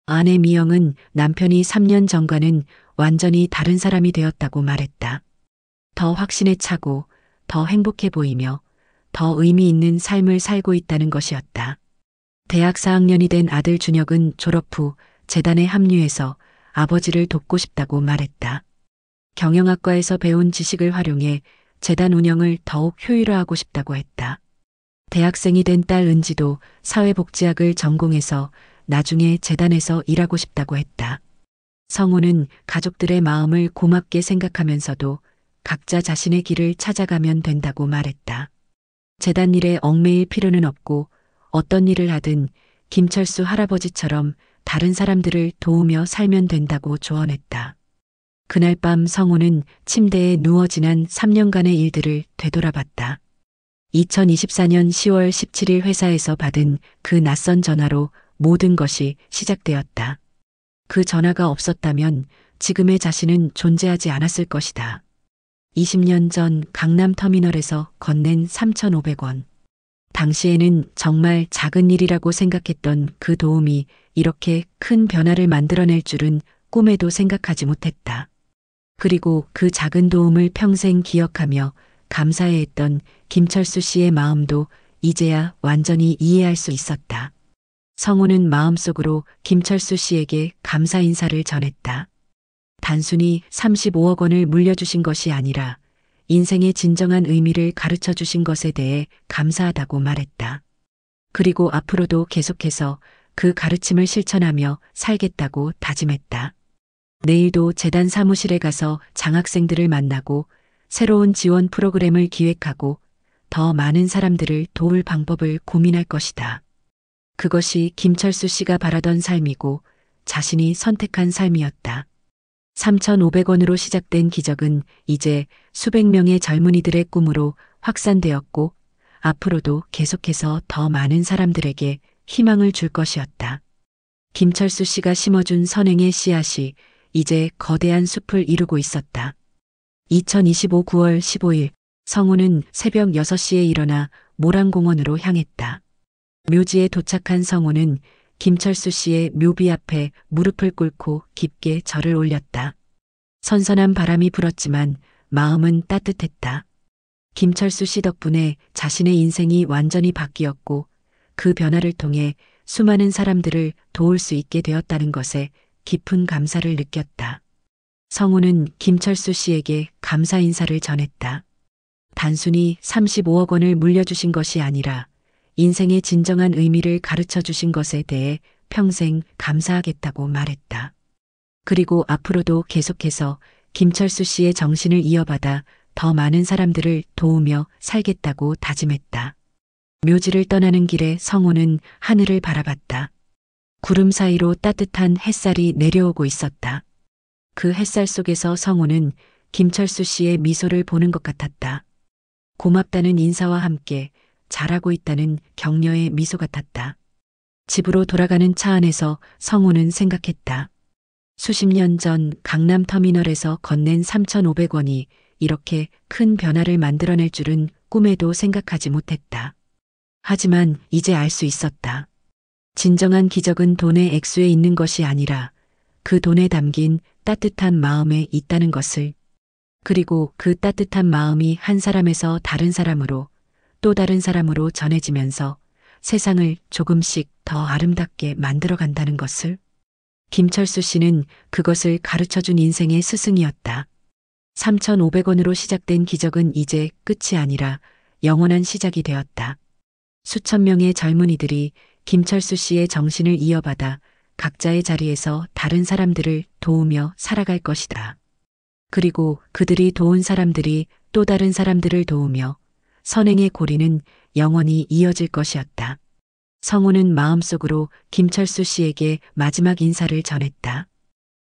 아내 미영은 남편이 3년 전과는 완전히 다른 사람이 되었다고 말했다. 더 확신에 차고 더 행복해 보이며 더 의미 있는 삶을 살고 있다는 것이었다. 대학 4학년이 된 아들 준혁은 졸업 후 재단에 합류해서 아버지를 돕고 싶다고 말했다. 경영학과에서 배운 지식을 활용해 재단 운영을 더욱 효율화하고 싶다고 했다. 대학생이 된 딸 은지도 사회복지학을 전공해서 나중에 재단에서 일하고 싶다고 했다. 성우는 가족들의 마음을 고맙게 생각하면서도 각자 자신의 길을 찾아가면 된다고 말했다. 재단 일에 얽매일 필요는 없고 어떤 일을 하든 김철수 할아버지처럼 다른 사람들을 도우며 살면 된다고 조언했다. 그날 밤 성우는 침대에 누워 지난 3년간의 일들을 되돌아봤다. 2024년 10월 17일 회사에서 받은 그 낯선 전화로 모든 것이 시작되었다. 그 전화가 없었다면 지금의 자신은 존재하지 않았을 것이다. 20년 전 강남터미널에서 건넨 3,500원. 당시에는 정말 작은 일이라고 생각했던 그 도움이 이렇게 큰 변화를 만들어낼 줄은 꿈에도 생각하지 못했다. 그리고 그 작은 도움을 평생 기억하며 감사해 했던 김철수 씨의 마음도 이제야 완전히 이해할 수 있었다. 성우는 마음속으로 김철수 씨에게 감사 인사를 전했다. 단순히 35억 원을 물려주신 것이 아니라 인생의 진정한 의미를 가르쳐 주신 것에 대해 감사하다고 말했다. 그리고 앞으로도 계속해서 그 가르침을 실천하며 살겠다고 다짐했다. 내일도 재단 사무실에 가서 장학생들을 만나고 새로운 지원 프로그램을 기획하고 더 많은 사람들을 도울 방법을 고민할 것이다. 그것이 김철수 씨가 바라던 삶이고 자신이 선택한 삶이었다. 3,500원으로 시작된 기적은 이제 수백 명의 젊은이들의 꿈으로 확산되었고 앞으로도 계속해서 더 많은 사람들에게 희망을 줄 것이었다. 김철수 씨가 심어준 선행의 씨앗이 이제 거대한 숲을 이루고 있었다. 2025 9월 15일 성우는 새벽 6시에 일어나 모란공원으로 향했다. 묘지에 도착한 성우는 김철수 씨의 묘비 앞에 무릎을 꿇고 깊게 절을 올렸다. 선선한 바람이 불었지만 마음은 따뜻했다. 김철수 씨 덕분에 자신의 인생이 완전히 바뀌었고 그 변화를 통해 수많은 사람들을 도울 수 있게 되었다는 것에 깊은 감사를 느꼈다. 성우는 김철수 씨에게 감사 인사를 전했다. 단순히 35억 원을 물려주신 것이 아니라 인생의 진정한 의미를 가르쳐 주신 것에 대해 평생 감사하겠다고 말했다. 그리고 앞으로도 계속해서 김철수 씨의 정신을 이어받아 더 많은 사람들을 도우며 살겠다고 다짐했다. 묘지를 떠나는 길에 성우는 하늘을 바라봤다. 구름 사이로 따뜻한 햇살이 내려오고 있었다. 그 햇살 속에서 성우는 김철수 씨의 미소를 보는 것 같았다. 고맙다는 인사와 함께 잘하고 있다는 격려의 미소 같았다. 집으로 돌아가는 차 안에서 성우는 생각했다. 수십 년 전 강남터미널에서 건넨 3,500원이 이렇게 큰 변화를 만들어낼 줄은 꿈에도 생각하지 못했다. 하지만 이제 알 수 있었다. 진정한 기적은 돈의 액수에 있는 것이 아니라 그 돈에 담긴 따뜻한 마음에 있다는 것을, 그리고 그 따뜻한 마음이 한 사람에서 다른 사람으로 또 다른 사람으로 전해지면서 세상을 조금씩 더 아름답게 만들어 간다는 것을. 김철수 씨는 그것을 가르쳐준 인생의 스승이었다. 3,500원으로 시작된 기적은 이제 끝이 아니라 영원한 시작이 되었다. 수천 명의 젊은이들이 김철수 씨의 정신을 이어받아 각자의 자리에서 다른 사람들을 도우며 살아갈 것이다. 그리고 그들이 도운 사람들이 또 다른 사람들을 도우며 선행의 고리는 영원히 이어질 것이었다. 성우는 마음속으로 김철수 씨에게 마지막 인사를 전했다.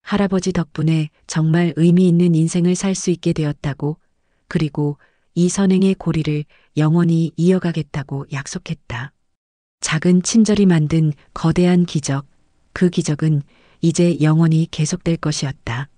할아버지 덕분에 정말 의미 있는 인생을 살 수 있게 되었다고, 그리고 이 선행의 고리를 영원히 이어가겠다고 약속했다. 작은 친절이 만든 거대한 기적, 그 기적은 이제 영원히 계속될 것이었다.